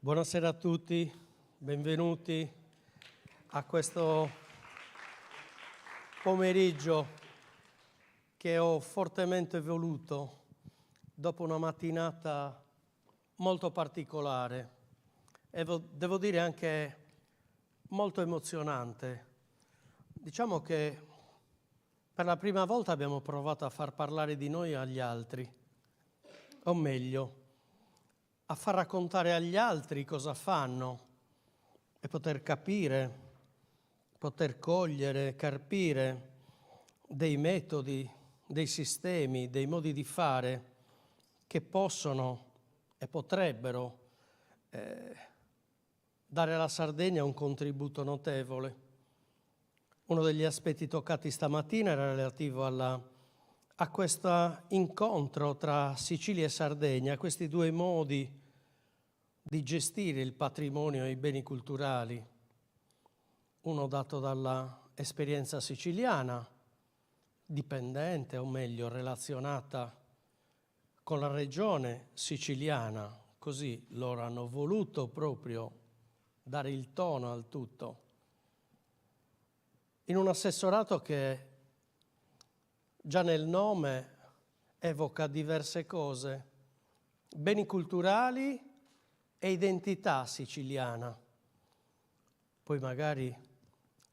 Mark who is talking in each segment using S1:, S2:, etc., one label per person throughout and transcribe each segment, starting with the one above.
S1: Buonasera a tutti, benvenuti a questo pomeriggio che ho fortemente voluto dopo una mattinata molto particolare e devo dire anche molto emozionante. Diciamo che per la prima volta abbiamo provato a far parlare di noi agli altri, o meglio, a far raccontare agli altri cosa fanno e poter capire, poter cogliere, carpire dei metodi, dei sistemi, dei modi di fare che possono e potrebbero dare alla Sardegna un contributo notevole. Uno degli aspetti toccati stamattina era relativo a questo incontro tra Sicilia e Sardegna, questi due modi di gestire il patrimonio e i beni culturali, uno dato dall'esperienza siciliana, dipendente o meglio relazionata con la regione siciliana, così loro hanno voluto proprio dare il tono al tutto, in un assessorato che già nel nome evoca diverse cose, beni culturali e identità siciliana. Poi magari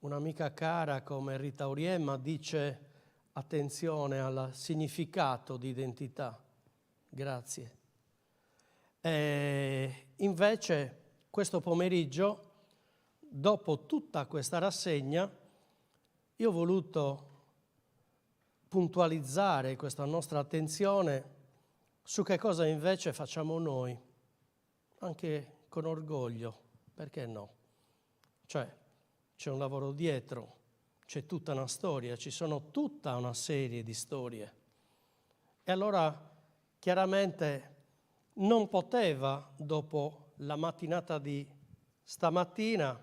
S1: un'amica cara come Rita Auriemma dice attenzione al significato di identità. Grazie. E invece questo pomeriggio, dopo tutta questa rassegna, io ho voluto puntualizzare questa nostra attenzione su che cosa invece facciamo noi, anche con orgoglio, perché no? Cioè, c'è un lavoro dietro, c'è tutta una storia, ci sono tutta una serie di storie. E allora, chiaramente, non poteva, dopo la mattinata di stamattina,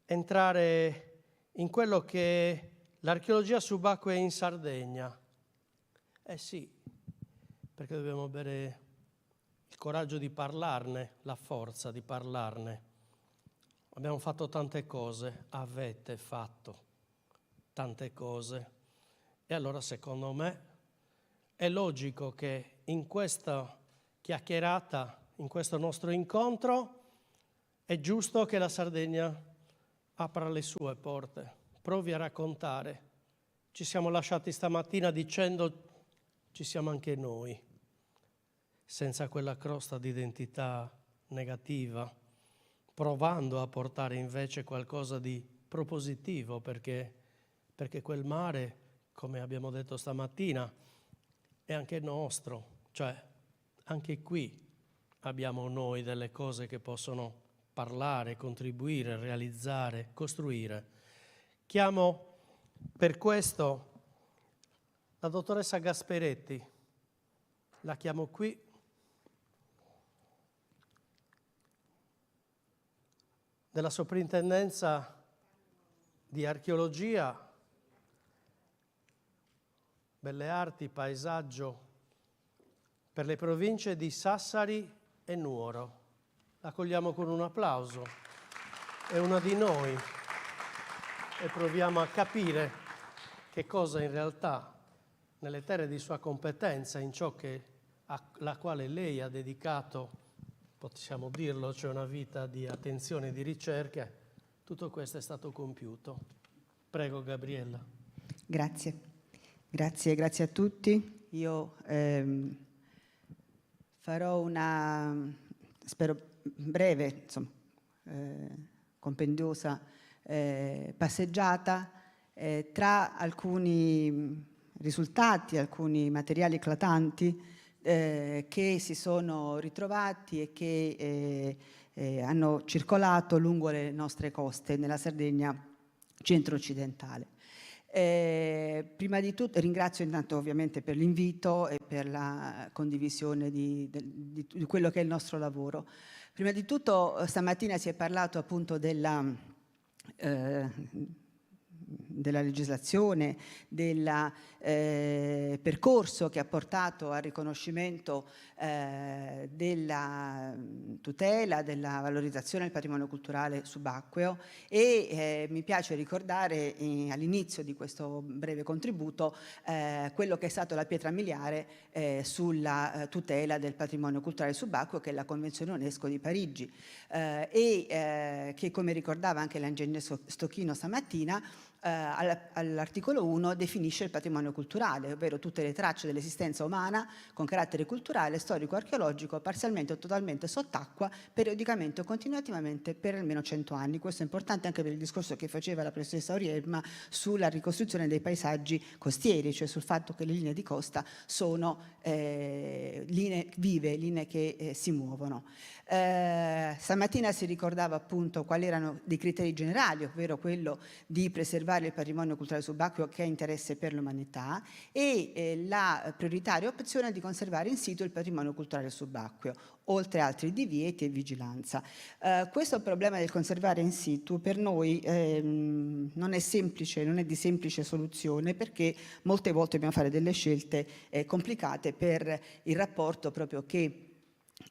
S1: entrare in quello che l'archeologia subacquea in Sardegna. Eh sì, perché dobbiamo avere il coraggio di parlarne, la forza di parlarne. Abbiamo fatto tante cose, avete fatto tante cose. E allora secondo me è logico che in questa chiacchierata, in questo nostro incontro, è giusto che la Sardegna apra le sue porte, provi a raccontare. Ci siamo lasciati stamattina dicendo ci siamo anche noi, senza quella crosta di identità negativa, provando a portare invece qualcosa di propositivo, perché quel mare, come abbiamo detto stamattina, è anche nostro, cioè anche qui abbiamo noi delle cose che possono parlare, contribuire, realizzare, costruire. Chiamo per questo la dottoressa Gasperetti, la chiamo qui. Della Soprintendenza di Archeologia, Belle Arti, Paesaggio per le province di Sassari e Nuoro. La accogliamo con un applauso. È una di noi e proviamo a capire che cosa in realtà nelle terre di sua competenza, in ciò alla quale lei ha dedicato, possiamo dirlo, cioè una vita di attenzione e di ricerca, tutto questo è stato compiuto. Prego Gabriella.
S2: Grazie a tutti. Io farò una, spero breve, insomma, compendiosa passeggiata tra alcuni risultati, alcuni materiali eclatanti che si sono ritrovati e che hanno circolato lungo le nostre coste nella Sardegna centro-occidentale. Prima di tutto ringrazio intanto ovviamente per l'invito e per la condivisione di quello che è il nostro lavoro. Prima di tutto stamattina si è parlato appunto della legislazione, del percorso che ha portato al riconoscimento della tutela, della valorizzazione del patrimonio culturale subacqueo, e mi piace ricordare all'inizio di questo breve contributo quello che è stato la pietra miliare sulla tutela del patrimonio culturale subacqueo, che è la Convenzione UNESCO di Parigi, che, come ricordava anche l'ingegner Stocchino stamattina, all'articolo 1 definisce il patrimonio culturale, ovvero tutte le tracce dell'esistenza umana con carattere culturale, storico, archeologico, parzialmente o totalmente sott'acqua, periodicamente o continuativamente per almeno 100 anni. Questo è importante anche per il discorso che faceva la professoressa Auriemma sulla ricostruzione dei paesaggi costieri, cioè sul fatto che le linee di costa sono linee vive, linee che si muovono. Stamattina si ricordava appunto quali erano dei criteri generali, ovvero quello di preservare il patrimonio culturale subacqueo che ha interesse per l'umanità, e la prioritaria opzione di conservare in situ il patrimonio culturale subacqueo, oltre a altri divieti e vigilanza. Questo problema del conservare in situ per noi non è semplice, non è di semplice soluzione, perché molte volte dobbiamo fare delle scelte complicate per il rapporto proprio che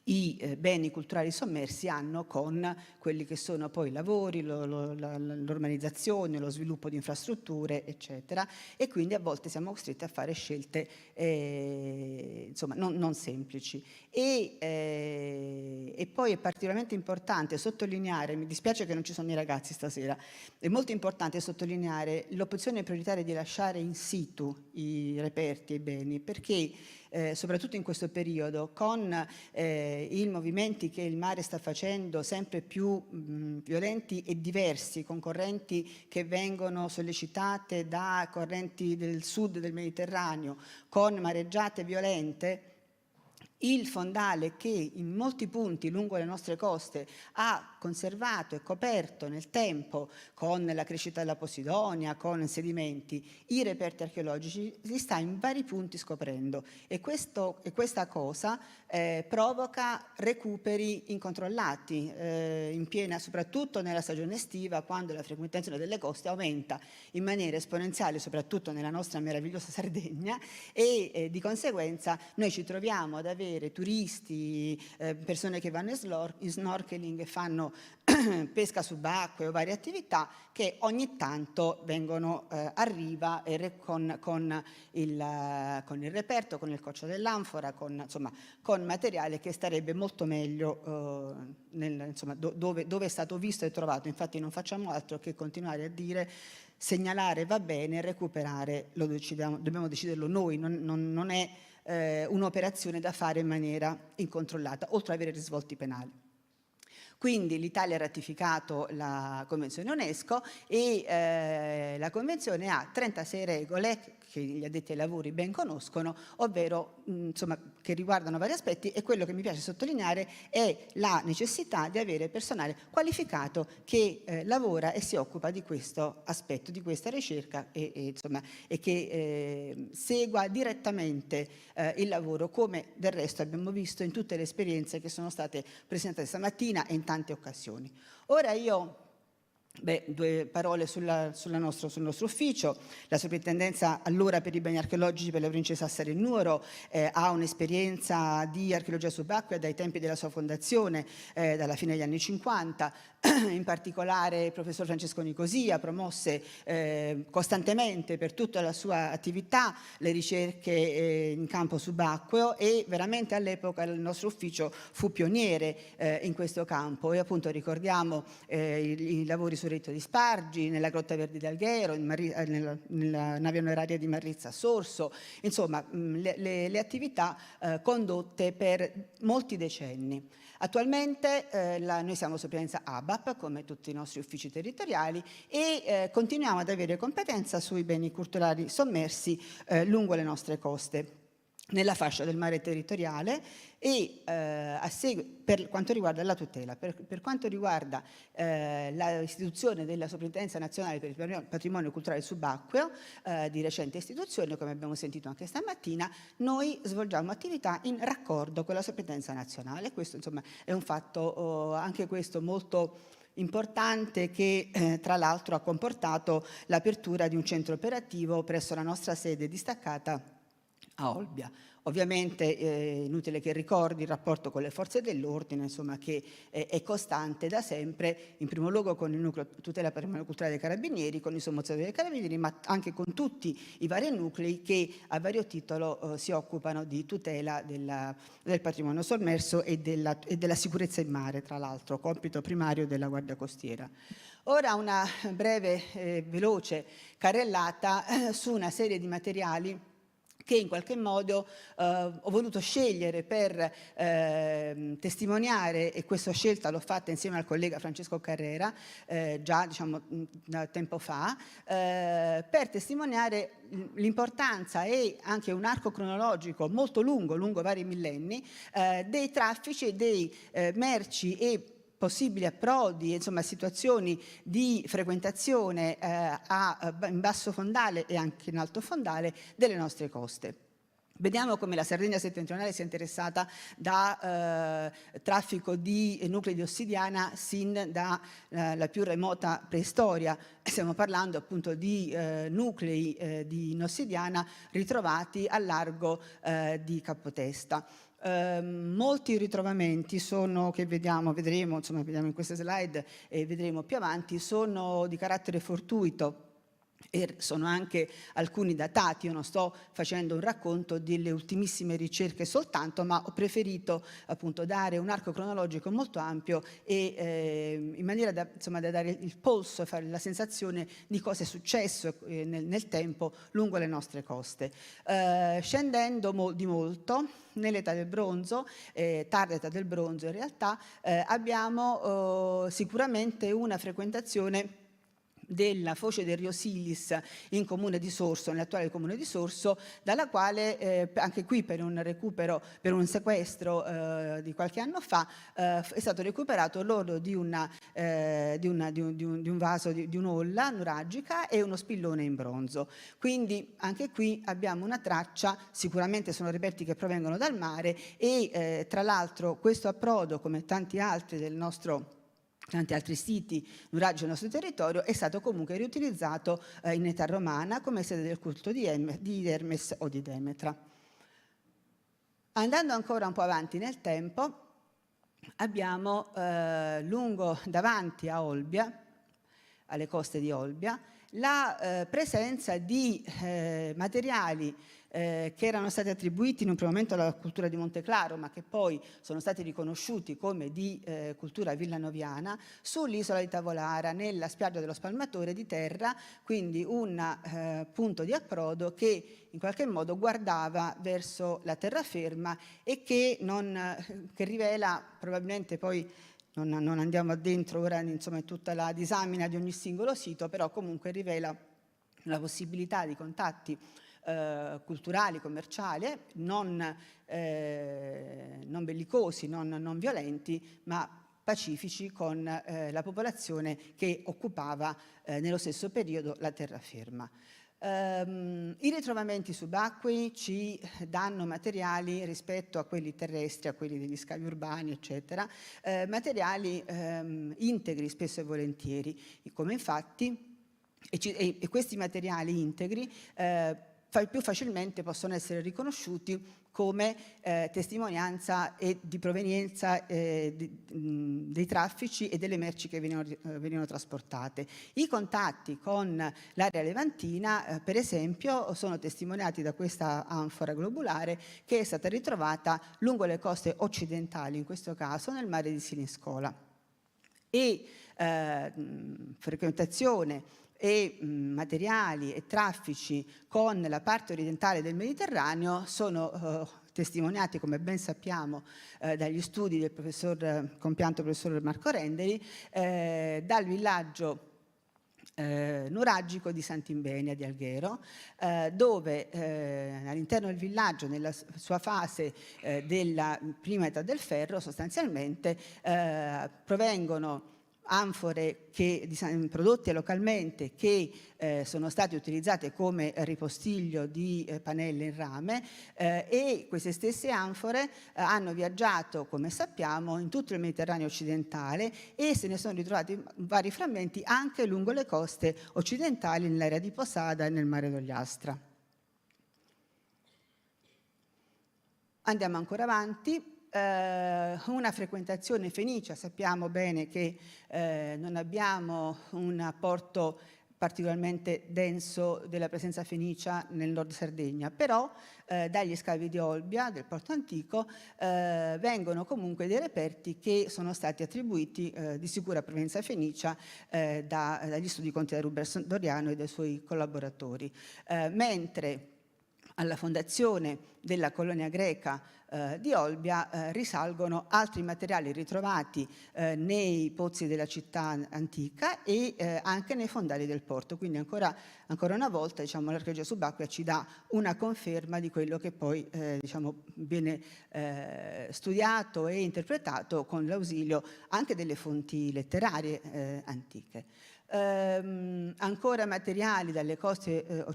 S2: i beni culturali sommersi hanno con quelli che sono poi i lavori, l'urbanizzazione, lo sviluppo di infrastrutture, eccetera, e quindi a volte siamo costretti a fare scelte insomma non semplici. E poi è particolarmente importante sottolineare, mi dispiace che non ci sono i ragazzi stasera, è molto importante sottolineare l'opzione prioritaria di lasciare in situ i reperti e i beni, perché soprattutto in questo periodo, con i movimenti che il mare sta facendo sempre più violenti e diversi, con correnti che vengono sollecitate da correnti del sud del Mediterraneo, con mareggiate violente, il fondale che in molti punti lungo le nostre coste ha conservato e coperto nel tempo, con la crescita della Posidonia, con sedimenti, i reperti archeologici, si sta in vari punti scoprendo, e questa cosa provoca recuperi incontrollati, in piena, soprattutto nella stagione estiva, quando la frequentazione delle coste aumenta in maniera esponenziale, soprattutto nella nostra meravigliosa Sardegna, e di conseguenza noi ci troviamo ad avere turisti, persone che vanno in snorkeling e fanno pesca subacquea o varie attività, che ogni tanto vengono a riva con il reperto, con il coccio dell'anfora, con materiale che starebbe molto meglio dove è stato visto e trovato. Infatti non facciamo altro che continuare a dire: segnalare va bene, recuperare dobbiamo deciderlo noi, non è un'operazione da fare in maniera incontrollata, oltre ad avere risvolti penali. Quindi l'Italia ha ratificato la Convenzione UNESCO e la Convenzione ha 36 regole che gli addetti ai lavori ben conoscono, ovvero che riguardano vari aspetti, e quello che mi piace sottolineare è la necessità di avere personale qualificato che lavora e si occupa di questo aspetto, di questa ricerca, e che segua direttamente il lavoro, come del resto abbiamo visto in tutte le esperienze che sono state presentate stamattina e in tante occasioni. Ora due parole sul nostro ufficio. La Soprintendenza allora per i beni archeologici per la provincia di Sassari e Nuoro ha un'esperienza di archeologia subacquea dai tempi della sua fondazione, dalla fine degli anni 50. In particolare il professor Francesco Nicosia promosse costantemente per tutta la sua attività le ricerche in campo subacqueo, e veramente all'epoca il nostro ufficio fu pioniere in questo campo, e appunto ricordiamo i lavori sul Retto di Spargi, nella Grotta Verdi di Alghero, nella nave onoraria di Marrizza a Sorso, insomma le attività condotte per molti decenni. Attualmente noi siamo Soprintendenza ABAP, come tutti i nostri uffici territoriali, e continuiamo ad avere competenza sui beni culturali sommersi lungo le nostre coste, nella fascia del mare territoriale, e per quanto riguarda la tutela, per quanto riguarda l'istituzione della Soprintendenza Nazionale per il Patrimonio Culturale Subacqueo, di recente istituzione, come abbiamo sentito anche stamattina, noi svolgiamo attività in raccordo con la Soprintendenza Nazionale. Questo insomma è un fatto anche questo molto importante che tra l'altro ha comportato l'apertura di un centro operativo presso la nostra sede distaccata a Olbia. Ovviamente inutile che ricordi il rapporto con le forze dell'ordine, insomma, che è costante da sempre, in primo luogo con il nucleo tutela patrimonio culturale dei carabinieri, con i sommozzatori dei carabinieri, ma anche con tutti i vari nuclei che a vario titolo si occupano di tutela del patrimonio sommerso e della sicurezza in mare, tra l'altro, compito primario della Guardia Costiera. Ora una breve, veloce carrellata su una serie di materiali che in qualche modo ho voluto scegliere per testimoniare, e questa scelta l'ho fatta insieme al collega Francesco Carrera già da tempo fa, per testimoniare l'importanza e anche un arco cronologico molto lungo vari millenni, dei traffici e dei merci e possibili approdi, insomma situazioni di frequentazione in basso fondale e anche in alto fondale delle nostre coste. Vediamo come la Sardegna settentrionale sia interessata da traffico di nuclei di ossidiana sin dalla più remota preistoria. Stiamo parlando appunto di nuclei di ossidiana ritrovati al largo di Capotesta. Molti ritrovamenti sono, che vedremo in queste slide e vedremo più avanti, sono di carattere fortuito e sono anche alcuni datati. Io non sto facendo un racconto delle ultimissime ricerche soltanto, ma ho preferito appunto dare un arco cronologico molto ampio e in maniera da dare il polso e fare la sensazione di cosa è successo nel tempo lungo le nostre coste. Scendendo di molto nell'età del bronzo, tarda età del bronzo in realtà, abbiamo sicuramente una frequentazione della foce del Rio Silis in comune di Sorso, nell'attuale comune di Sorso, dalla quale anche qui per un recupero, per un sequestro di qualche anno fa, è stato recuperato l'orlo di un vaso, di un'olla nuragica e uno spillone in bronzo. Quindi anche qui abbiamo una traccia, sicuramente sono reperti che provengono dal mare e tra l'altro questo approdo, come tanti altri siti nuraggi del nostro territorio, è stato comunque riutilizzato in età romana come sede del culto di Hermes o di Demetra. Andando ancora un po' avanti nel tempo, abbiamo lungo davanti a Olbia, alle coste di Olbia, la presenza di materiali che erano stati attribuiti in un primo momento alla cultura di Monteclaro, ma che poi sono stati riconosciuti come di cultura villanoviana, sull'isola di Tavolara, nella spiaggia dello Spalmatore di terra, quindi un punto di approdo che in qualche modo guardava verso la terraferma e che rivela probabilmente poi. Non andiamo addentro ora in tutta la disamina di ogni singolo sito, però comunque rivela la possibilità di contatti culturali, commerciali, non bellicosi, non violenti, ma pacifici con la popolazione che occupava nello stesso periodo la terraferma. I ritrovamenti subacquei ci danno materiali rispetto a quelli terrestri, a quelli degli scavi urbani, eccetera, materiali integri spesso e volentieri, come infatti, e questi materiali integri più facilmente possono essere riconosciuti come testimonianza e di provenienza dei traffici e delle merci che venivano trasportate. I contatti con l'area levantina, per esempio, sono testimoniati da questa anfora globulare che è stata ritrovata lungo le coste occidentali, in questo caso nel mare di Siniscola. E frequentazione e materiali e traffici con la parte orientale del Mediterraneo sono testimoniati, come ben sappiamo, dagli studi del compianto professor Marco Renderi, dal villaggio nuragico di Sant'Imbenia di Alghero, dove all'interno del villaggio, nella sua fase della prima età del ferro, sostanzialmente provengono anfore prodotte localmente che sono state utilizzate come ripostiglio di pannelle in rame, e queste stesse anfore hanno viaggiato, come sappiamo, in tutto il Mediterraneo occidentale e se ne sono ritrovati vari frammenti anche lungo le coste occidentali nell'area di Posada e nel mare d'Ogliastra. Andiamo ancora avanti. Una frequentazione fenicia, sappiamo bene che non abbiamo un apporto particolarmente denso della presenza fenicia nel nord Sardegna, però dagli scavi di Olbia, del porto antico, vengono comunque dei reperti che sono stati attribuiti di sicura provenienza fenicia dagli studi conti da Rubens Doriano e dai suoi collaboratori, mentre alla fondazione della colonia greca di Olbia risalgono altri materiali ritrovati nei pozzi della città antica e anche nei fondali del porto. Quindi ancora una volta l'archeologia subacquea ci dà una conferma di quello che poi viene studiato e interpretato con l'ausilio anche delle fonti letterarie antiche. Ancora materiali dalle coste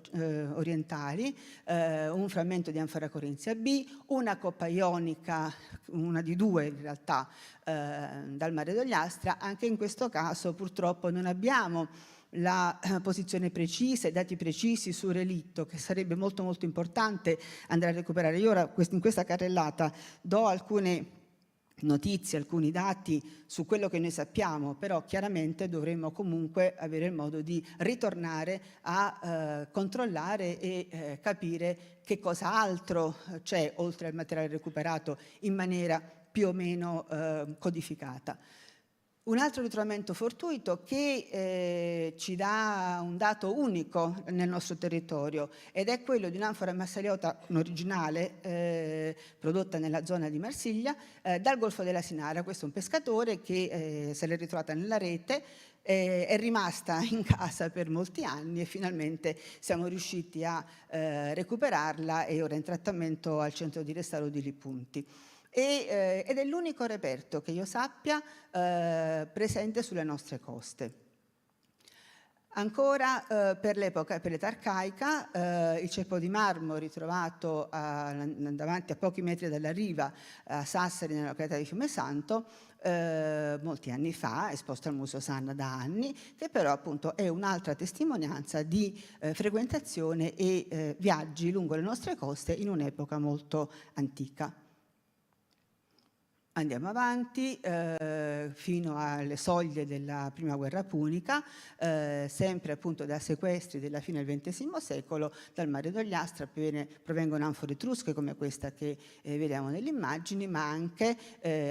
S2: orientali, un frammento di anfora corinzia B, una coppa ionica, una di due in realtà, dal mare d'Ogliastra. Anche in questo caso purtroppo non abbiamo la posizione precisa, i dati precisi sul relitto, che sarebbe molto molto importante andare a recuperare. Io ora in questa carrellata do alcune notizie, alcuni dati su quello che noi sappiamo, però chiaramente dovremmo comunque avere il modo di ritornare a controllare e capire che cosa altro c'è oltre al materiale recuperato in maniera più o meno codificata. Un altro ritrovamento fortuito che ci dà un dato unico nel nostro territorio ed è quello di un'anfora massariota originale prodotta nella zona di Marsiglia dal Golfo della Sinara. Questo è un pescatore che se l'è ritrovata nella rete, è rimasta in casa per molti anni e finalmente siamo riusciti a recuperarla e ora è in trattamento al centro di restauro di Lipunti. Ed è l'unico reperto che io sappia presente sulle nostre coste. Ancora per l'età arcaica, il ceppo di marmo ritrovato davanti a pochi metri dalla riva a Sassari, nella località di Fiumesanto, molti anni fa, esposto al Museo Sanna da anni, che però appunto è un'altra testimonianza di frequentazione e viaggi lungo le nostre coste in un'epoca molto antica. Andiamo avanti fino alle soglie della prima guerra punica, sempre appunto da sequestri della fine del XX secolo, dal mare d'Ogliastra provengono anfore etrusche come questa che vediamo nelle immagini, ma anche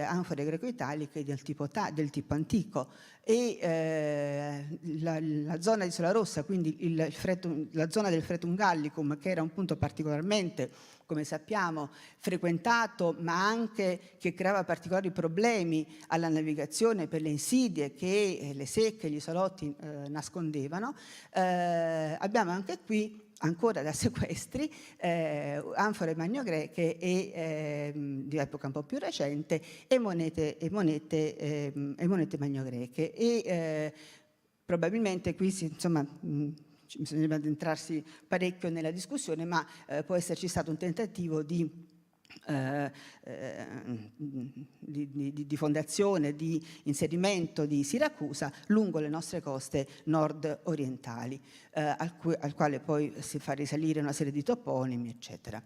S2: anfore greco-italiche del tipo antico. E la zona di Isola Rossa, quindi la zona del Fretum Gallicum, che era un punto particolarmente, come sappiamo, frequentato, ma anche che creava particolari problemi alla navigazione per le insidie che le secche e gli isolotti nascondevano, abbiamo anche qui ancora da sequestri, anfore magnogreche e di epoca un po' più recente e monete magnogreche. E probabilmente qui bisognerebbe addentrarsi parecchio nella discussione, ma può esserci stato un tentativo di fondazione, di inserimento di Siracusa lungo le nostre coste nord-orientali, al quale poi si fa risalire una serie di toponimi, eccetera.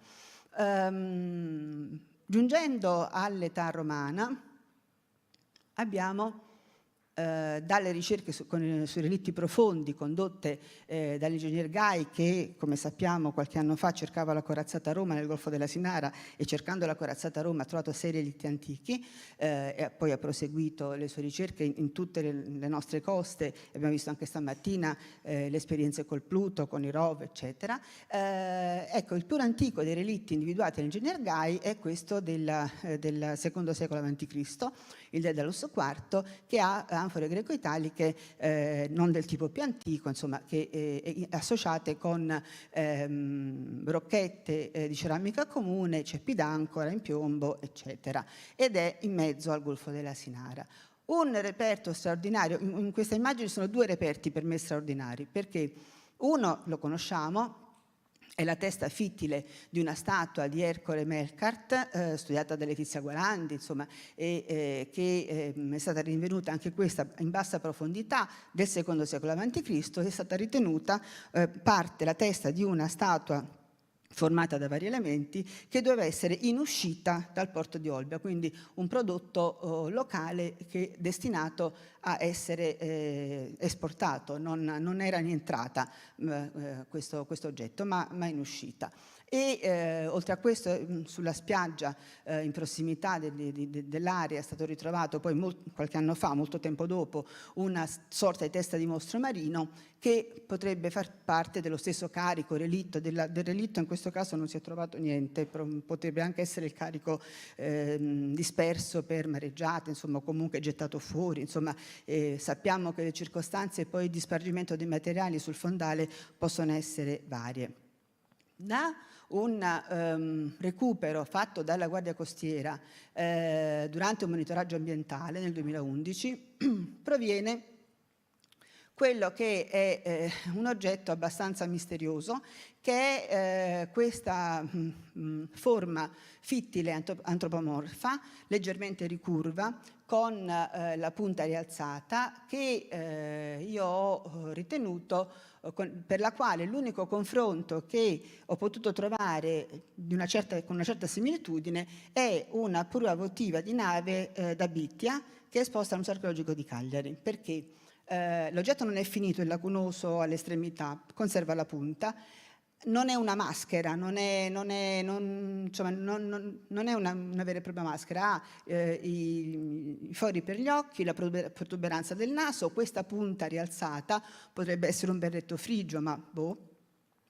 S2: Giungendo all'età romana, abbiamo dalle ricerche sui relitti profondi condotte dall'ingegner Gai, che come sappiamo qualche anno fa cercava la corazzata Roma nel Golfo della Sinara e cercando la corazzata Roma ha trovato sei relitti antichi e poi ha proseguito le sue ricerche in tutte le nostre coste. Abbiamo visto anche stamattina le esperienze col Pluto, con i Rov, eccetera. Ecco, il più antico dei relitti individuati dall'ingegner Gai è questo del secondo secolo a.C., il Daedalus IV, che ha anfore greco-italiche non del tipo più antico, insomma, che associate con brocchette di ceramica comune, ceppi d'ancora in piombo, eccetera, ed è in mezzo al Golfo della Sinara. Un reperto straordinario, in questa immagine sono due reperti per me straordinari, perché uno lo conosciamo, è la testa fittile di una statua di Ercole Melkart, studiata da Letizia Guarandi, insomma, che è stata rinvenuta anche questa in bassa profondità del secondo secolo a.C., è stata ritenuta la testa di una statua formata da vari elementi, che doveva essere in uscita dal porto di Olbia, quindi un prodotto locale che destinato a essere esportato, non era in entrata questo oggetto, ma in uscita. E oltre a questo, sulla spiaggia in prossimità dell'area è stato ritrovato poi qualche anno fa, molto tempo dopo, una sorta di testa di mostro marino che potrebbe far parte dello stesso carico, relitto. Del relitto in questo caso non si è trovato niente, potrebbe anche essere il carico disperso per mareggiate, insomma, comunque gettato fuori. Insomma, sappiamo che le circostanze poi di spargimento dei materiali sul fondale possono essere varie. Da un recupero fatto dalla Guardia Costiera durante un monitoraggio ambientale nel 2011 proviene quello che è un oggetto abbastanza misterioso, che è questa forma fittile antropomorfa, leggermente ricurva, con la punta rialzata, che io ho ritenuto, per la quale l'unico confronto che ho potuto trovare con una certa similitudine è una prua votiva di nave da Bittia, che è esposta al Museo Archeologico di Cagliari. Perché? L'oggetto non è finito, è lacunoso all'estremità, conserva la punta, non è una maschera, non è una vera e propria maschera, ha i fori per gli occhi, la protuberanza del naso, questa punta rialzata, potrebbe essere un berretto frigio, ma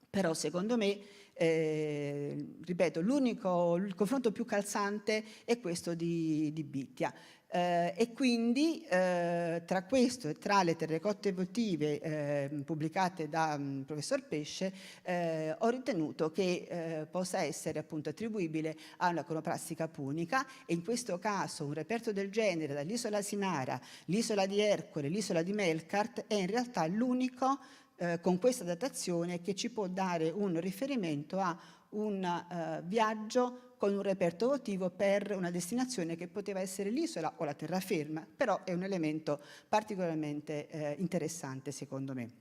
S2: però secondo me, ripeto, il confronto più calzante è questo di Bittia. E quindi tra questo e tra le terracotte votive pubblicate da professor Pesce ho ritenuto che possa essere appunto attribuibile a una cronoplastica punica, e in questo caso un reperto del genere dall'isola Sinara, l'isola di Ercole, l'isola di Melkart è in realtà l'unico con questa datazione che ci può dare un riferimento a un viaggio con un reperto votivo per una destinazione che poteva essere l'isola o la terraferma, però è un elemento particolarmente interessante secondo me.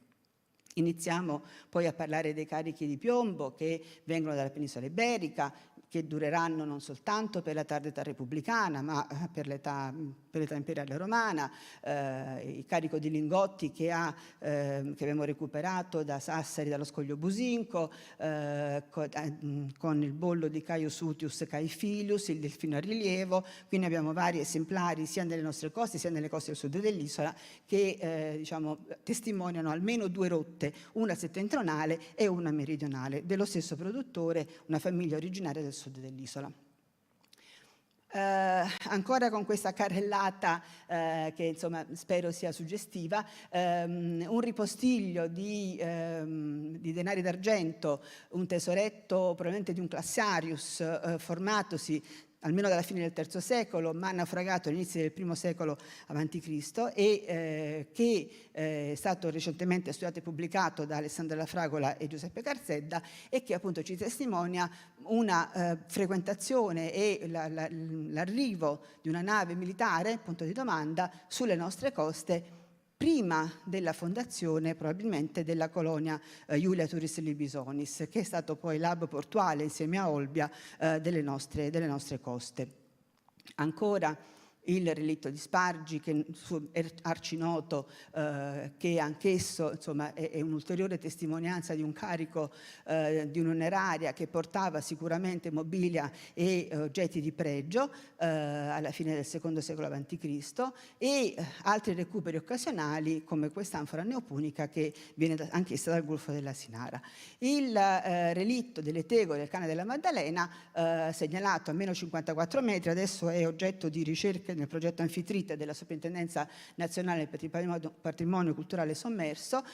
S2: Iniziamo poi a parlare dei carichi di piombo che vengono dalla penisola iberica, che dureranno non soltanto per la tarda età repubblicana, ma per l'età imperiale romana, il carico di lingotti che abbiamo recuperato da Sassari, dallo Scoglio Businco, con il bollo di Caius Utius Caefilius, il delfino a rilievo. Quindi abbiamo vari esemplari sia nelle nostre coste sia nelle coste del sud dell'isola che testimoniano almeno due rotte, una settentrionale e una meridionale, dello stesso produttore, una famiglia originaria del sud dell'isola. Ancora con questa carrellata che insomma spero sia suggestiva, un ripostiglio di denari d'argento, un tesoretto probabilmente di un Classarius formatosi almeno dalla fine del III secolo, ma naufragato all'inizio del I secolo a.C. e che è stato recentemente studiato e pubblicato da Alessandro La Fragola e Giuseppe Carzedda, e che appunto ci testimonia una frequentazione e l'arrivo di una nave militare, punto di domanda, sulle nostre coste prima della fondazione probabilmente della colonia Iulia Turis Libisonis, che è stato poi l'hub portuale insieme a Olbia delle nostre coste. Ancora il relitto di Spargi, che è arcinoto, che anch'esso insomma, è un'ulteriore testimonianza di un carico di un'uneraria che portava sicuramente mobilia e oggetti di pregio alla fine del II secolo a.C. e altri recuperi occasionali come quest'anfora neopunica che viene anch'essa dal Golfo della Sinara. Il relitto delle tegole del Cane della Maddalena, segnalato a meno 54 metri, adesso è oggetto di ricerche ricerche nel progetto Anfitrite della Soprintendenza Nazionale per il Patrimonio Culturale Sommerso,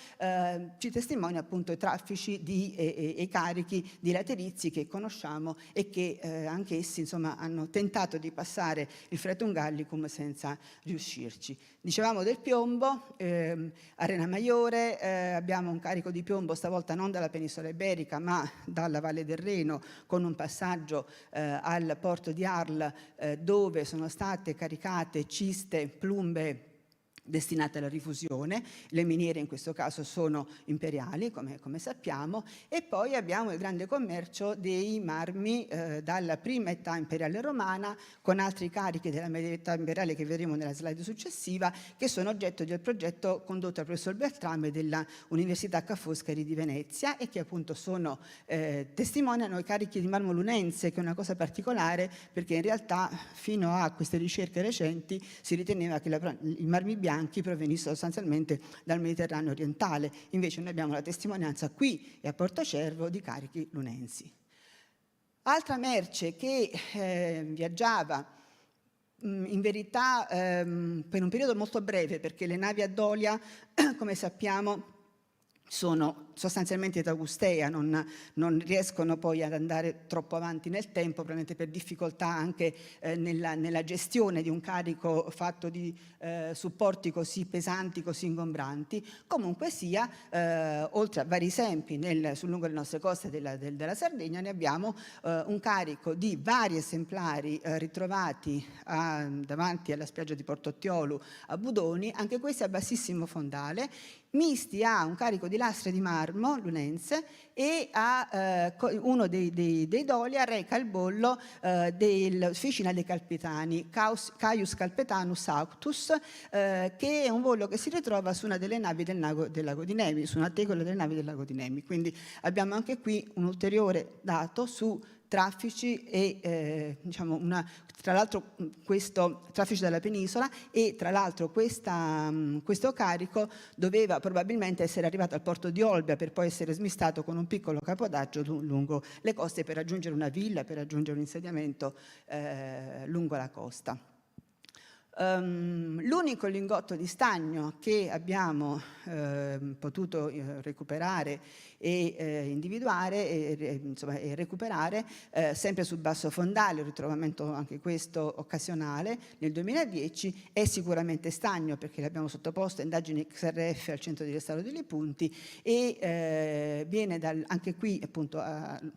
S2: ci testimonia appunto i traffici e i carichi di laterizi che conosciamo e che anch'essi insomma hanno tentato di passare il Fretum Gallicum senza riuscirci. Dicevamo del piombo, a Rena Maiore abbiamo un carico di piombo stavolta non dalla penisola iberica ma dalla Valle del Reno, con un passaggio al porto di Arles dove sono state caricate ciste, plumbe destinate alla rifusione. Le miniere in questo caso sono imperiali, come sappiamo, e poi abbiamo il grande commercio dei marmi dalla prima età imperiale romana, con altri carichi della media età imperiale che vedremo nella slide successiva, che sono oggetto del progetto condotto dal professor Beltrame della Università Ca' Foscari di Venezia e che appunto testimoniano i carichi di marmo lunense, che è una cosa particolare perché in realtà fino a queste ricerche recenti si riteneva che i marmi bianchi provenissero sostanzialmente dal Mediterraneo orientale. Invece noi abbiamo la testimonianza qui e a Portocervo di carichi lunensi. Altra merce che viaggiava in verità per un periodo molto breve, perché le navi ad Olia, come sappiamo, sono sostanzialmente età augustea, non riescono poi ad andare troppo avanti nel tempo, probabilmente per difficoltà anche nella gestione di un carico fatto di supporti così pesanti, così ingombranti. Comunque sia, oltre a vari esempi lungo le nostre coste della Sardegna, ne abbiamo un carico di vari esemplari ritrovati davanti alla spiaggia di Portottiolu a Budoni, anche questi a bassissimo fondale, misti a un carico di lastre di marmo lunense e a uno dei doli reca il bollo del Ficina dei Calpetani, Caius Calpetanus Auctus, che è un bollo che si ritrova su una delle navi del lago di Nemi, su una tegola delle navi del lago di Nemi. Quindi abbiamo anche qui un ulteriore dato su traffici e tra l'altro questo traffici dalla penisola, e tra l'altro questo carico doveva probabilmente essere arrivato al porto di Olbia per poi essere smistato con un piccolo capodaggio lungo le coste per raggiungere una villa, per raggiungere un insediamento lungo la costa. L'unico lingotto di stagno che abbiamo potuto recuperare e individuare e recuperare sempre sul basso fondale, un ritrovamento anche questo occasionale nel 2010, è sicuramente stagno perché l'abbiamo sottoposto a indagini XRF al centro di restauro degli punti e viene anche qui appunto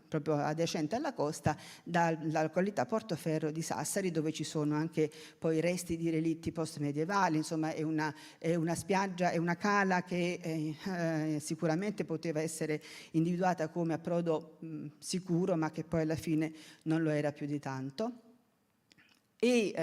S2: proprio adiacente alla costa dalla località Portoferro di Sassari, dove ci sono anche poi resti di relitti post-medievali. Insomma è una spiaggia, è una cala che sicuramente poteva essere individuata come approdo sicuro, ma che poi alla fine non lo era più di tanto. E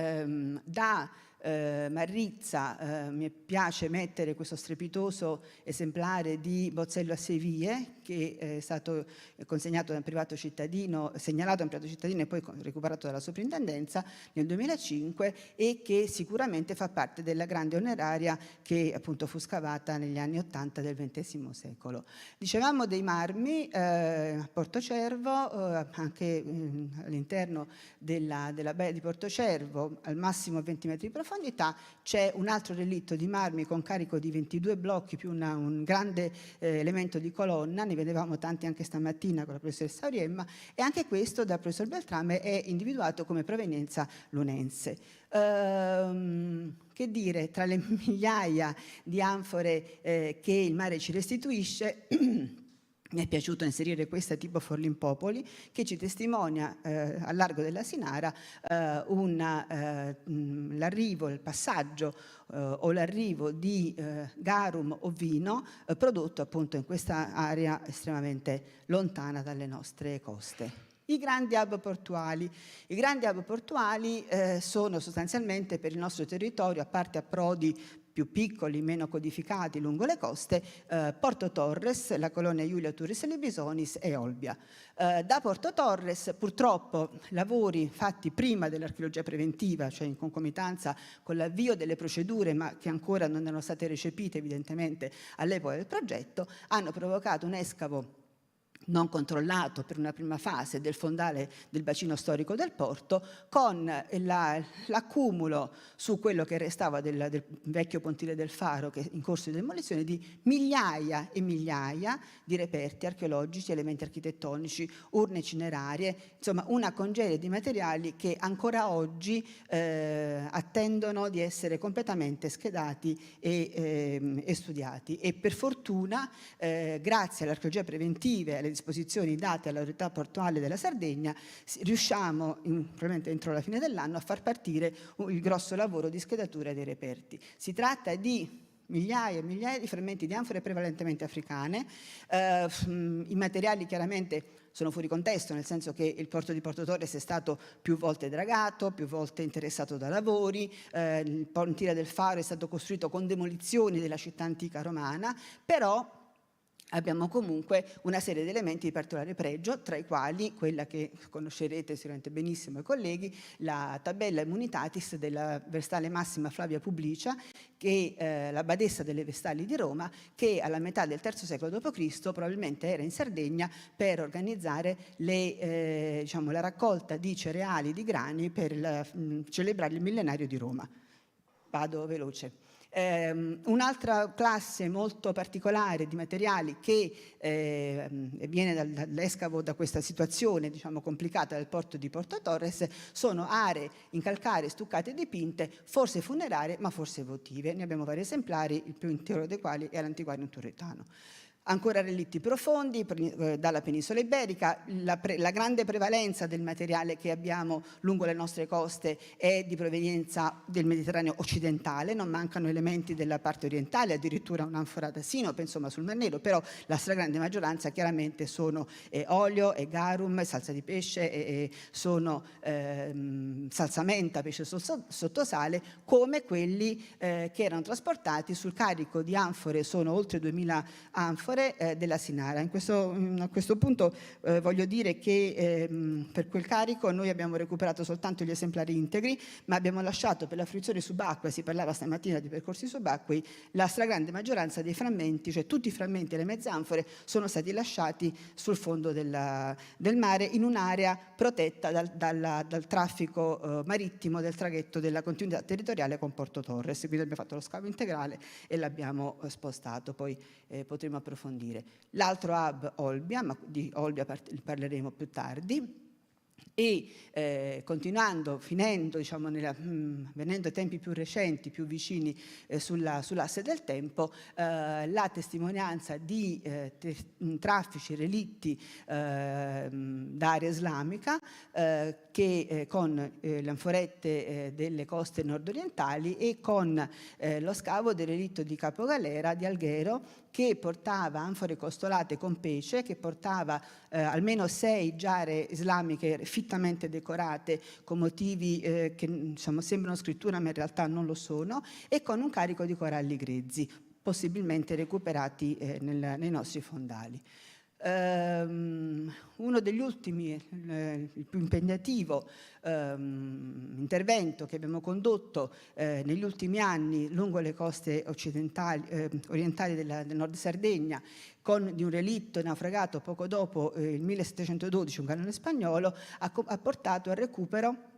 S2: da Marrizza mi piace mettere questo strepitoso esemplare di Bozzello a 6 vie che è stato consegnato da un privato cittadino, segnalato da un privato cittadino e poi recuperato dalla soprintendenza nel 2005 e che sicuramente fa parte della grande oneraria che appunto fu scavata negli anni 80 del XX secolo. Dicevamo dei marmi a Portocervo, anche all'interno della baia di Portocervo, al massimo 20 metri di profondità, c'è un altro relitto di marmi con carico di 22 blocchi più un grande elemento di colonna, ne vedevamo tanti anche stamattina con la professoressa Auriemma, e anche questo dal professor Beltrame è individuato come provenienza lunense. Che dire, tra le migliaia di anfore che il mare ci restituisce, mi è piaciuto inserire questa tipo Forlimpopoli che ci testimonia al largo della Sinara l'arrivo, il passaggio o l'arrivo di garum ovino prodotto appunto in questa area estremamente lontana dalle nostre coste. I grandi hub portuali. I grandi hub portuali sono sostanzialmente per il nostro territorio, a parte approdi più piccoli, meno codificati lungo le coste, Porto Torres, la colonia Iulia Turris Libisonis e Olbia. Da Porto Torres purtroppo lavori fatti prima dell'archeologia preventiva, cioè in concomitanza con l'avvio delle procedure, ma che ancora non erano state recepite evidentemente all'epoca del progetto, hanno provocato un escavo non controllato per una prima fase del fondale del bacino storico del porto, con l'accumulo su quello che restava del vecchio pontile del Faro, che è in corso di demolizione, di migliaia e migliaia di reperti archeologici, elementi architettonici, urne cinerarie, insomma una congerie di materiali che ancora oggi attendono di essere completamente schedati e studiati. E per fortuna, grazie all'archeologia preventiva e alle disposizioni date all'autorità portuale della Sardegna, riusciamo, probabilmente entro la fine dell'anno, a far partire il grosso lavoro di schedatura dei reperti. Si tratta di migliaia e migliaia di frammenti di anfore prevalentemente africane. I materiali chiaramente sono fuori contesto, nel senso che il porto di Porto Torres è stato più volte dragato, più volte interessato da lavori, il pontile del Faro è stato costruito con demolizioni della città antica romana, però abbiamo comunque una serie di elementi di particolare pregio, tra i quali quella che conoscerete sicuramente benissimo i colleghi, la tabella Immunitatis della Vestale Massima Flavia Publicia, che è la badessa delle Vestali di Roma, che alla metà del III secolo d.C. probabilmente era in Sardegna per organizzare la raccolta di cereali, di grani, per celebrare il millenario di Roma. Vado veloce. Un'altra classe molto particolare di materiali che viene dall'escavo, da questa situazione diciamo complicata del porto di Porto Torres, sono aree in calcare stuccate e dipinte, forse funerarie ma forse votive. Ne abbiamo vari esemplari, il più intero dei quali è l'Antiquarium Turretano. Ancora relitti profondi dalla penisola iberica, la grande prevalenza del materiale che abbiamo lungo le nostre coste è di provenienza del Mediterraneo occidentale, non mancano elementi della parte orientale, addirittura un'anfora da Sinope, insomma sul Mar Nero, però la stragrande maggioranza chiaramente sono olio e garum, salsa di pesce, sono salsa menta, pesce sottosale, come quelli che erano trasportati sul carico di anfore, sono oltre 2000 anfore, della Sinara. A questo punto voglio dire che per quel carico noi abbiamo recuperato soltanto gli esemplari integri, ma abbiamo lasciato per la fruizione subacquea, si parlava stamattina di percorsi subacquei, la stragrande maggioranza dei frammenti, cioè tutti i frammenti e le mezze anfore sono stati lasciati sul fondo del mare in un'area protetta dal traffico marittimo del traghetto della continuità territoriale con Porto Torres. Quindi abbiamo fatto lo scavo integrale e l'abbiamo spostato, poi potremo approfondire. L'altro hub Olbia, ma di Olbia parleremo più tardi. E continuando, diciamo, venendo ai tempi più recenti, più vicini sull'asse del tempo, la testimonianza di traffici, relitti d'area islamica che con le anforette delle coste nordorientali e con lo scavo del relitto di Capogalera di Alghero, che portava anfore costolate con pesce, che portava almeno 6 giare islamiche fittamente decorate con motivi che diciamo, sembrano scrittura ma in realtà non lo sono, e con un carico di coralli grezzi, possibilmente recuperati nei nostri fondali. Uno degli ultimi, il più impegnativo intervento che abbiamo condotto negli ultimi anni lungo le coste orientali del nord Sardegna, di un relitto naufragato poco dopo il 1712, un cannone spagnolo, ha portato al recupero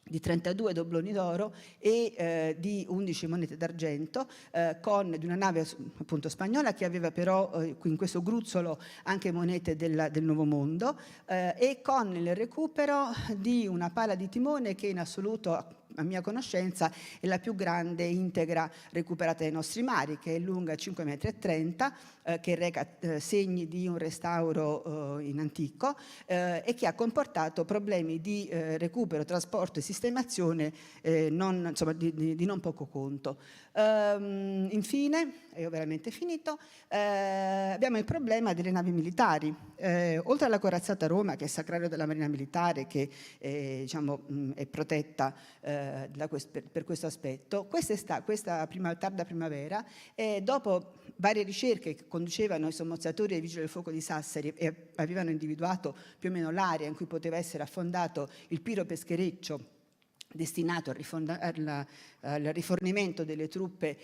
S2: di 32 dobloni d'oro e di 11 monete d'argento di una nave appunto spagnola che aveva però in questo gruzzolo anche monete del Nuovo Mondo e con il recupero di una pala di timone che in assoluto, a mia conoscenza, è la più grande integra recuperata dai nostri mari, che è lunga 5,30 m, che reca segni di un restauro in antico e che ha comportato problemi di recupero, trasporto e sistemazione di non poco conto. Infine, e ho veramente finito, abbiamo il problema delle navi militari. Oltre alla corazzata Roma, che è sacrario della Marina Militare, che è protetta per questo aspetto, questa tarda primavera, dopo varie ricerche che conducevano i sommozzatori e i vigili del fuoco di Sassari e avevano individuato più o meno l'area in cui poteva essere affondato il Piro Peschereccio destinato al rifornimento delle truppe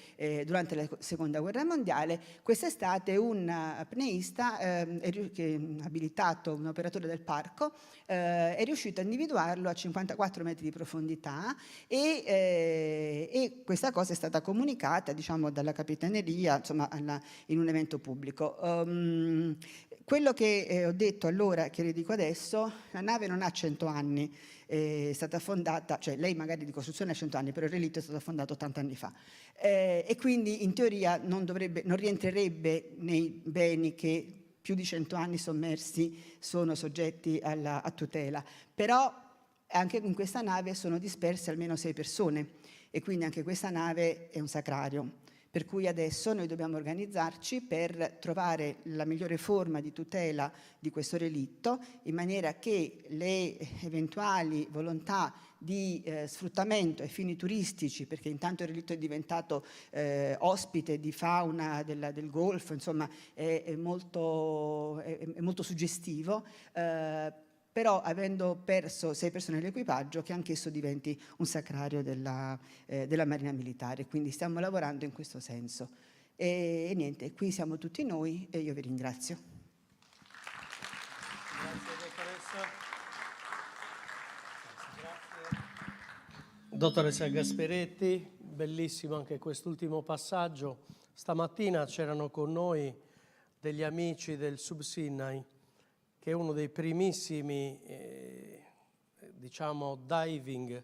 S2: durante la Seconda Guerra Mondiale. Quest'estate un apneista, abilitato, un operatore del parco, è riuscito a individuarlo a 54 metri di profondità e questa cosa è stata comunicata, diciamo, dalla capitaneria, insomma, in un evento pubblico. Quello che ho detto allora, che ridico adesso, la nave non ha 100 anni, è stata affondata, cioè lei magari di costruzione ha 100 anni, però il relitto è stato affondato 80 anni fa. E quindi in teoria non rientrerebbe nei beni che più di 100 anni sommersi sono soggetti a tutela. Però anche in questa nave sono disperse almeno 6 persone e quindi anche questa nave è un sacrario. Per cui adesso noi dobbiamo organizzarci per trovare la migliore forma di tutela di questo relitto, in maniera che le eventuali volontà di sfruttamento ai fini turistici, perché intanto il relitto è diventato ospite di fauna del golfo, insomma è molto suggestivo, però avendo perso 6 persone nell'equipaggio, che anch'esso diventi un sacrario della Marina Militare. Quindi stiamo lavorando in questo senso. E niente, qui siamo tutti noi e io vi ringrazio.
S1: Grazie, dottoressa. Grazie. Dottoressa Gasperetti, bellissimo anche quest'ultimo passaggio. Stamattina c'erano con noi degli amici del Sub-Sinai, che è uno dei primissimi, diciamo, diving,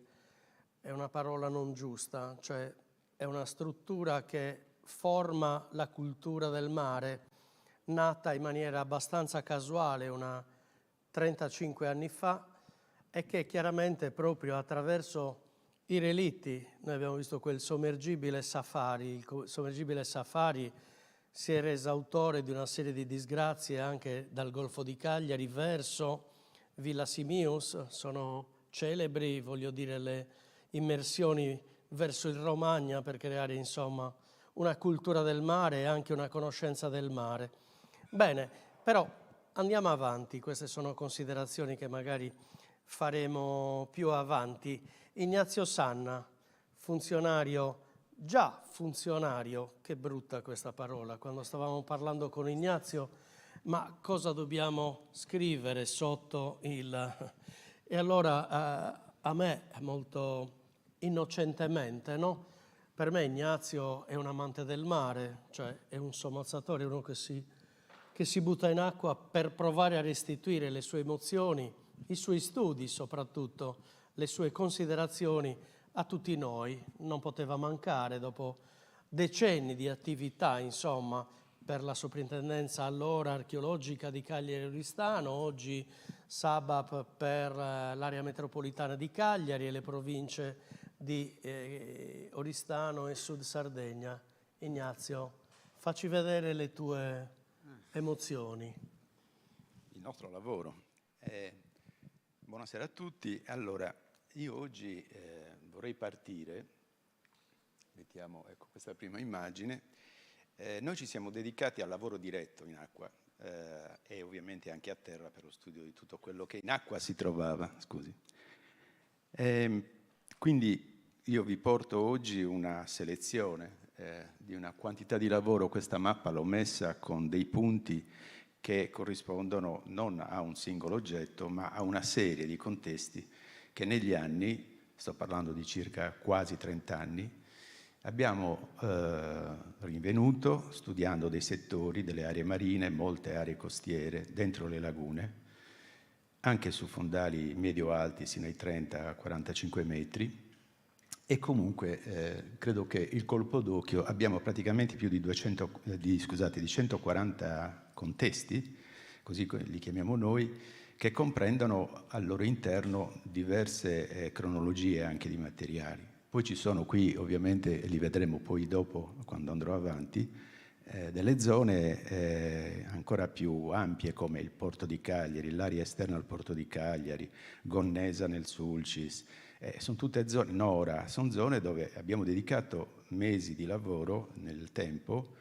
S1: è una parola non giusta, cioè è una struttura che forma la cultura del mare, nata in maniera abbastanza casuale 35 anni fa e che chiaramente proprio attraverso i relitti, noi abbiamo visto quel sommergibile Safari, il sommergibile Safari si è reso autore di una serie di disgrazie anche dal Golfo di Cagliari verso Villa Simius, sono celebri, voglio dire, le immersioni verso il Romagna per creare insomma una cultura del mare e anche una conoscenza del mare. Bene, però andiamo avanti, queste sono considerazioni che magari faremo più avanti. Ignazio Sanna, già funzionario, che brutta questa parola, quando stavamo parlando con Ignazio, ma cosa dobbiamo scrivere sotto il... E allora a me molto innocentemente, no? Per me Ignazio è un amante del mare, cioè è un somazzatore, uno che si butta in acqua per provare a restituire le sue emozioni, i suoi studi soprattutto, le sue considerazioni a tutti noi. Non poteva mancare dopo decenni di attività, insomma, per la soprintendenza allora archeologica di Cagliari e Oristano, oggi Sabap per l'area metropolitana di Cagliari e le province di Oristano e Sud Sardegna. Ignazio, facci vedere le tue emozioni.
S3: Il nostro lavoro. Buonasera a tutti. Allora, io oggi vorrei partire, mettiamo, ecco, questa prima immagine. Noi ci siamo dedicati al lavoro diretto in acqua e ovviamente anche a terra per lo studio di tutto quello che in acqua si trovava. Scusi. Quindi io vi porto oggi una selezione di una quantità di lavoro. Questa mappa l'ho messa con dei punti che corrispondono non a un singolo oggetto, ma a una serie di contesti che negli anni, sto parlando di circa quasi 30 anni, abbiamo rinvenuto studiando dei settori, delle aree marine, molte aree costiere, dentro le lagune, anche su fondali medio-alti sino ai 30-45 metri, e comunque credo che il colpo d'occhio, abbiamo praticamente più di 140 contesti, così li chiamiamo noi, che comprendono al loro interno diverse cronologie anche di materiali. Poi ci sono qui, ovviamente, e li vedremo poi dopo quando andrò avanti, delle zone ancora più ampie come il Porto di Cagliari, l'area esterna al Porto di Cagliari, Gonnesa nel Sulcis. Sono tutte zone, Nora, sono zone dove abbiamo dedicato mesi di lavoro nel tempo,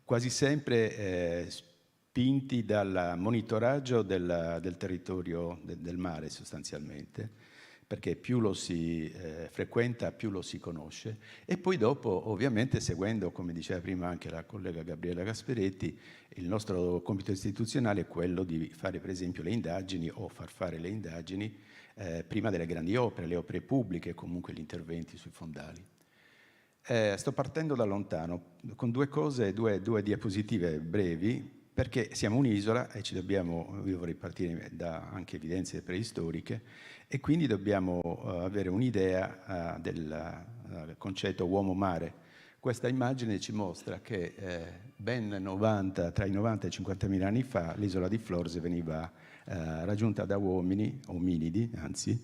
S3: quasi sempre spinti dal monitoraggio del territorio del mare sostanzialmente, perché più lo si frequenta, più lo si conosce. E poi dopo, ovviamente, seguendo, come diceva prima anche la collega Gabriella Gasperetti, il nostro compito istituzionale è quello di fare, per esempio, le indagini o far fare le indagini prima delle grandi opere, le opere pubbliche, comunque gli interventi sui fondali. Sto partendo da lontano, con due due diapositive brevi, perché siamo un'isola e io vorrei partire da anche evidenze preistoriche, e quindi dobbiamo avere un'idea del concetto uomo-mare. Questa immagine ci mostra che tra i 90 e i 50.000 anni fa l'isola di Flores veniva raggiunta da ominidi, anzi,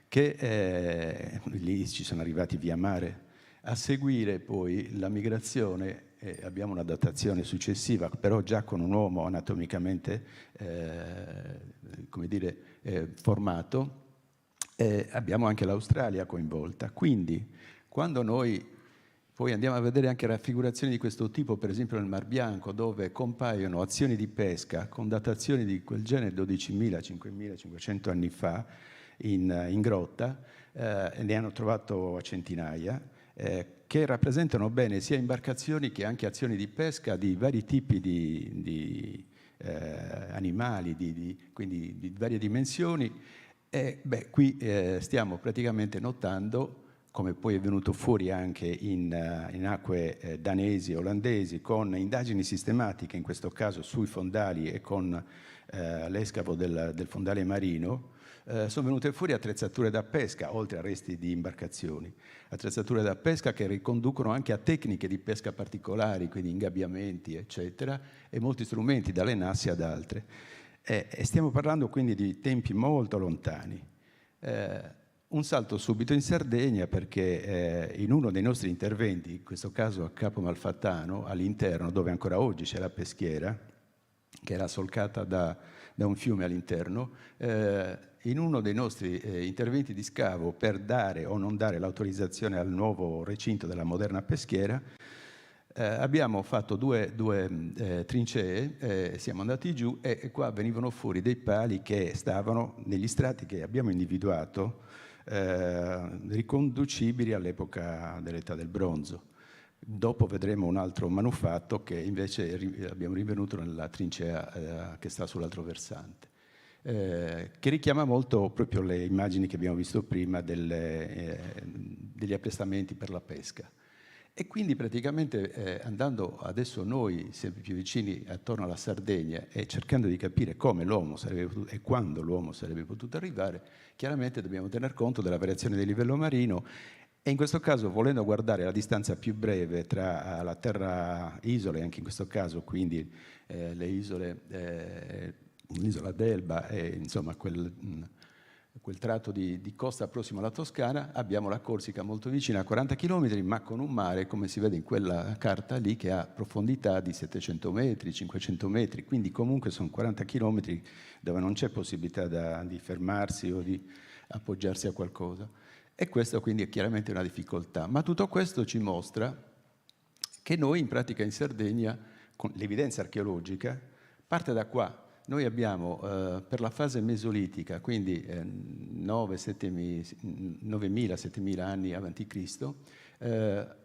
S3: che lì ci sono arrivati via mare. A seguire poi la migrazione, abbiamo una datazione successiva, però già con un uomo anatomicamente formato. Abbiamo anche l'Australia coinvolta. Quindi quando noi poi andiamo a vedere anche raffigurazioni di questo tipo, per esempio nel Mar Bianco, dove compaiono azioni di pesca con datazioni di quel genere 12.000, 5.500 anni fa in grotta, ne hanno trovato a centinaia, che rappresentano bene sia imbarcazioni che anche azioni di pesca di vari tipi di animali, quindi di varie dimensioni. Qui stiamo praticamente notando, come poi è venuto fuori anche in acque danesi e olandesi, con indagini sistematiche, in questo caso sui fondali e con l'escavo del fondale marino, sono venute fuori attrezzature da pesca, oltre a resti di imbarcazioni. Attrezzature da pesca che riconducono anche a tecniche di pesca particolari, quindi ingabbiamenti, eccetera, e molti strumenti, dalle nassi ad altre. E stiamo parlando quindi di tempi molto lontani. Un salto subito in Sardegna, perché in uno dei nostri interventi, in questo caso a Capo Malfattano, all'interno, dove ancora oggi c'è la peschiera, che era solcata da un fiume all'interno, in uno dei nostri interventi di scavo per dare o non dare l'autorizzazione al nuovo recinto della moderna peschiera, abbiamo fatto due trincee, siamo andati giù e qua venivano fuori dei pali che stavano negli strati che abbiamo individuato, riconducibili all'epoca dell'età del bronzo. Dopo vedremo un altro manufatto che invece abbiamo rinvenuto nella trincea che sta sull'altro versante, che richiama molto proprio le immagini che abbiamo visto prima degli apprestamenti per la pesca. E quindi praticamente andando adesso noi sempre più vicini attorno alla Sardegna e cercando di capire come l'uomo sarebbe potuto e quando l'uomo sarebbe potuto arrivare, chiaramente dobbiamo tener conto della variazione del livello marino. E in questo caso, volendo guardare la distanza più breve tra la terra-isole, anche in questo caso quindi le isole, l'isola d'Elba e insomma quel tratto di costa prossimo alla Toscana, abbiamo la Corsica molto vicina a 40 km, ma con un mare, come si vede in quella carta lì, che ha profondità di 700 metri, 500 metri, quindi comunque sono 40 km dove non c'è possibilità di fermarsi o di appoggiarsi a qualcosa. E questo quindi è chiaramente una difficoltà, ma tutto questo ci mostra che noi in pratica in Sardegna, con l'evidenza archeologica, parte da qua. Noi abbiamo per la fase mesolitica, quindi 9.000-7.000 anni avanti Cristo,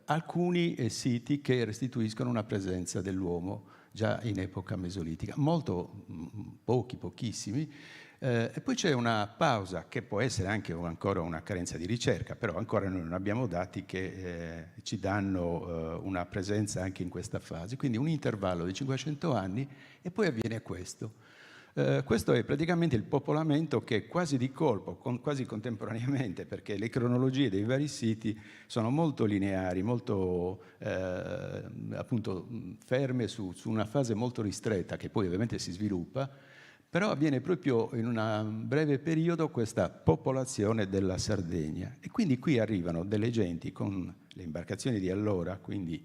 S3: alcuni siti che restituiscono una presenza dell'uomo già in epoca mesolitica, pochissimi. E poi c'è una pausa che può essere anche ancora una carenza di ricerca, però ancora noi non abbiamo dati che ci danno una presenza anche in questa fase, quindi un intervallo di 500 anni e poi avviene questo. Questo è praticamente il popolamento che quasi di colpo, quasi contemporaneamente, perché le cronologie dei vari siti sono molto lineari, molto appunto ferme su una fase molto ristretta che poi ovviamente si sviluppa, però avviene proprio in un breve periodo questa popolazione della Sardegna. E quindi qui arrivano delle genti con le imbarcazioni di allora, quindi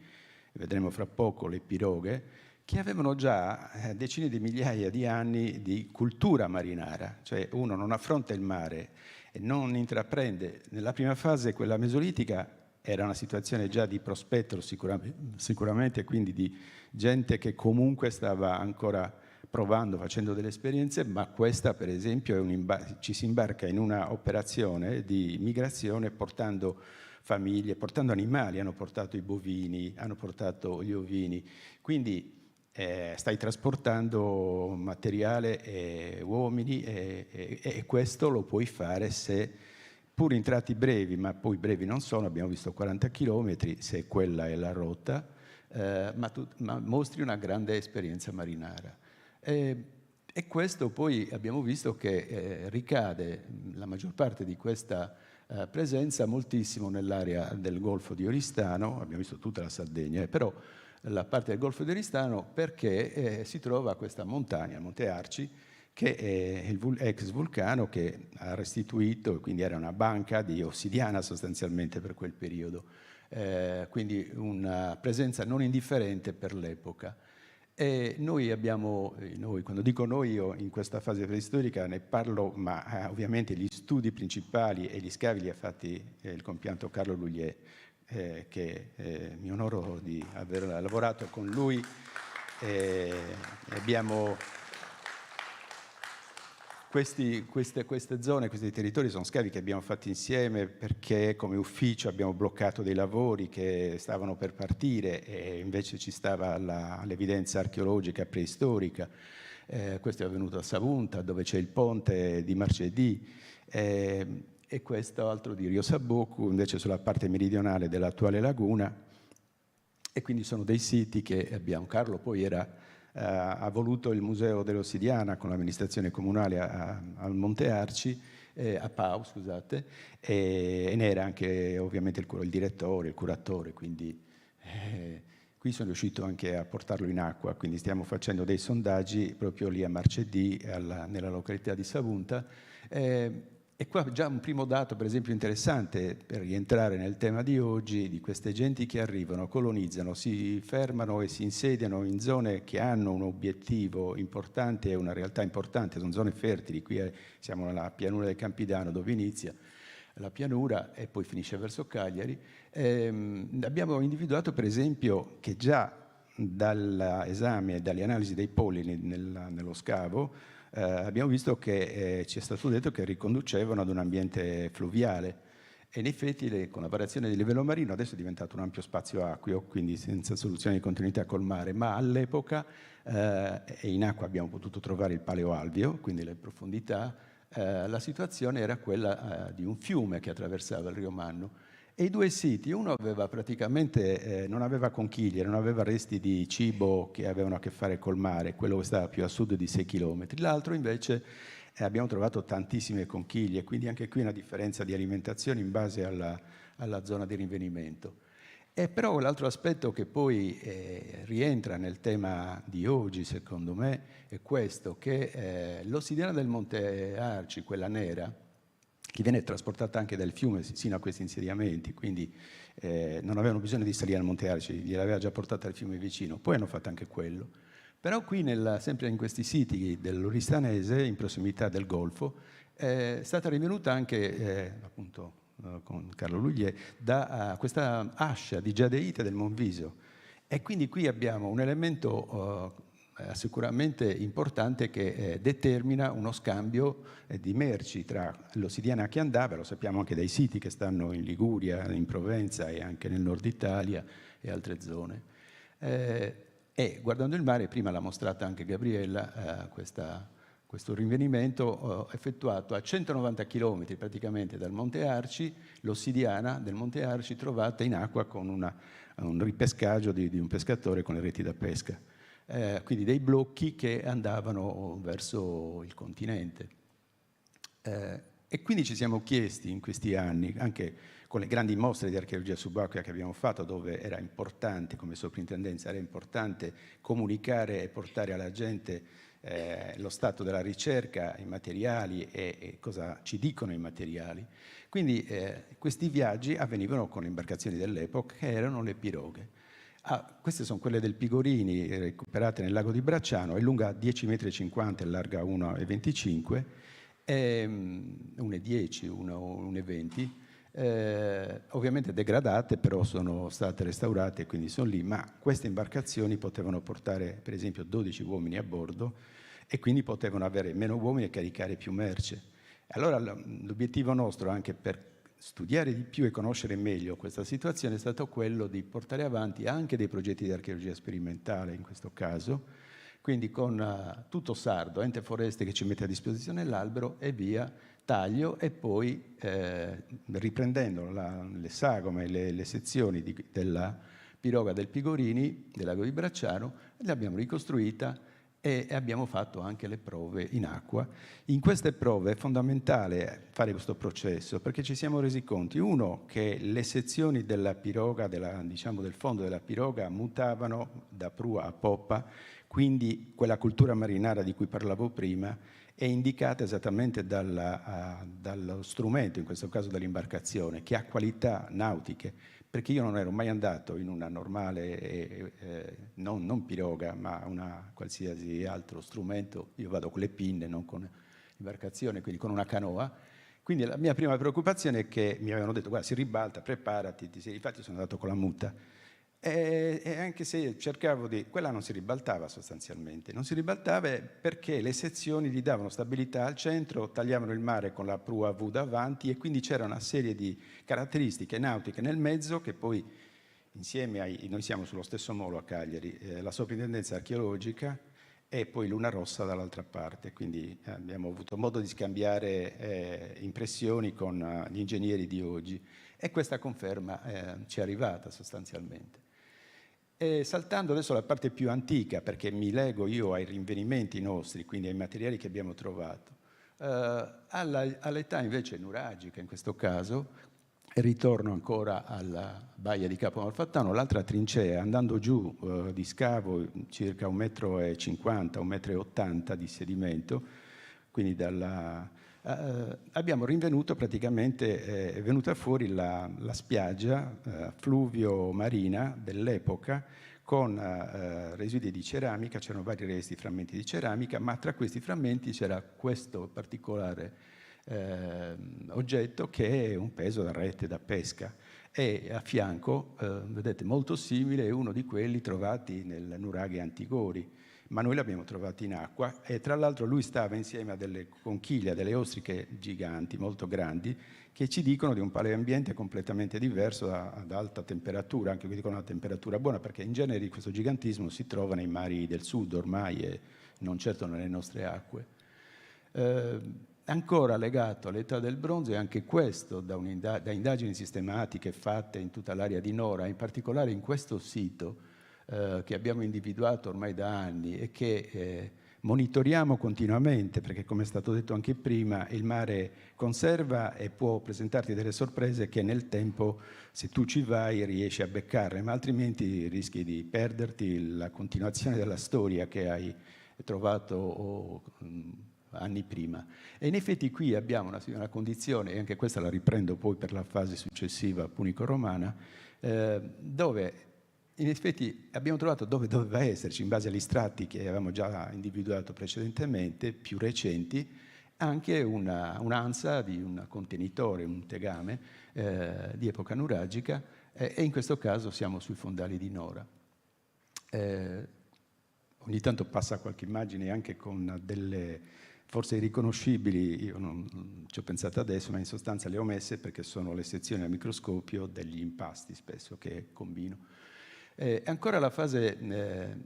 S3: vedremo fra poco le piroghe, che avevano già decine di migliaia di anni di cultura marinara, cioè uno non affronta il mare e non intraprende. Nella prima fase, quella mesolitica, era una situazione già di prospetto sicuramente, quindi di gente che comunque stava ancora provando, facendo delle esperienze, ma questa per esempio ci si imbarca in una operazione di migrazione portando famiglie, portando animali, hanno portato i bovini, hanno portato gli ovini, quindi stai trasportando materiale e uomini e questo lo puoi fare se, pur in tratti brevi, ma poi brevi non sono, abbiamo visto 40 chilometri, se quella è la rotta, ma mostri una grande esperienza marinara. E questo poi abbiamo visto che ricade la maggior parte di questa presenza moltissimo nell'area del Golfo di Oristano, abbiamo visto tutta la Sardegna, però la parte del Golfo di Oristano perché si trova questa montagna, Monte Arci, che è il ex vulcano che ha restituito, quindi era una banca di ossidiana sostanzialmente per quel periodo, quindi una presenza non indifferente per l'epoca. E noi, quando dico noi, io in questa fase preistorica ne parlo, ma ovviamente gli studi principali e gli scavi li ha fatti il compianto Carlo Lugliè, che mi onoro di aver lavorato con lui. Abbiamo queste zone, questi territori sono scavi che abbiamo fatto insieme perché come ufficio abbiamo bloccato dei lavori che stavano per partire e invece ci stava l'evidenza archeologica preistorica. Questo è avvenuto a Savunta, dove c'è il ponte di Marcedì, e questo altro di Rio Sabocco, invece sulla parte meridionale dell'attuale laguna. E quindi sono dei siti che abbiamo. Carlo poi ha voluto il Museo dell'Ossidiana con l'amministrazione comunale al Monte Arci, a Pau, scusate, e ne era anche ovviamente il direttore, il curatore, quindi qui sono riuscito anche a portarlo in acqua, quindi stiamo facendo dei sondaggi proprio lì a Marcedì, nella località di Savunta. E qua già un primo dato, per esempio, interessante per rientrare nel tema di oggi, di queste genti che arrivano, colonizzano, si fermano e si insediano in zone che hanno un obiettivo importante e una realtà importante, sono zone fertili. Qui siamo nella pianura del Campidano, dove inizia la pianura e poi finisce verso Cagliari. Abbiamo individuato, per esempio, che già dall'esame e dalle analisi dei pollini nello scavo abbiamo visto che ci è stato detto che riconducevano ad un ambiente fluviale e in effetti con la variazione del livello marino adesso è diventato un ampio spazio acqueo, quindi senza soluzione di continuità col mare, ma all'epoca in acqua abbiamo potuto trovare il paleoalveo, quindi le profondità, la situazione era quella di un fiume che attraversava il Rio Mannu. E i due siti, uno aveva praticamente, non aveva conchiglie, non aveva resti di cibo che avevano a che fare col mare, quello che stava più a sud di 6 chilometri. L'altro invece abbiamo trovato tantissime conchiglie, quindi anche qui una differenza di alimentazione in base alla zona di rinvenimento. E però l'altro aspetto che poi rientra nel tema di oggi, secondo me, è questo, che l'ossidiana del Monte Arci, quella nera, che viene trasportata anche dal fiume sino a questi insediamenti, quindi non avevano bisogno di salire al Monte Arci, gliel'aveva già portata al fiume vicino, poi hanno fatto anche quello. Però qui, sempre in questi siti dell'Oristanese, in prossimità del Golfo, è stata rinvenuta anche, appunto con Carlo Lugliè, da questa ascia di giadeite del Monviso. E quindi qui abbiamo un elemento sicuramente importante che determina uno scambio di merci tra l'ossidiana che andava, lo sappiamo anche dai siti che stanno in Liguria, in Provenza e anche nel nord Italia e altre zone. E guardando il mare, prima l'ha mostrata anche Gabriella, questo rinvenimento effettuato a 190 km praticamente dal Monte Arci, l'ossidiana del Monte Arci trovata in acqua con un ripescaggio di un pescatore con le reti da pesca. Quindi dei blocchi che andavano verso il continente. E quindi ci siamo chiesti in questi anni, anche con le grandi mostre di archeologia subacquea che abbiamo fatto, dove era importante, come soprintendenza, era importante comunicare e portare alla gente lo stato della ricerca, i materiali e cosa ci dicono i materiali. Quindi questi viaggi avvenivano con le imbarcazioni dell'epoca, che erano le piroghe. Queste sono quelle del Pigorini, recuperate nel lago di Bracciano, è lunga 10,50 m e larga 1,25 m, 1,10 m, 1,20 m. ovviamente degradate, però sono state restaurate e quindi sono lì, ma queste imbarcazioni potevano portare per esempio 12 uomini a bordo e quindi potevano avere meno uomini e caricare più merce. Allora l'obiettivo nostro, anche per studiare di più e conoscere meglio questa situazione, è stato quello di portare avanti anche dei progetti di archeologia sperimentale in questo caso, quindi con tutto sardo, ente foreste che ci mette a disposizione l'albero e via, taglio e poi riprendendo le sagome, le sezioni della piroga del Pigorini, del lago di Bracciano, l'abbiamo ricostruita e abbiamo fatto anche le prove in acqua. In queste prove è fondamentale fare questo processo perché ci siamo resi conto, uno, che le sezioni della piroga, diciamo del fondo della piroga, mutavano da prua a poppa, quindi quella cultura marinara di cui parlavo prima è indicata esattamente dallo strumento, in questo caso dall'imbarcazione, che ha qualità nautiche, perché io non ero mai andato in una normale, non piroga, ma una qualsiasi altro strumento, io vado con le pinne, non con l'imbarcazione, quindi con una canoa. Quindi la mia prima preoccupazione è che mi avevano detto, guarda, si ribalta, preparati, infatti sono andato con la muta. E anche se cercavo di... quella non si ribaltava sostanzialmente, non si ribaltava perché le sezioni gli davano stabilità al centro, tagliavano il mare con la prua V davanti e quindi c'era una serie di caratteristiche nautiche nel mezzo che poi insieme noi siamo sullo stesso molo a Cagliari, la soprintendenza archeologica e poi Luna Rossa dall'altra parte, quindi abbiamo avuto modo di scambiare impressioni con gli ingegneri di oggi e questa conferma ci è arrivata sostanzialmente. E saltando adesso alla parte più antica, perché mi lego io ai rinvenimenti nostri, quindi ai materiali che abbiamo trovato, all'età invece nuragica in questo caso, e ritorno ancora alla baia di Capo Malfattano, l'altra trincea, andando giù di scavo circa 1,50 m, 1,80 m di sedimento, quindi abbiamo rinvenuto praticamente, è venuta fuori la spiaggia fluvio-marina dell'epoca con residui di ceramica, c'erano vari resti, frammenti di ceramica, ma tra questi frammenti c'era questo particolare oggetto che è un peso da rete da pesca e a fianco, vedete, molto simile, è uno di quelli trovati nel nuraghe Antigori, ma noi l'abbiamo trovato in acqua e tra l'altro lui stava insieme a delle conchiglie, a delle ostriche giganti, molto grandi, che ci dicono di un paleoambiente completamente diverso ad alta temperatura, anche qui dicono una temperatura buona, perché in genere questo gigantismo si trova nei mari del sud ormai e non certo nelle nostre acque. Ancora legato all'età del bronzo, e anche questo da indagini sistematiche fatte in tutta l'area di Nora, in particolare in questo sito, che abbiamo individuato ormai da anni e che monitoriamo continuamente, perché come è stato detto anche prima, il mare conserva e può presentarti delle sorprese che nel tempo, se tu ci vai, riesci a beccarle, ma altrimenti rischi di perderti la continuazione della storia che hai trovato anni prima. E in effetti qui abbiamo una condizione, e anche questa la riprendo poi per la fase successiva punico-romana, dove in effetti abbiamo trovato dove doveva esserci, in base agli strati che avevamo già individuato precedentemente, più recenti, anche un'ansa di un contenitore, un tegame di epoca nuragica, e in questo caso siamo sui fondali di Nora. Ogni tanto passa qualche immagine anche con delle forse irriconoscibili, io non ci ho pensato adesso, ma in sostanza le ho messe perché sono le sezioni a microscopio degli impasti spesso che combino. Ancora la fase,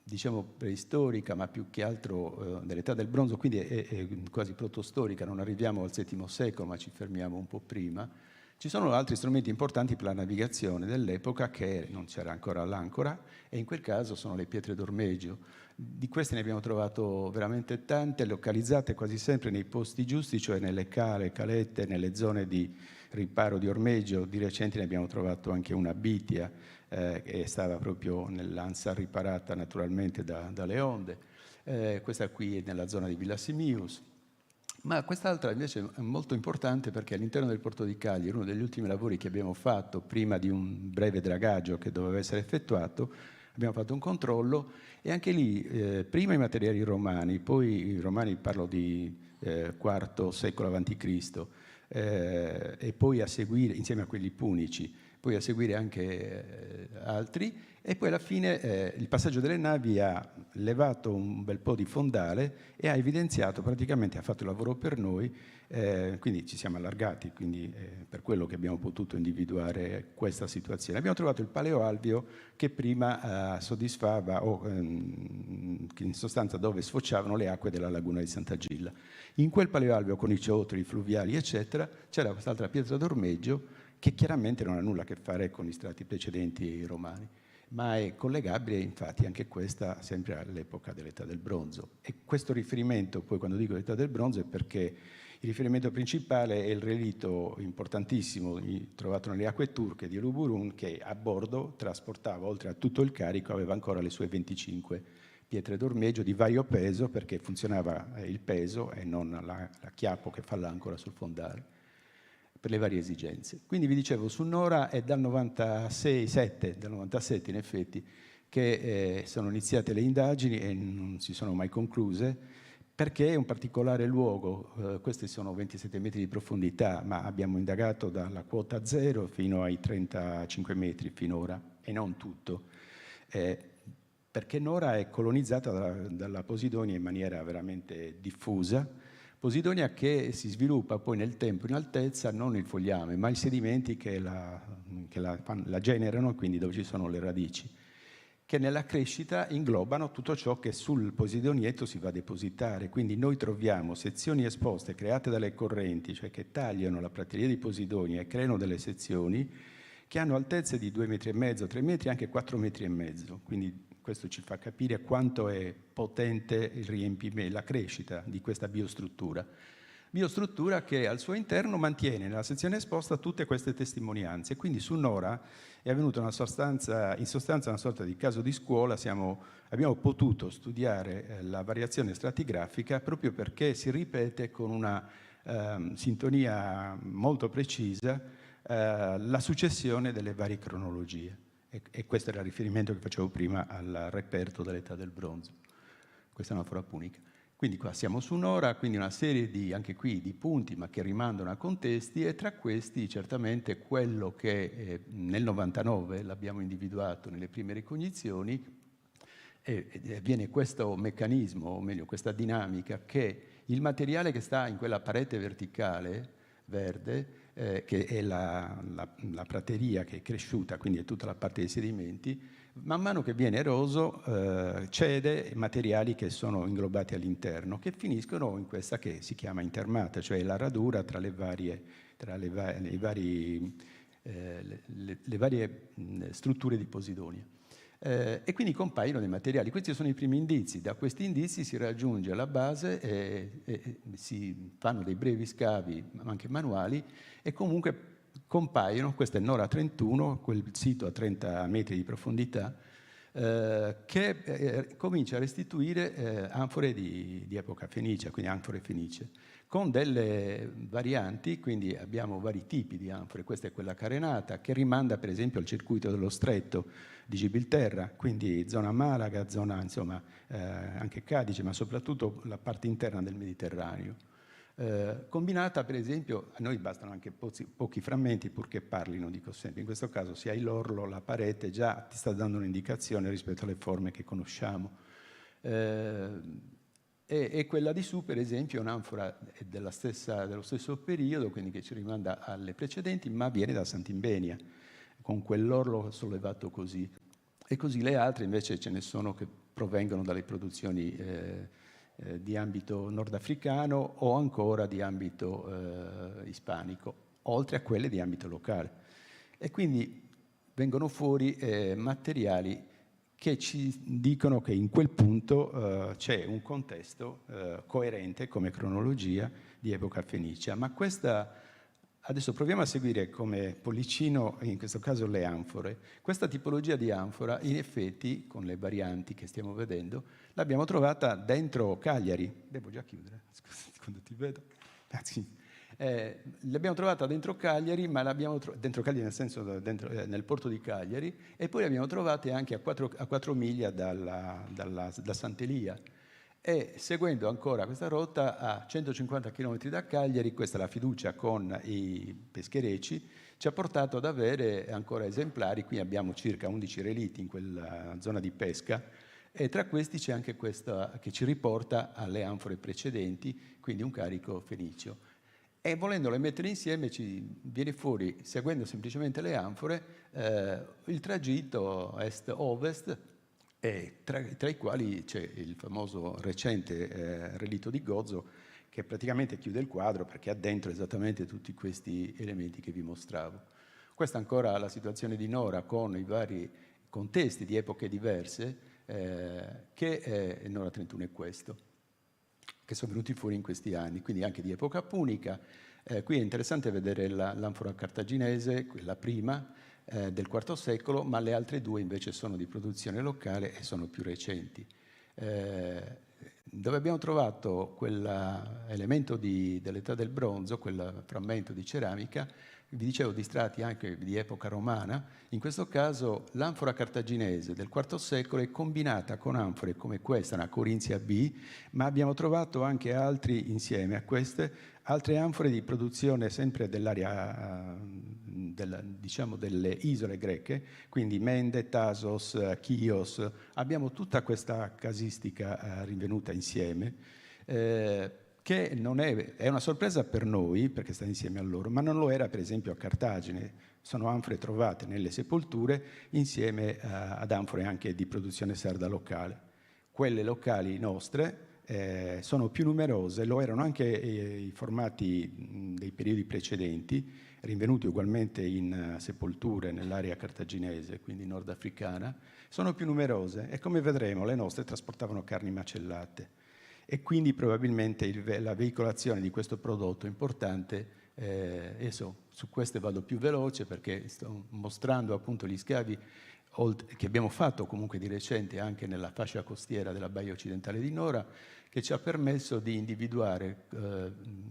S3: diciamo, preistorica, ma più che altro dell'età del bronzo, quindi è quasi protostorica, non arriviamo al VII secolo, ma ci fermiamo un po' prima. Ci sono altri strumenti importanti per la navigazione dell'epoca che non c'era ancora l'ancora, e in quel caso sono le pietre d'ormeggio. Di queste ne abbiamo trovato veramente tante, localizzate quasi sempre nei posti giusti, cioè nelle cale, calette, nelle zone di riparo di ormeggio. Di recente ne abbiamo trovato anche una bitia, che stava proprio nell'ansa riparata naturalmente dalle onde. Questa qui è nella zona di Villa Simius. Ma quest'altra invece è molto importante perché all'interno del porto di Cagliari, uno degli ultimi lavori che abbiamo fatto prima di un breve dragaggio che doveva essere effettuato, abbiamo fatto un controllo e anche lì prima i materiali romani, poi i romani, parlo di IV secolo a.C., e poi a seguire, insieme a quelli punici, poi a seguire anche altri, e poi alla fine il passaggio delle navi ha levato un bel po' di fondale e ha evidenziato, praticamente ha fatto il lavoro per noi, quindi ci siamo allargati, quindi per quello che abbiamo potuto individuare questa situazione. Abbiamo trovato il paleoalveo che prima soddisfava, o che in sostanza dove sfociavano le acque della laguna di Sant'Agilla. In quel paleoalveo con i ciottoli fluviali, eccetera, c'era quest'altra pietra d'ormeggio che chiaramente non ha nulla a che fare con gli strati precedenti romani, ma è collegabile infatti anche questa sempre all'epoca dell'età del bronzo. E questo riferimento, poi quando dico l'età del bronzo, è perché il riferimento principale è il relitto importantissimo trovato nelle acque turche di Luburun, che a bordo trasportava, oltre a tutto il carico, aveva ancora le sue 25 pietre d'ormeggio di vario peso, perché funzionava il peso e non l'acchiappo che fa l'ancora sul fondale, per le varie esigenze. Quindi vi dicevo, su Nora è dal 97 in effetti, che sono iniziate le indagini e non si sono mai concluse, perché è un particolare luogo, questi sono 27 metri di profondità, ma abbiamo indagato dalla quota 0 fino ai 35 metri finora, e non tutto, perché Nora è colonizzata dalla Posidonia in maniera veramente diffusa, Posidonia che si sviluppa poi nel tempo in altezza, non il fogliame, ma i sedimenti che la generano, quindi dove ci sono le radici, che nella crescita inglobano tutto ciò che sul posidonietto si va a depositare. Quindi noi troviamo sezioni esposte create dalle correnti, cioè che tagliano la prateria di Posidonia e creano delle sezioni che hanno altezze di 2,5 metri, 3 metri, anche 4,5 metri. Quindi questo ci fa capire quanto è potente il riempimento, la crescita di questa biostruttura. Biostruttura che al suo interno mantiene nella sezione esposta tutte queste testimonianze. Quindi su Nora è avvenuta in sostanza una sorta di caso di scuola. Abbiamo potuto studiare la variazione stratigrafica proprio perché si ripete con una sintonia molto precisa la successione delle varie cronologie. E questo era il riferimento che facevo prima al reperto dell'età del bronzo. Questa è una fora punica. Quindi qua siamo su Nora, quindi una serie anche qui di punti, ma che rimandano a contesti, e tra questi certamente quello che nel 99 l'abbiamo individuato nelle prime ricognizioni, e viene questo meccanismo, o meglio questa dinamica, che il materiale che sta in quella parete verticale verde, che è la prateria che è cresciuta, quindi è tutta la parte dei sedimenti, man mano che viene eroso cede materiali che sono inglobati all'interno, che finiscono in questa che si chiama intermata, cioè la radura tra le varie strutture di Posidonia. E quindi compaiono dei materiali. Questi sono i primi indizi. Da questi indizi si raggiunge alla base e si fanno dei brevi scavi, anche manuali, e comunque compaiono, questo è Nora 31, quel sito a 30 metri di profondità, che comincia a restituire anfore di epoca fenicia, quindi anfore fenicie, con delle varianti. Quindi abbiamo vari tipi di anfore. Questa è quella carenata, che rimanda per esempio al circuito dello stretto di Gibilterra, quindi zona Malaga, zona insomma anche Cadice, ma soprattutto la parte interna del Mediterraneo. Combinata per esempio, a noi bastano anche pochi frammenti purché parlino, dico sempre. In questo caso se hai l'orlo, la parete già ti sta dando un'indicazione rispetto alle forme che conosciamo. E quella di su per esempio è un'anfora dello stesso periodo, quindi che ci rimanda alle precedenti, ma viene da Sant'Imbenia, con quell'orlo sollevato così. E così le altre invece ce ne sono che provengono dalle produzioni di ambito nordafricano o ancora di ambito ispanico, oltre a quelle di ambito locale. E quindi vengono fuori materiali che ci dicono che in quel punto c'è un contesto coerente come cronologia di epoca fenicia. Ma adesso proviamo a seguire come Pollicino, in questo caso le anfore. Questa tipologia di anfora, in effetti, con le varianti che stiamo vedendo, l'abbiamo trovata dentro Cagliari. Devo già chiudere, scusa, quando ti vedo. L'abbiamo trovata dentro Cagliari, ma dentro Cagliari nel senso nel porto di Cagliari, e poi l'abbiamo trovata anche a 4 miglia da Sant'Elia. E seguendo ancora questa rotta, a 150 km da Cagliari, questa è la fiducia con i pescherecci, ci ha portato ad avere ancora esemplari. Qui abbiamo circa 11 relitti in quella zona di pesca, e tra questi c'è anche questa che ci riporta alle anfore precedenti, quindi un carico fenicio. E volendole mettere insieme ci viene fuori, seguendo semplicemente le anfore, il tragitto est-ovest, tra i quali c'è il famoso recente relitto di Gozo, che praticamente chiude il quadro perché ha dentro esattamente tutti questi elementi che vi mostravo. Questa è ancora la situazione di Nora con i vari contesti di epoche diverse, che Nora 31 è questo, che sono venuti fuori in questi anni, quindi anche di epoca punica. Qui è interessante vedere l'anfora cartaginese, quella prima, del IV secolo, ma le altre due invece sono di produzione locale e sono più recenti. Dove abbiamo trovato quell'elemento dell'età del bronzo, quel frammento di ceramica, vi dicevo di strati anche di epoca romana, in questo caso l'anfora cartaginese del IV secolo è combinata con anfore come questa, una Corinzia B, ma abbiamo trovato anche altri insieme a queste, altre anfore di produzione sempre dell'area, diciamo delle isole greche, quindi Mende, Tasos, Chios. Abbiamo tutta questa casistica rinvenuta insieme, che non è una sorpresa per noi, perché sta insieme a loro, ma non lo era per esempio a Cartagine. Sono anfore trovate nelle sepolture insieme ad anfore anche di produzione sarda locale. Quelle locali nostre sono più numerose, lo erano anche i formati dei periodi precedenti, rinvenuti ugualmente in sepolture nell'area cartaginese, quindi nordafricana, sono più numerose e come vedremo le nostre trasportavano carni macellate. E quindi probabilmente la veicolazione di questo prodotto importante, adesso su queste vado più veloce perché sto mostrando appunto gli scavi che abbiamo fatto comunque di recente anche nella fascia costiera della Baia Occidentale di Nora, che ci ha permesso di individuare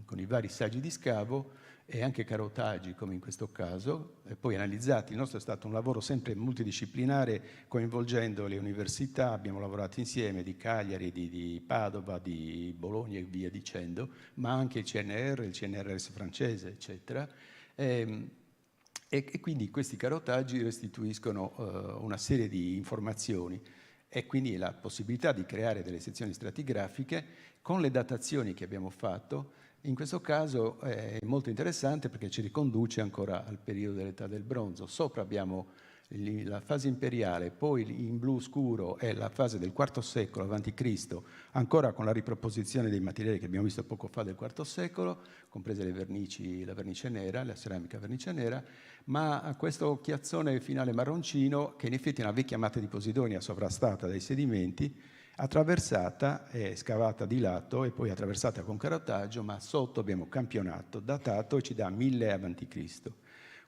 S3: con i vari saggi di scavo e anche carotaggi come in questo caso, e poi analizzati. Il nostro è stato un lavoro sempre multidisciplinare coinvolgendo le università, abbiamo lavorato insieme di Cagliari, di Padova, di Bologna e via dicendo, ma anche il CNRS francese, eccetera. E quindi questi carotaggi restituiscono una serie di informazioni e quindi la possibilità di creare delle sezioni stratigrafiche con le datazioni che abbiamo fatto. In questo caso è molto interessante perché ci riconduce ancora al periodo dell'età del bronzo. Sopra abbiamo la fase imperiale, poi in blu scuro è la fase del IV secolo a.C., ancora con la riproposizione dei materiali che abbiamo visto poco fa del IV secolo, comprese le vernici, la vernice nera, la ceramica vernice nera, ma questo chiazzone finale marroncino, che in effetti è una vecchia matta di Posidonia sovrastata dai sedimenti, attraversata e scavata di lato e poi attraversata con carotaggio, ma sotto abbiamo campionato, datato e ci dà 1000 a.C.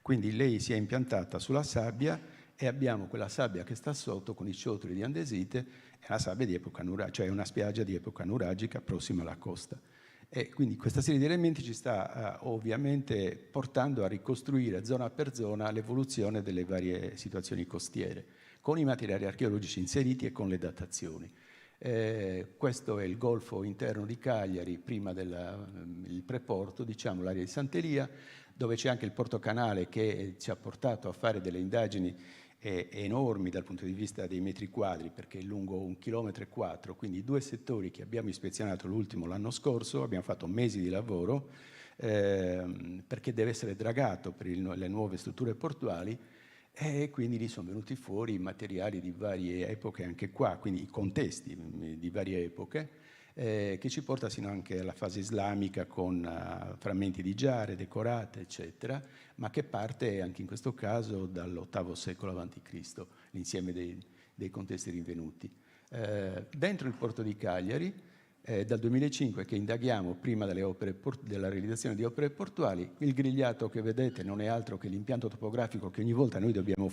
S3: Quindi lei si è impiantata sulla sabbia e abbiamo quella sabbia che sta sotto con i ciottoli di andesite, è una sabbia di epoca nuragica, cioè una spiaggia di epoca nuragica prossima alla costa. E quindi questa serie di elementi ci sta ovviamente portando a ricostruire zona per zona l'evoluzione delle varie situazioni costiere, con i materiali archeologici inseriti e con le datazioni. Questo è il golfo interno di Cagliari, prima il preporto, diciamo l'area di Sant'Elia, dove c'è anche il porto canale che ci ha portato a fare delle indagini enormi dal punto di vista dei metri quadri, perché è lungo 1,4 km, quindi i due settori che abbiamo ispezionato l'ultimo l'anno scorso, abbiamo fatto mesi di lavoro, perché deve essere dragato per le nuove strutture portuali, e quindi lì sono venuti fuori materiali di varie epoche anche qua, quindi i contesti di varie epoche, che ci porta sino anche alla fase islamica con frammenti di giare decorate, eccetera, ma che parte anche in questo caso dall'VIII secolo a.C., l'insieme dei contesti rinvenuti. Dentro il porto di Cagliari, dal 2005 che indaghiamo prima della realizzazione di opere portuali, il grigliato che vedete non è altro che l'impianto topografico che ogni volta noi dobbiamo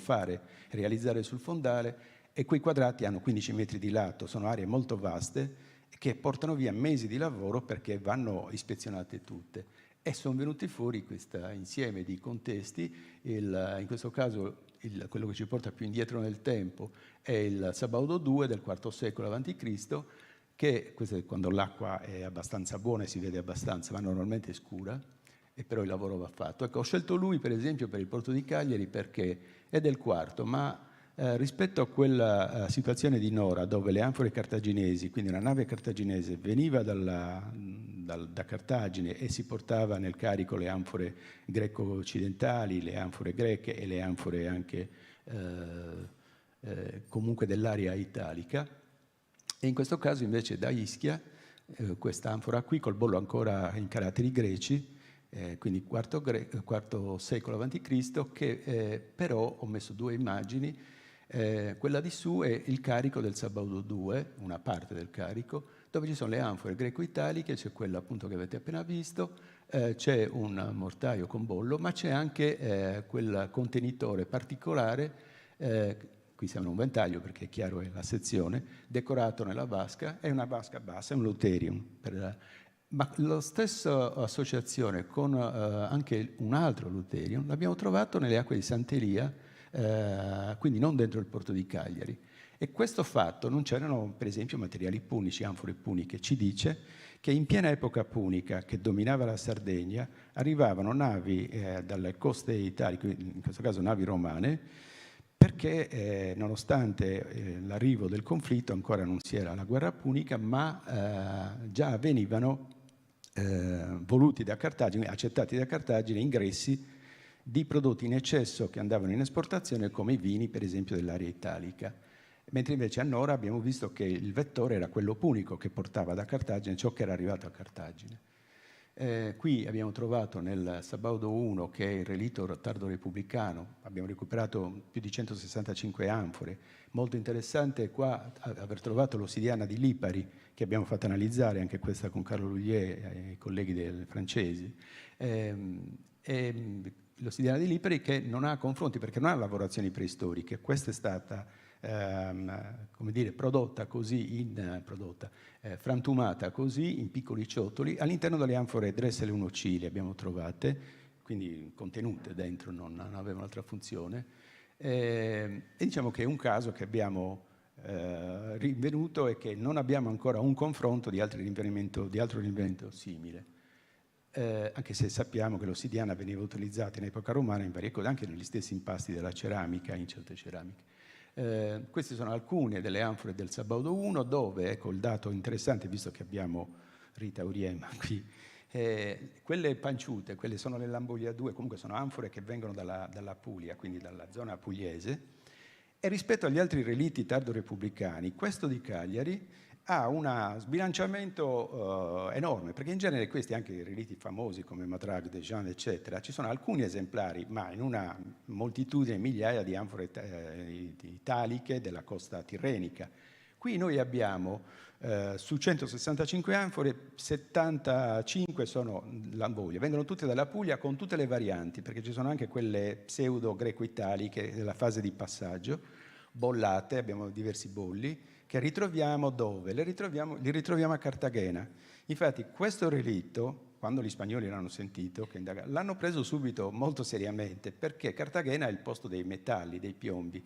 S3: realizzare sul fondale, e quei quadrati hanno 15 metri di lato, sono aree molto vaste che portano via mesi di lavoro perché vanno ispezionate tutte. E sono venuti fuori questo insieme di contesti, in questo caso quello che ci porta più indietro nel tempo è il Sabaudo II del IV secolo a.C., che quando l'acqua è abbastanza buona e si vede abbastanza, ma normalmente è scura, e però il lavoro va fatto. Ecco, ho scelto lui per esempio per il porto di Cagliari perché è del quarto, ma rispetto a quella situazione di Nora dove le anfore cartaginesi, quindi una nave cartaginese veniva da Cartagine e si portava nel carico le anfore greco-occidentali, le anfore greche e le anfore anche comunque dell'area italica, e in questo caso invece da Ischia, questa anfora qui col bollo ancora in caratteri greci, quindi IV secolo a.C., che però ho messo due immagini. Quella di su è il carico del Sabaudo II, una parte del carico, dove ci sono le anfore greco-italiche, c'è quella appunto che avete appena visto, c'è un mortaio con bollo, ma c'è anche quel contenitore particolare, qui siamo in un ventaglio perché è chiaro è la sezione, decorato nella vasca, è una vasca bassa, è un luterium. Ma la stessa associazione con anche un altro luterium l'abbiamo trovato nelle acque di Sant'Elia, quindi non dentro il porto di Cagliari. E questo fatto, non c'erano per esempio materiali punici, anfore puniche, ci dice che in piena epoca punica che dominava la Sardegna arrivavano navi dalle coste italiche, in questo caso navi romane, perché nonostante l'arrivo del conflitto ancora non si era la guerra punica, ma già venivano voluti da Cartagine, accettati da Cartagine ingressi di prodotti in eccesso che andavano in esportazione, come i vini per esempio dell'area italica, mentre invece a Nora abbiamo visto che il vettore era quello punico che portava da Cartagine ciò che era arrivato a Cartagine. Qui abbiamo trovato nel Sabaudo I, che è il relitto tardo repubblicano, abbiamo recuperato più di 165 anfore. Molto interessante qua aver trovato l'ossidiana di Lipari, che abbiamo fatto analizzare, anche questa con Carlo Lullier e i colleghi francesi. L'ossidiana di Lipari che non ha confronti perché non ha lavorazioni preistoriche. Questa è stata come dire, prodotta così, frantumata così in piccoli ciottoli all'interno delle anfore Dressel 1C, le abbiamo trovate, quindi contenute dentro, non avevano altra funzione. E diciamo che è un caso che abbiamo rinvenuto e che non abbiamo ancora un confronto di altro rinvenimento simile. Anche se sappiamo che l'ossidiana veniva utilizzata in epoca romana in varie cose, anche negli stessi impasti della ceramica, in certe ceramiche. Queste sono alcune delle anfore del Sabaudo I, dove, ecco il dato interessante, visto che abbiamo Rita Uriema qui, quelle panciute, quelle sono le Lamboglia 2, comunque sono anfore che vengono dalla Puglia, quindi dalla zona pugliese, e rispetto agli altri relitti tardo-repubblicani, questo di Cagliari ha un sbilanciamento enorme, perché in genere questi, anche i relitti famosi come Madrag, Dejean, eccetera, ci sono alcuni esemplari, ma in una moltitudine, migliaia di anfore italiche della costa tirrenica. Qui noi abbiamo su 165 anfore, 75 sono Lamboglia, vengono tutte dalla Puglia con tutte le varianti, perché ci sono anche quelle pseudo-greco-italiche della fase di passaggio, bollate, abbiamo diversi bolli, che ritroviamo dove? Li ritroviamo a Cartagena. Infatti questo relitto, quando gli spagnoli l'hanno sentito, l'hanno preso subito molto seriamente, perché Cartagena è il posto dei metalli, dei piombi.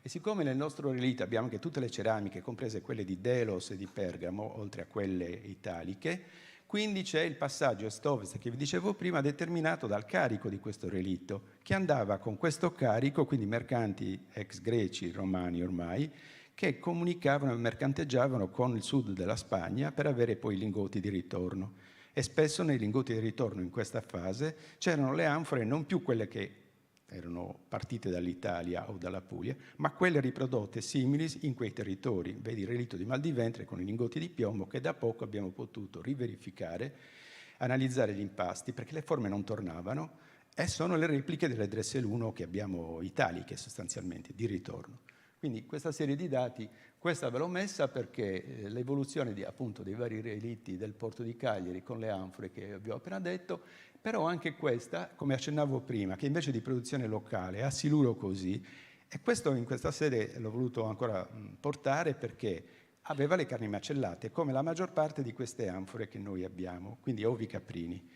S3: E siccome nel nostro relitto abbiamo anche tutte le ceramiche, comprese quelle di Delos e di Pergamo, oltre a quelle italiche, quindi c'è il passaggio est-ovest che vi dicevo prima, determinato dal carico di questo relitto, che andava con questo carico, quindi mercanti ex greci, romani ormai, che comunicavano e mercanteggiavano con il sud della Spagna per avere poi i lingotti di ritorno. E spesso nei lingotti di ritorno in questa fase c'erano le anfore, non più quelle che erano partite dall'Italia o dalla Puglia, ma quelle riprodotte simili in quei territori. Vedi il relitto di Mal di Ventre con i lingotti di piombo che da poco abbiamo potuto riverificare, analizzare gli impasti perché le forme non tornavano e sono le repliche delle Dressel 1 che abbiamo italiche sostanzialmente di ritorno. Quindi questa serie di dati, questa ve l'ho messa perché l'evoluzione appunto dei vari relitti del porto di Cagliari con le anfore che vi ho appena detto, però anche questa, come accennavo prima, che invece di produzione locale ha siluro così, e questo in questa sede l'ho voluto ancora portare perché aveva le carni macellate, come la maggior parte di queste anfore che noi abbiamo, quindi ovi caprini.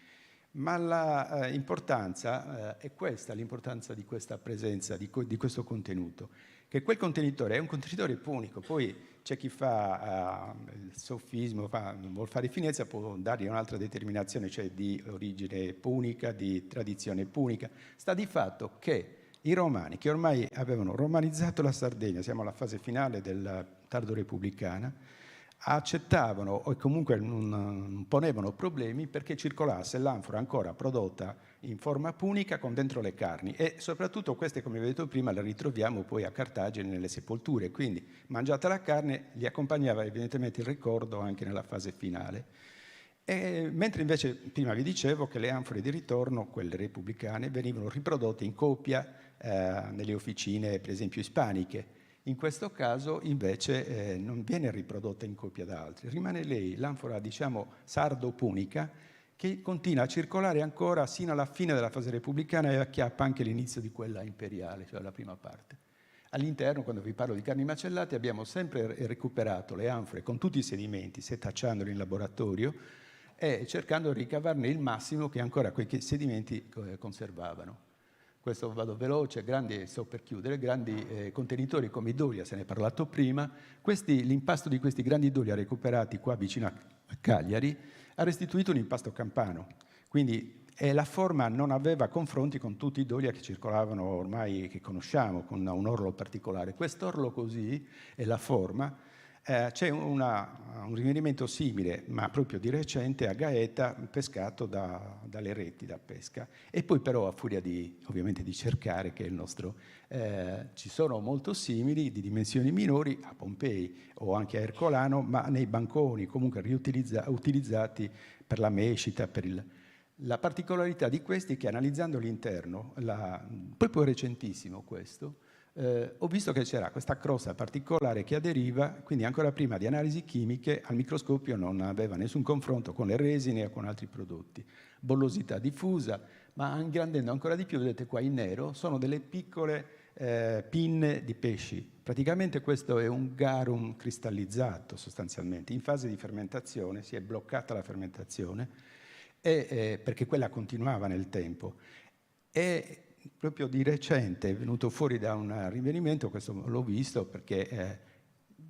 S3: Ma l'importanza è questa, l'importanza di questa presenza, di questo contenuto, che quel contenitore è un contenitore punico, poi c'è chi fa il sofismo, vuol fare finezza, può dargli un'altra determinazione, cioè di origine punica, di tradizione punica. Sta di fatto che i romani, che ormai avevano romanizzato la Sardegna, siamo alla fase finale della tardo repubblicana, accettavano o comunque non ponevano problemi perché circolasse l'anfora ancora prodotta in forma punica con dentro le carni, e soprattutto queste, come vi ho detto prima, le ritroviamo poi a Cartagine nelle sepolture, quindi mangiata la carne gli accompagnava evidentemente il ricordo anche nella fase finale. Mentre invece prima vi dicevo che le anfore di ritorno, quelle repubblicane, venivano riprodotte in coppia nelle officine per esempio ispaniche. In questo caso invece non viene riprodotta in coppia da altri, rimane lei l'anfora, diciamo, sardo-punica, che continua a circolare ancora sino alla fine della fase repubblicana e acchiappa anche l'inizio di quella imperiale, cioè la prima parte. All'interno, quando vi parlo di carni macellate, abbiamo sempre recuperato le anfore con tutti i sedimenti, setacciandoli in laboratorio e cercando di ricavarne il massimo che ancora quei sedimenti conservavano. Questo vado veloce, sto per chiudere, grandi contenitori come i Dolia, se ne è parlato prima. L'impasto di questi grandi Dolia recuperati qua vicino a Cagliari ha restituito un impasto campano, quindi la forma non aveva confronti con tutti i Dolia che circolavano ormai, che conosciamo, con un orlo particolare. Quest'orlo così è la forma. C'è un riferimento simile, ma proprio di recente, a Gaeta, pescato dalle reti da pesca. E poi però, a furia ovviamente di cercare, che è il nostro, ci sono molto simili, di dimensioni minori, a Pompei o anche a Ercolano, ma nei banconi, comunque utilizzati per la mescita, La particolarità di questi è che, analizzando l'interno, proprio recentissimo questo, ho visto che c'era questa crosta particolare che aderiva, quindi ancora prima di analisi chimiche, al microscopio non aveva nessun confronto con le resine o con altri prodotti. Bollosità diffusa, ma ingrandendo ancora di più, vedete qua in nero, sono delle piccole pinne di pesci. Praticamente questo è un garum cristallizzato sostanzialmente. In fase di fermentazione si è bloccata la fermentazione, perché quella continuava nel tempo. E proprio di recente è venuto fuori da un rinvenimento, questo l'ho visto perché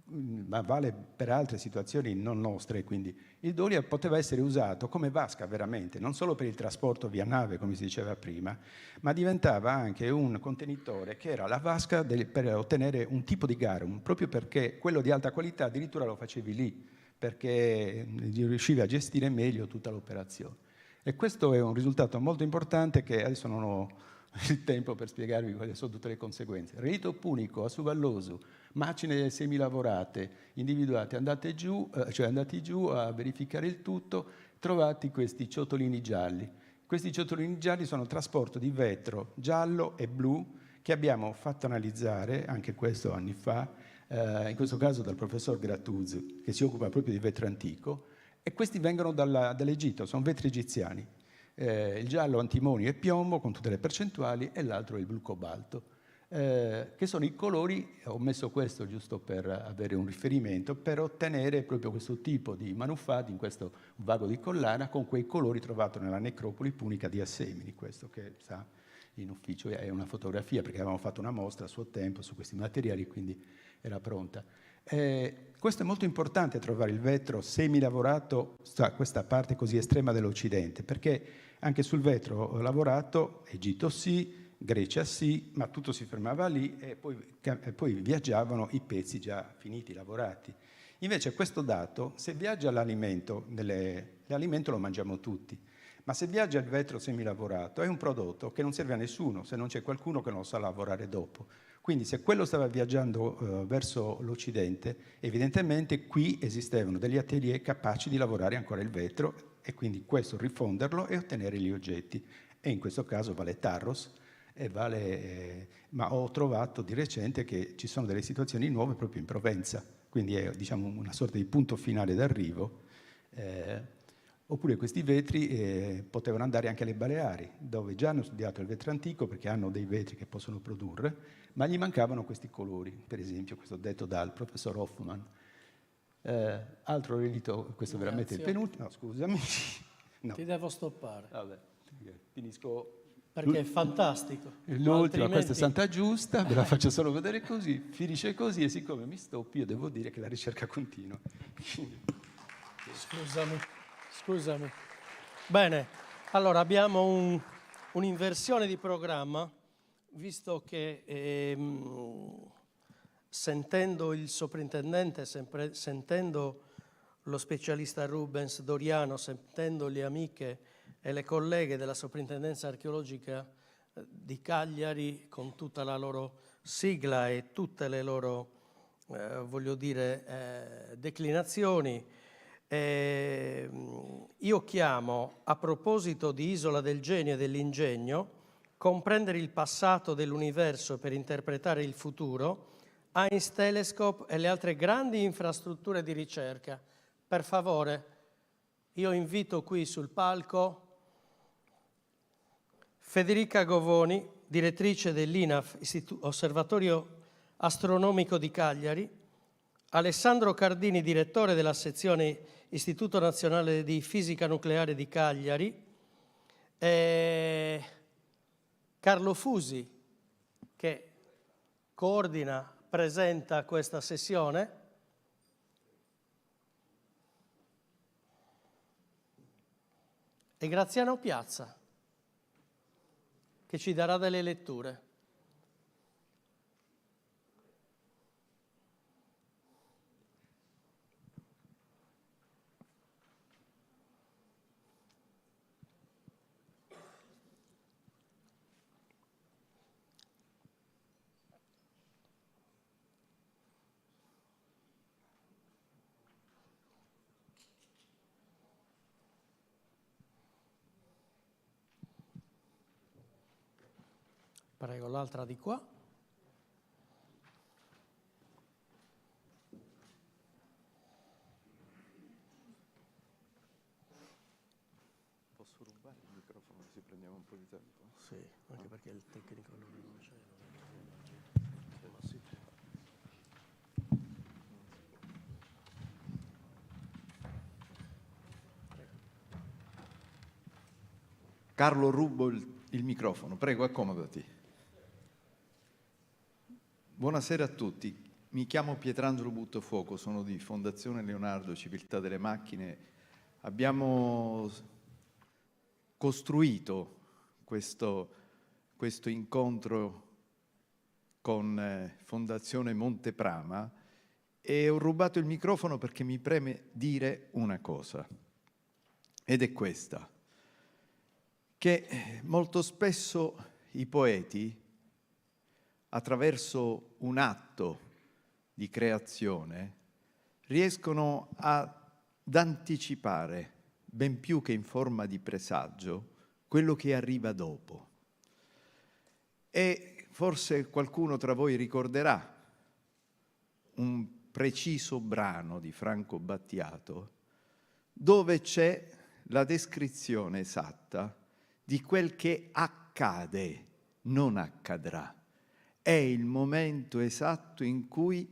S3: ma vale per altre situazioni non nostre, quindi il Dolia poteva essere usato come vasca veramente, non solo per il trasporto via nave, come si diceva prima, ma diventava anche un contenitore che era la vasca per ottenere un tipo di garum, proprio perché quello di alta qualità addirittura lo facevi lì, perché riuscivi a gestire meglio tutta l'operazione. E questo è un risultato molto importante che adesso non ho il tempo per spiegarvi quali sono tutte le conseguenze. Relitto punico a Suvalloso, macine semilavorate, individuate, andati giù a verificare il tutto, trovati questi ciotolini gialli. Questi ciotolini gialli sono trasporto di vetro giallo e blu che abbiamo fatto analizzare, anche questo anni fa, in questo caso dal professor Gratuz, che si occupa proprio di vetro antico, e questi vengono dall'Egitto, sono vetri egiziani. Il giallo antimonio e piombo con tutte le percentuali e l'altro è il blu cobalto, che sono i colori. Ho messo questo giusto per avere un riferimento, per ottenere proprio questo tipo di manufatti in questo vago di collana con quei colori trovato nella necropoli punica di Assemini. Questo che sta in ufficio è una fotografia, perché avevamo fatto una mostra a suo tempo su questi materiali, quindi era pronta. Questo è molto importante, trovare il vetro semilavorato, questa parte così estrema dell'Occidente, perché anche sul vetro lavorato, Egitto sì, Grecia sì, ma tutto si fermava lì e poi viaggiavano i pezzi già finiti, lavorati. Invece questo dato, se viaggia l'alimento, l'alimento lo mangiamo tutti, ma se viaggia il vetro semilavorato è un prodotto che non serve a nessuno se non c'è qualcuno che lo sa lavorare dopo. Quindi se quello stava viaggiando verso l'Occidente, evidentemente qui esistevano degli atelier capaci di lavorare ancora il vetro e quindi questo rifonderlo e ottenere gli oggetti. E in questo caso vale Tarros, ma ho trovato di recente che ci sono delle situazioni nuove proprio in Provenza, quindi è, diciamo, una sorta di punto finale d'arrivo. Oppure questi vetri potevano andare anche alle Baleari, dove già hanno studiato il vetro antico perché hanno dei vetri che possono produrre, ma gli mancavano questi colori, per esempio questo detto dal professor Hoffman. Altro relitto, questo è veramente il penultimo, no scusami. No.
S1: Ti devo stoppare.
S3: Vabbè, finisco
S1: perché è fantastico.
S3: L'ultima, questa è Santa Giusta, ve la faccio solo vedere così, finisce così e siccome mi stoppi io devo dire che la ricerca continua.
S1: Scusami. Bene, allora abbiamo un'inversione di programma, visto che sentendo il soprintendente, sentendo lo specialista Rubens Doriano, sentendo le amiche e le colleghe della Soprintendenza Archeologica di Cagliari con tutta la loro sigla e tutte le loro, declinazioni, io chiamo, a proposito di Isola del Genio e dell'Ingegno, comprendere il passato dell'universo per interpretare il futuro, Heinz Telescope e le altre grandi infrastrutture di ricerca. Per favore, io invito qui sul palco Federica Govoni, direttrice dell'INAF, Osservatorio Astronomico di Cagliari, Alessandro Cardini, direttore della sezione Istituto Nazionale di Fisica Nucleare di Cagliari, e Carlo Fusi, che coordina, presenta questa sessione, e Graziano Piazza, che ci darà delle letture. Prego, l'altra di qua.
S3: Posso rubare il microfono così prendiamo un po' di tempo?
S1: Sì, anche perché il tecnico non c'è. Ma sì.
S4: Carlo, rubo il microfono, prego, accomodati. Buonasera a tutti, mi chiamo Pietrangelo Buttafuoco, sono di Fondazione Leonardo Civiltà delle Macchine. Abbiamo costruito questo incontro con Fondazione Monteprama e ho rubato il microfono perché mi preme dire una cosa, ed è questa, che molto spesso i poeti, attraverso un atto di creazione, riescono ad anticipare, ben più che in forma di presagio, quello che arriva dopo. E forse qualcuno tra voi ricorderà un preciso brano di Franco Battiato dove c'è la descrizione esatta di quel che accade, non accadrà. È il momento esatto in cui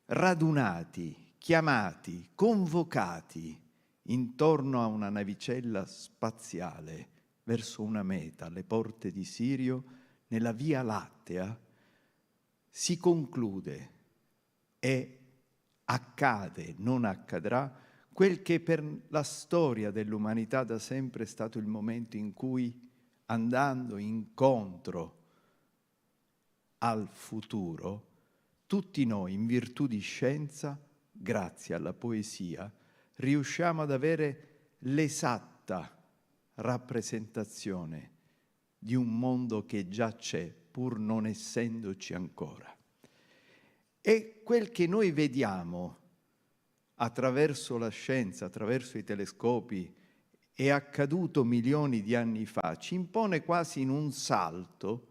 S4: radunati, chiamati, convocati intorno a una navicella spaziale verso una meta, le porte di Sirio, nella Via Lattea, si conclude e accade, non accadrà, quel che per la storia dell'umanità da sempre è stato il momento in cui, andando incontro al futuro, tutti noi, in virtù di scienza, grazie alla poesia, riusciamo ad avere l'esatta rappresentazione di un mondo che già c'è, pur non essendoci ancora. E quel che noi vediamo attraverso la scienza, attraverso i telescopi, è accaduto milioni di anni fa, ci impone quasi in un salto,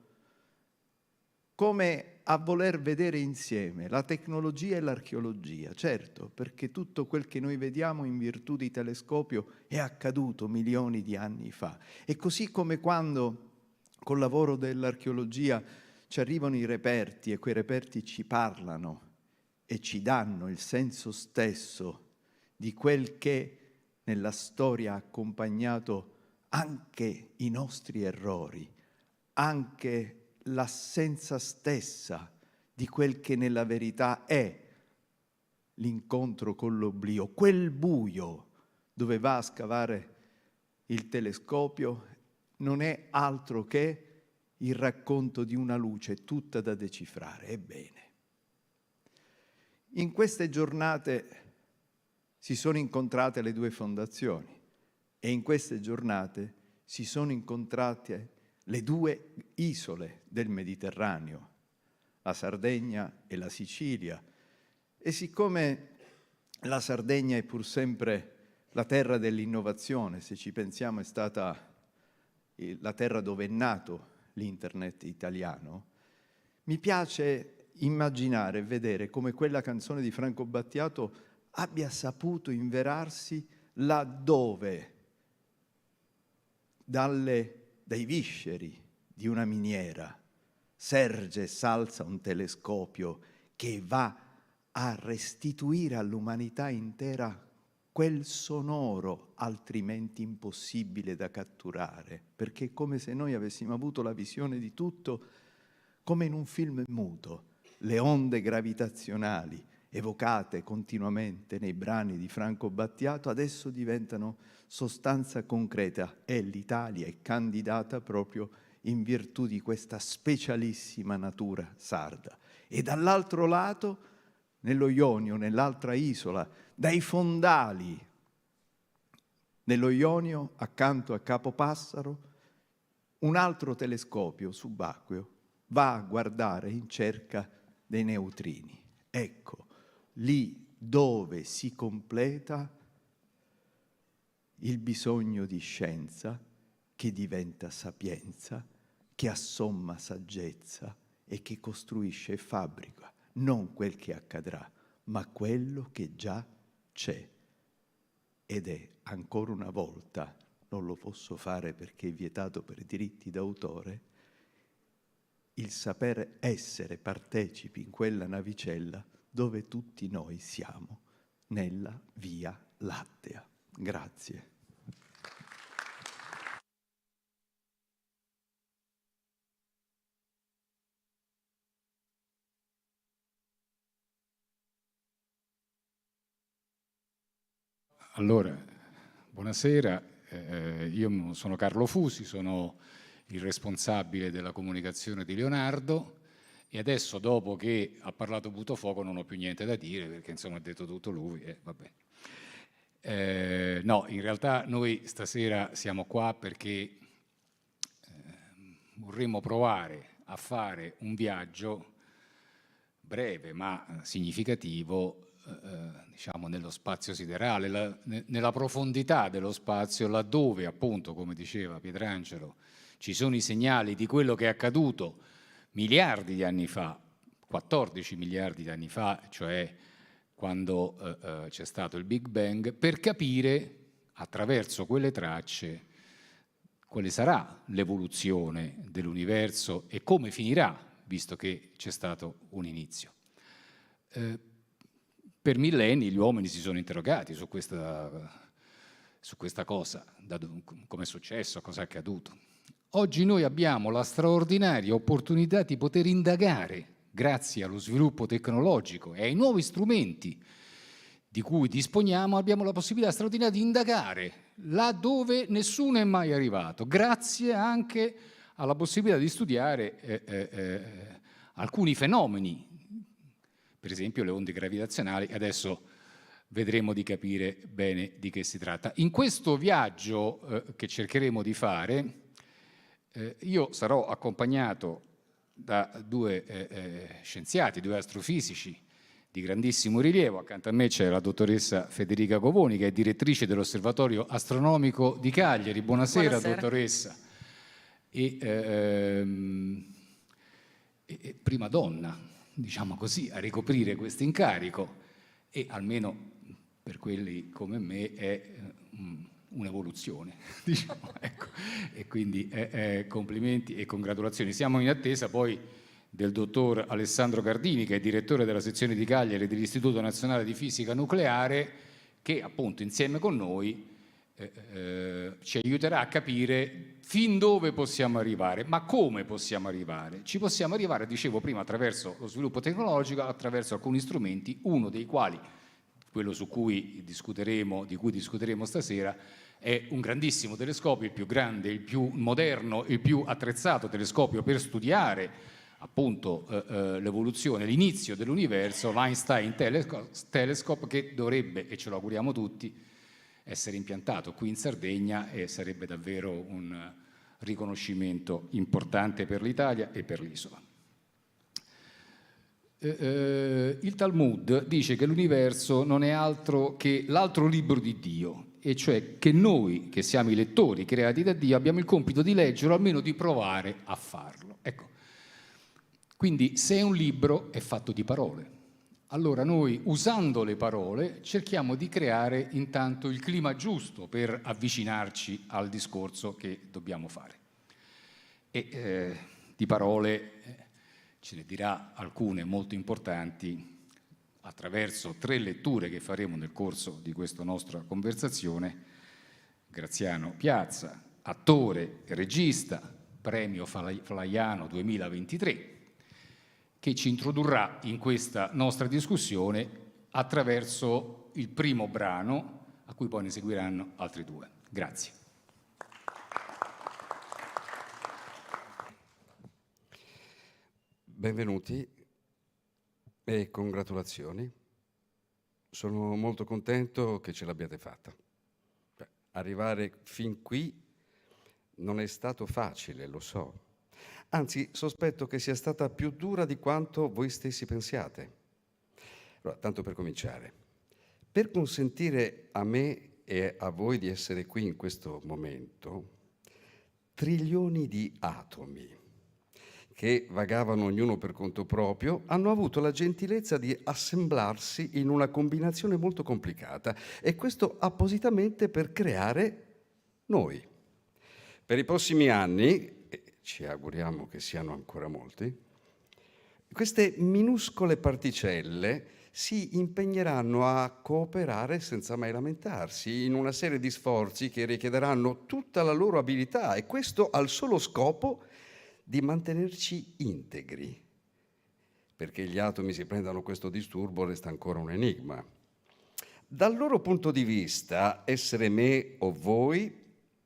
S4: come a voler vedere insieme la tecnologia e l'archeologia, certo, perché tutto quel che noi vediamo in virtù di telescopio è accaduto milioni di anni fa. E così come quando col lavoro dell'archeologia ci arrivano i reperti e quei reperti ci parlano e ci danno il senso stesso di quel che nella storia ha accompagnato anche i nostri errori, anche l'assenza stessa di quel che nella verità è l'incontro con l'oblio, quel buio dove va a scavare il telescopio non è altro che il racconto di una luce tutta da decifrare. Ebbene, in queste giornate si sono incontrate le due fondazioni e in queste giornate si sono incontrate le due isole del Mediterraneo, la Sardegna e la Sicilia. E siccome la Sardegna è pur sempre la terra dell'innovazione, se ci pensiamo è stata la terra dove è nato l'internet italiano, mi piace immaginare e vedere come quella canzone di Franco Battiato abbia saputo inverarsi laddove dai visceri di una miniera serge e s'alza un telescopio che va a restituire all'umanità intera quel sonoro altrimenti impossibile da catturare, perché è come se noi avessimo avuto la visione di tutto come in un film muto. Le onde gravitazionali evocate continuamente nei brani di Franco Battiato adesso diventano sostanza concreta e l'Italia è candidata proprio in virtù di questa specialissima natura sarda. E dall'altro lato, nello Ionio, nell'altra isola, dai fondali, nello Ionio, accanto a Capopassaro, un altro telescopio subacqueo va a guardare in cerca dei neutrini. Ecco, lì dove si completa il bisogno di scienza che diventa sapienza, che assomma saggezza e che costruisce e fabbrica non quel che accadrà, ma quello che già c'è. Ed è, ancora una volta, non lo posso fare perché è vietato per diritti d'autore, il saper essere partecipi in quella navicella dove tutti noi siamo, nella Via Lattea. Grazie.
S5: Allora, buonasera, io sono Carlo Fusi, sono il responsabile della comunicazione di Leonardo e adesso, dopo che ha parlato Butofuoco, non ho più niente da dire perché insomma ha detto tutto lui e va bene. No, in realtà noi stasera siamo qua perché vorremmo provare a fare un viaggio breve ma significativo diciamo nello spazio siderale, nella profondità dello spazio, laddove appunto, come diceva Pietrangelo, ci sono i segnali di quello che è accaduto miliardi di anni fa, 14 miliardi di anni fa, cioè quando c'è stato il Big Bang, per capire attraverso quelle tracce quale sarà l'evoluzione dell'universo e come finirà, visto che c'è stato un inizio. Per millenni gli uomini si sono interrogati su questa cosa, come è successo, cosa è accaduto. Oggi noi abbiamo la straordinaria opportunità di poter indagare, grazie allo sviluppo tecnologico e ai nuovi strumenti di cui disponiamo, abbiamo la possibilità straordinaria di indagare là dove nessuno è mai arrivato, grazie anche alla possibilità di studiare alcuni fenomeni, per esempio le onde gravitazionali. Adesso vedremo di capire bene di che si tratta. In questo viaggio che cercheremo di fare, io sarò accompagnato da due scienziati, due astrofisici di grandissimo rilievo. Accanto a me c'è la dottoressa Federica Covoni, che è direttrice dell'Osservatorio Astronomico di Cagliari. Buonasera, dottoressa. E prima donna, diciamo così, a ricoprire questo incarico e almeno per quelli come me è un'evoluzione, diciamo, ecco. E quindi complimenti e congratulazioni. Siamo in attesa poi del dottor Alessandro Cardini, che è direttore della sezione di Cagliari dell'Istituto Nazionale di Fisica Nucleare, che appunto insieme con noi ci aiuterà a capire fin dove possiamo arrivare. Ma come possiamo arrivare? Ci possiamo arrivare, dicevo prima, attraverso lo sviluppo tecnologico, attraverso alcuni strumenti, uno dei quali, quello di cui discuteremo stasera, è un grandissimo telescopio, il più grande, il più moderno, il più attrezzato telescopio per studiare appunto l'evoluzione, l'inizio dell'universo, l'Einstein Telescope, che dovrebbe, e ce lo auguriamo tutti, essere impiantato qui in Sardegna, e sarebbe davvero un riconoscimento importante per l'Italia e per l'isola. Il Talmud dice che l'universo non è altro che l'altro libro di Dio, e cioè che noi, che siamo i lettori creati da Dio, abbiamo il compito di leggerlo, almeno di provare a farlo. Ecco. Quindi se è un libro è fatto di parole. Allora noi, usando le parole, cerchiamo di creare intanto il clima giusto per avvicinarci al discorso che dobbiamo fare. E di parole ce ne dirà alcune molto importanti attraverso 3 letture che faremo nel corso di questa nostra conversazione. Graziano Piazza, attore e regista, premio Flaiano 2023, che ci introdurrà in questa nostra discussione attraverso il primo brano, a cui poi ne seguiranno altri 2. Grazie.
S6: Benvenuti e congratulazioni. Sono molto contento che ce l'abbiate fatta. Arrivare fin qui non è stato facile, lo so. Anzi, sospetto che sia stata più dura di quanto voi stessi pensiate. Allora, tanto per cominciare, per consentire a me e a voi di essere qui in questo momento, trilioni di atomi che vagavano ognuno per conto proprio hanno avuto la gentilezza di assemblarsi in una combinazione molto complicata, e questo appositamente per creare noi. Per i prossimi anni, ci auguriamo che siano ancora molti, queste minuscole particelle si impegneranno a cooperare senza mai lamentarsi in una serie di sforzi che richiederanno tutta la loro abilità, e questo al solo scopo di mantenerci integri. Perché gli atomi si prendano questo disturbo resta ancora un enigma. Dal loro punto di vista, essere me o voi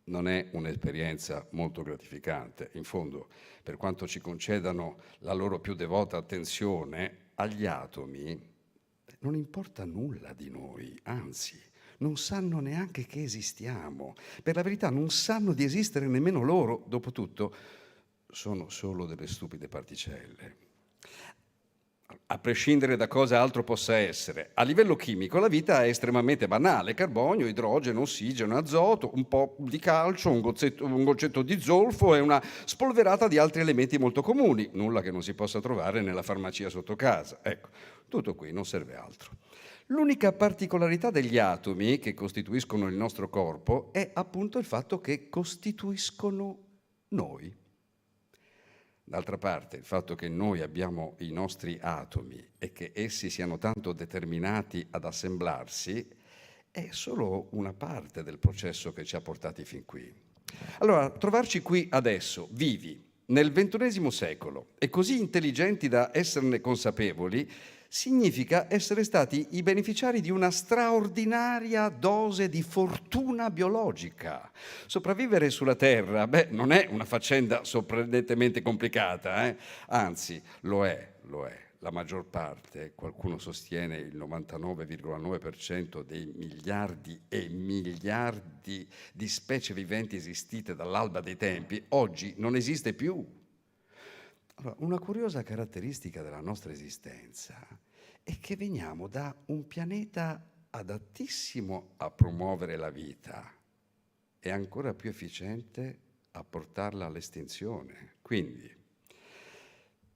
S6: non è un'esperienza molto gratificante. In fondo, per quanto ci concedano la loro più devota attenzione, agli atomi non importa nulla di noi, anzi, non sanno neanche che esistiamo. Per la verità, non sanno di esistere nemmeno loro. Dopotutto, sono solo delle stupide particelle. A prescindere da cosa altro possa essere, a livello chimico la vita è estremamente banale: carbonio, idrogeno, ossigeno, azoto, un po' di calcio, un goccetto di zolfo e una spolverata di altri elementi molto comuni, nulla che non si possa trovare nella farmacia sotto casa. Ecco, tutto qui, non serve altro. L'unica particolarità degli atomi che costituiscono il nostro corpo è appunto il fatto che costituiscono noi. D'altra parte, il fatto che noi abbiamo i nostri atomi e che essi siano tanto determinati ad assemblarsi è solo una parte del processo che ci ha portati fin qui. Allora, trovarci qui adesso, vivi, nel XXI secolo, e così intelligenti da esserne consapevoli, significa essere stati i beneficiari di una straordinaria dose di fortuna biologica. Sopravvivere sulla Terra, non è una faccenda sorprendentemente complicata, Anzi, lo è. La maggior parte, qualcuno sostiene il 99,9% dei miliardi e miliardi di specie viventi esistite dall'alba dei tempi, oggi non esiste più. Allora, una curiosa caratteristica della nostra esistenza è che veniamo da un pianeta adattissimo a promuovere la vita e ancora più efficiente a portarla all'estinzione. Quindi,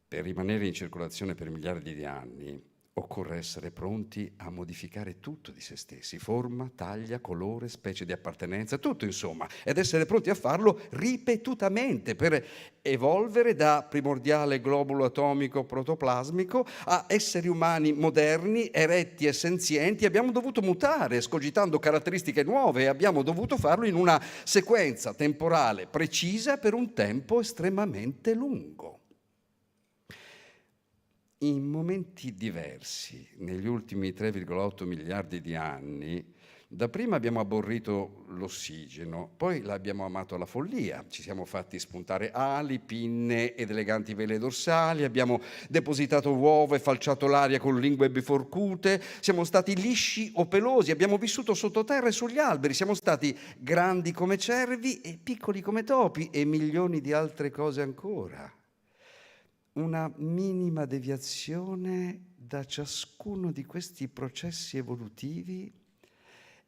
S6: per rimanere in circolazione per miliardi di anni, occorre essere pronti a modificare tutto di se stessi, forma, taglia, colore, specie di appartenenza, tutto insomma, ed essere pronti a farlo ripetutamente per evolvere da primordiale globulo atomico protoplasmico a esseri umani moderni, eretti e senzienti. Abbiamo dovuto mutare, escogitando caratteristiche nuove, e abbiamo dovuto farlo in una sequenza temporale precisa per un tempo estremamente lungo. In momenti diversi, negli ultimi 3,8 miliardi di anni, dapprima abbiamo aborrito l'ossigeno, poi l'abbiamo amato alla follia, ci siamo fatti spuntare ali, pinne ed eleganti vele dorsali, abbiamo depositato uova e falciato l'aria con lingue biforcute, siamo stati lisci o pelosi, abbiamo vissuto sottoterra e sugli alberi, siamo stati grandi come cervi e piccoli come topi e milioni di altre cose ancora. Una minima deviazione da ciascuno di questi processi evolutivi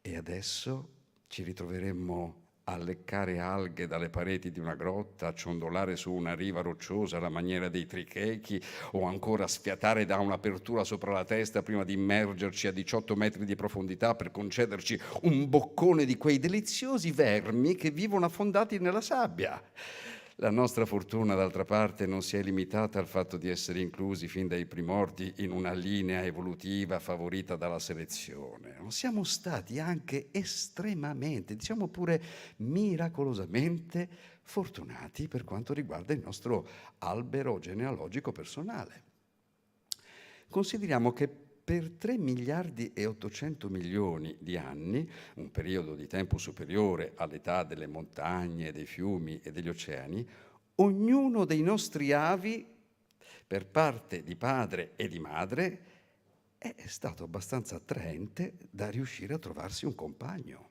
S6: e adesso ci ritroveremmo a leccare alghe dalle pareti di una grotta, a ciondolare su una riva rocciosa alla maniera dei trichechi o ancora a sfiatare da un'apertura sopra la testa prima di immergerci a 18 metri di profondità per concederci un boccone di quei deliziosi vermi che vivono affondati nella sabbia. La nostra fortuna, d'altra parte, non si è limitata al fatto di essere inclusi fin dai primordi in una linea evolutiva favorita dalla selezione. Siamo stati anche estremamente, diciamo pure miracolosamente, fortunati per quanto riguarda il nostro albero genealogico personale. Consideriamo che per 3 miliardi e 800 milioni di anni, un periodo di tempo superiore all'età delle montagne, dei fiumi e degli oceani, ognuno dei nostri avi, per parte di padre e di madre, è stato abbastanza attraente da riuscire a trovarsi un compagno,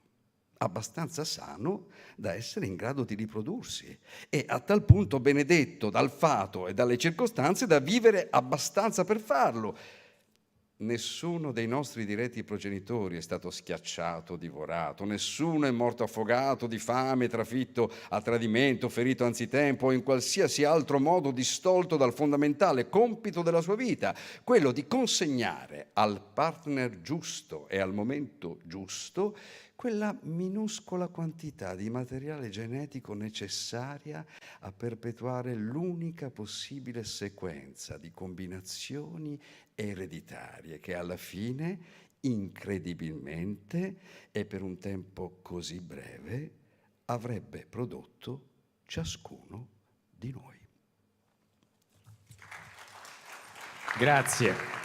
S6: abbastanza sano da essere in grado di riprodursi e a tal punto benedetto dal fato e dalle circostanze da vivere abbastanza per farlo. Nessuno dei nostri diretti progenitori è stato schiacciato, divorato, nessuno è morto affogato di fame, trafitto a tradimento, ferito anzitempo o in qualsiasi altro modo distolto dal fondamentale compito della sua vita, quello di consegnare al partner giusto e al momento giusto quella minuscola quantità di materiale genetico necessaria a perpetuare l'unica possibile sequenza di combinazioni ereditarie che alla fine, incredibilmente e per un tempo così breve, avrebbe prodotto ciascuno di noi.
S5: Grazie.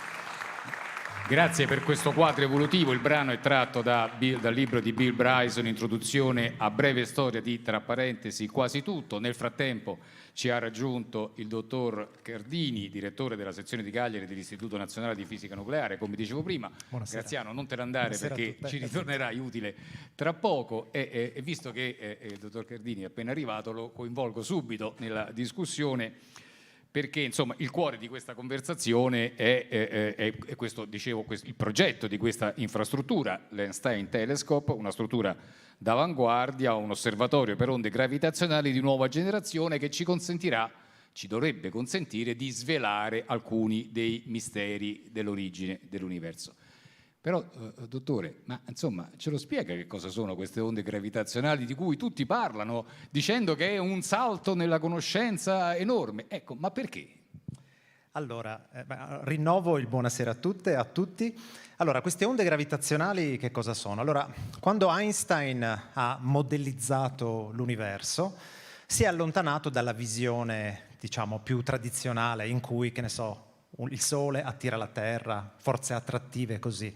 S5: Grazie per questo quadro evolutivo. Il brano è tratto dal libro di Bill Bryson, Introduzione a breve storia di, tra parentesi, quasi tutto. Nel frattempo ci ha raggiunto il dottor Cardini, direttore della sezione di Cagliari dell'Istituto Nazionale di Fisica Nucleare, come dicevo prima.
S7: Buonasera.
S5: Graziano, non te ne andare. Buonasera, perché ci ritornerai utile tra poco e visto che il dottor Cardini è appena arrivato, lo coinvolgo subito nella discussione, perché insomma il cuore di questa conversazione è questo, dicevo, il progetto di questa infrastruttura, l'Einstein Telescope, una struttura d'avanguardia, un osservatorio per onde gravitazionali di nuova generazione che ci consentirà, ci dovrebbe consentire di svelare alcuni dei misteri dell'origine dell'universo. Però, dottore, ma insomma, ce lo spiega che cosa sono queste onde gravitazionali di cui tutti parlano, dicendo che è un salto nella conoscenza enorme? Ecco, ma perché?
S7: Allora, rinnovo il buonasera a tutte e a tutti. Allora, queste onde gravitazionali che cosa sono? Allora, quando Einstein ha modellizzato l'universo, si è allontanato dalla visione, diciamo, più tradizionale in cui, che ne so, il Sole attira la Terra, forze attrattive così,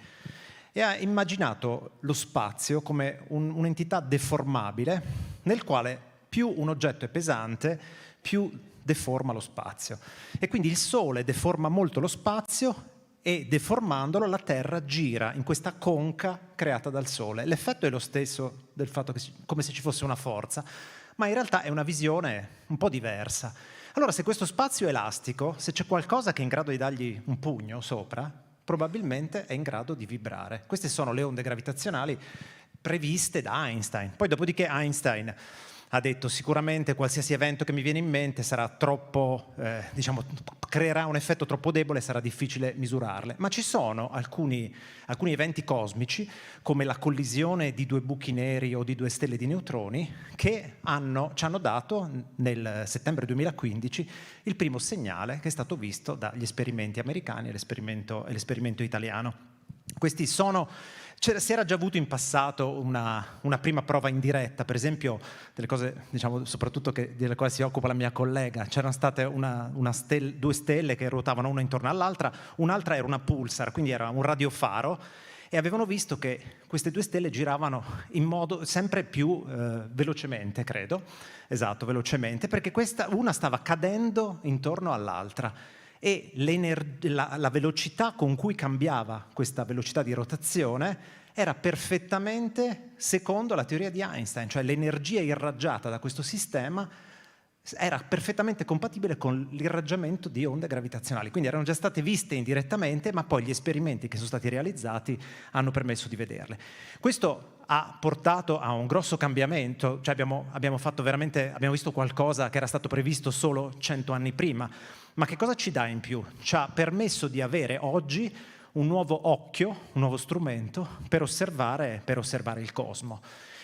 S7: e ha immaginato lo spazio come un'entità deformabile nel quale più un oggetto è pesante, più deforma lo spazio. E quindi il Sole deforma molto lo spazio e deformandolo la Terra gira in questa conca creata dal Sole. L'effetto è lo stesso del fatto che come se ci fosse una forza, ma in realtà è una visione un po' diversa. Allora, se questo spazio è elastico, se c'è qualcosa che è in grado di dargli un pugno sopra, probabilmente è in grado di vibrare. Queste sono le onde gravitazionali previste da Einstein. Poi, dopodiché, Einstein ha detto sicuramente qualsiasi evento che mi viene in mente sarà troppo, diciamo, creerà un effetto troppo debole e sarà difficile misurarle. Ma ci sono alcuni eventi cosmici, come la collisione di 2 buchi neri o di 2 stelle di neutroni, che ci hanno dato nel settembre 2015 il primo segnale che è stato visto dagli esperimenti americani e l'esperimento italiano. Si era già avuto in passato una prima prova indiretta, per esempio delle cose, diciamo, soprattutto delle quali si occupa la mia collega. C'erano state 2 stelle che ruotavano una intorno all'altra, un'altra era una pulsar, quindi era un radiofaro, e avevano visto che queste 2 stelle giravano in modo sempre più velocemente, credo, esatto, velocemente, perché una stava cadendo intorno all'altra. E la velocità con cui cambiava questa velocità di rotazione era perfettamente secondo la teoria di Einstein, cioè l'energia irraggiata da questo sistema era perfettamente compatibile con l'irraggiamento di onde gravitazionali. Quindi erano già state viste indirettamente, ma poi gli esperimenti che sono stati realizzati hanno permesso di vederle. Questo ha portato a un grosso cambiamento, cioè abbiamo visto qualcosa che era stato previsto solo 100 anni prima. Ma che cosa ci dà in più? Ci ha permesso di avere oggi un nuovo occhio, un nuovo strumento per osservare il cosmo.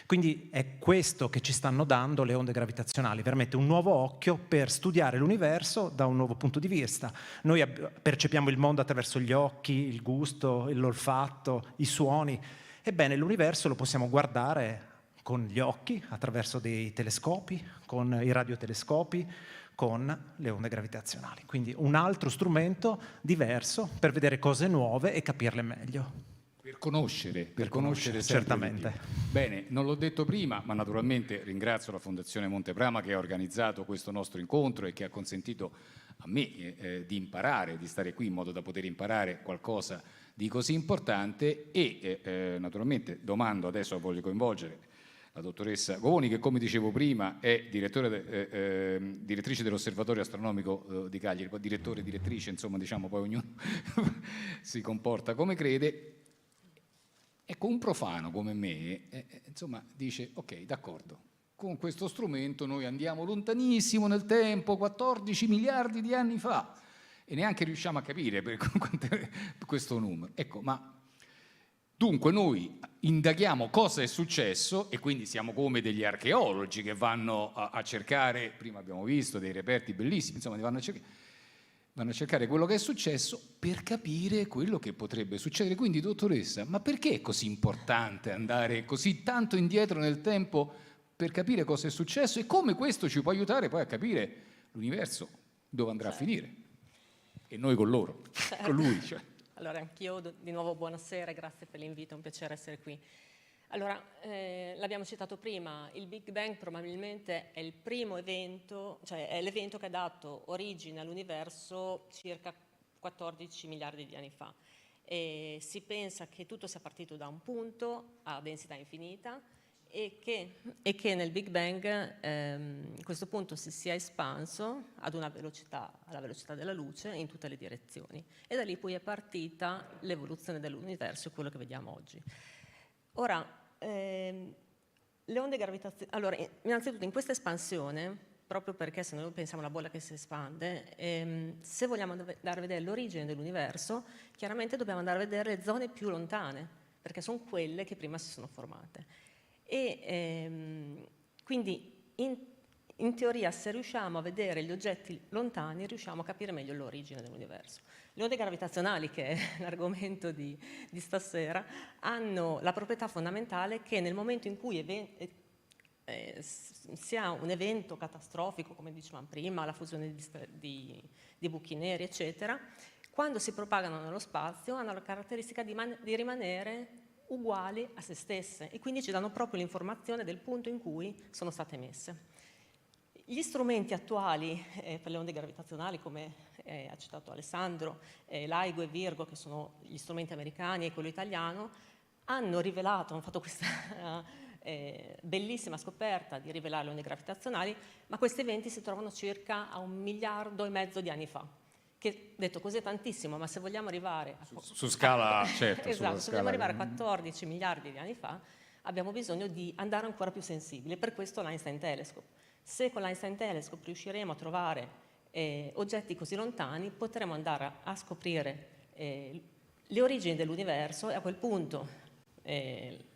S7: Quindi è questo che ci stanno dando le onde gravitazionali, veramente un nuovo occhio per studiare l'universo da un nuovo punto di vista. Noi percepiamo il mondo attraverso gli occhi, il gusto, l'olfatto, i suoni. Ebbene, l'universo lo possiamo guardare con gli occhi, attraverso dei telescopi, con i radiotelescopi, con le onde gravitazionali. Quindi un altro strumento diverso per vedere cose nuove e capirle meglio.
S5: Per conoscere
S7: certamente.
S5: Bene, non l'ho detto prima, ma naturalmente ringrazio la Fondazione Monteprama che ha organizzato questo nostro incontro e che ha consentito a me di imparare, di stare qui in modo da poter imparare qualcosa di così importante e naturalmente adesso voglio coinvolgere la dottoressa Govoni, che come dicevo prima è direttrice dell'Osservatorio Astronomico di Cagliari, poi direttore, direttrice, insomma diciamo poi ognuno si comporta come crede. Ecco, un profano come me, insomma, dice, ok, d'accordo, con questo strumento noi andiamo lontanissimo nel tempo, 14 miliardi di anni fa, e neanche riusciamo a capire questo numero. Ecco, ma dunque noi indaghiamo cosa è successo e quindi siamo come degli archeologi che vanno a cercare, prima abbiamo visto dei reperti bellissimi, insomma, vanno a cercare quello che è successo per capire quello che potrebbe succedere. Quindi, dottoressa, ma perché è così importante andare così tanto indietro nel tempo per capire cosa è successo e come questo ci può aiutare poi a capire l'universo dove andrà a finire? E noi con loro, con lui. Cioè.
S8: Allora, anch'io di nuovo buonasera, grazie per l'invito, è un piacere essere qui. Allora, l'abbiamo citato prima, il Big Bang probabilmente è il primo evento, cioè è l'evento che ha dato origine all'universo circa 14 miliardi di anni fa. E si pensa che tutto sia partito da un punto a densità infinita e che nel Big Bang questo punto si sia espanso alla velocità della luce in tutte le direzioni. E da lì poi è partita l'evoluzione dell'universo, quello che vediamo oggi. Ora, le onde gravitazionali... Allora, innanzitutto in questa espansione, proprio perché se noi pensiamo alla bolla che si espande, se vogliamo andare a vedere l'origine dell'universo, chiaramente dobbiamo andare a vedere le zone più lontane, perché sono quelle che prima si sono formate. E quindi in teoria se riusciamo a vedere gli oggetti lontani riusciamo a capire meglio l'origine dell'universo. Le onde gravitazionali, che è l'argomento di stasera, hanno la proprietà fondamentale che nel momento in cui si ha un evento catastrofico, come dicevamo prima, la fusione di buchi neri, eccetera, quando si propagano nello spazio hanno la caratteristica di rimanere uguali a se stesse e quindi ci danno proprio l'informazione del punto in cui sono state emesse. Gli strumenti attuali per le onde gravitazionali, come ha citato Alessandro, LIGO e Virgo, che sono gli strumenti americani e quello italiano, hanno fatto questa bellissima scoperta di rivelare le onde gravitazionali, ma questi eventi si trovano circa a 1,5 miliardi di anni fa. Che detto così è tantissimo, ma se vogliamo arrivare
S5: su scala, certo,
S8: esatto, se vogliamo arrivare a 14 miliardi di anni fa, abbiamo bisogno di andare ancora più sensibili, per questo l'Einstein Telescope. Se con l'Einstein Telescope riusciremo a trovare oggetti così lontani, potremo andare a scoprire le origini dell'universo, e a quel punto,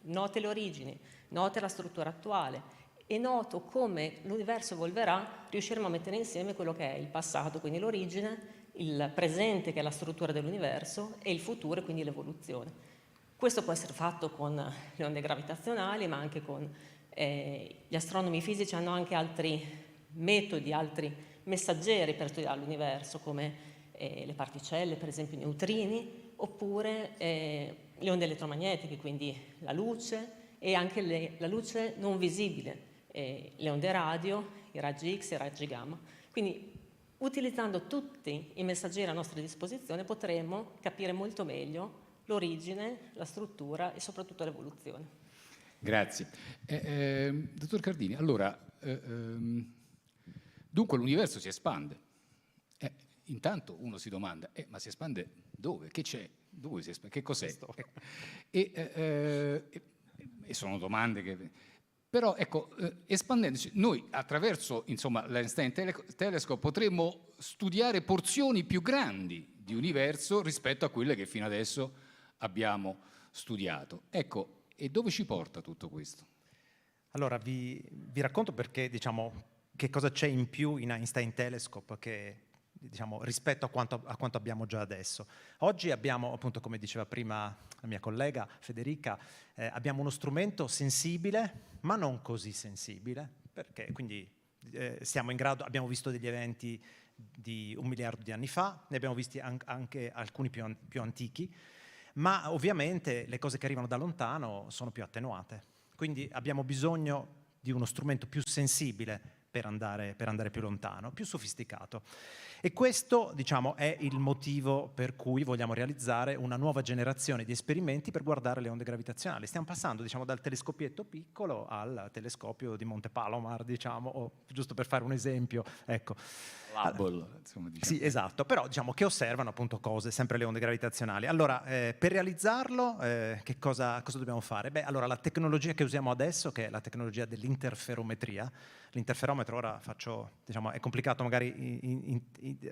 S8: note le origini, note la struttura attuale e noto come l'universo evolverà, riusciremo a mettere insieme quello che è il passato, quindi l'origine, il presente, che è la struttura dell'universo, e il futuro, quindi l'evoluzione. Questo può essere fatto con le onde gravitazionali, ma anche con gli astronomi fisici hanno anche altri metodi, altri messaggeri per studiare l'universo, come le particelle, per esempio i neutrini, oppure le onde elettromagnetiche, quindi la luce e anche la luce non visibile, le onde radio, i raggi X e i raggi gamma. Quindi, utilizzando tutti i messaggeri a nostra disposizione, potremo capire molto meglio l'origine, la struttura e soprattutto l'evoluzione.
S5: Grazie. Dottor Cardini, allora, dunque l'universo si espande. Intanto uno si domanda, ma si espande dove? Che c'è? Dove si espande? Che cos'è? E sono domande che... Però ecco, espandendosi, noi attraverso l'Einstein Telescope potremmo studiare porzioni più grandi di universo rispetto a quelle che fino adesso abbiamo studiato. Ecco, e dove ci porta tutto questo?
S7: Allora, vi racconto perché, diciamo, che cosa c'è in più in Einstein Telescope che, diciamo, rispetto a quanto abbiamo già adesso. Oggi abbiamo, appunto, come diceva prima la mia collega Federica, abbiamo uno strumento sensibile, ma non così sensibile, perché quindi siamo in grado, abbiamo visto degli eventi di 1 miliardo di anni fa, ne abbiamo visti anche alcuni più antichi, ma ovviamente le cose che arrivano da lontano sono più attenuate. Quindi abbiamo bisogno di uno strumento più sensibile per andare più lontano, più sofisticato. E questo, diciamo, è il motivo per cui vogliamo realizzare una nuova generazione di esperimenti per guardare le onde gravitazionali. Stiamo passando, diciamo, dal telescopietto piccolo al telescopio di Monte Palomar, diciamo, o, giusto per fare un esempio, ecco.
S5: Hubble, insomma, diciamo.
S7: Sì, esatto, però diciamo che osservano appunto cose, sempre le onde gravitazionali. Allora, per realizzarlo, che cosa dobbiamo fare? Beh, allora la tecnologia che usiamo adesso, che è la tecnologia dell'interferometria, l'interferometro, ora diciamo, è complicato magari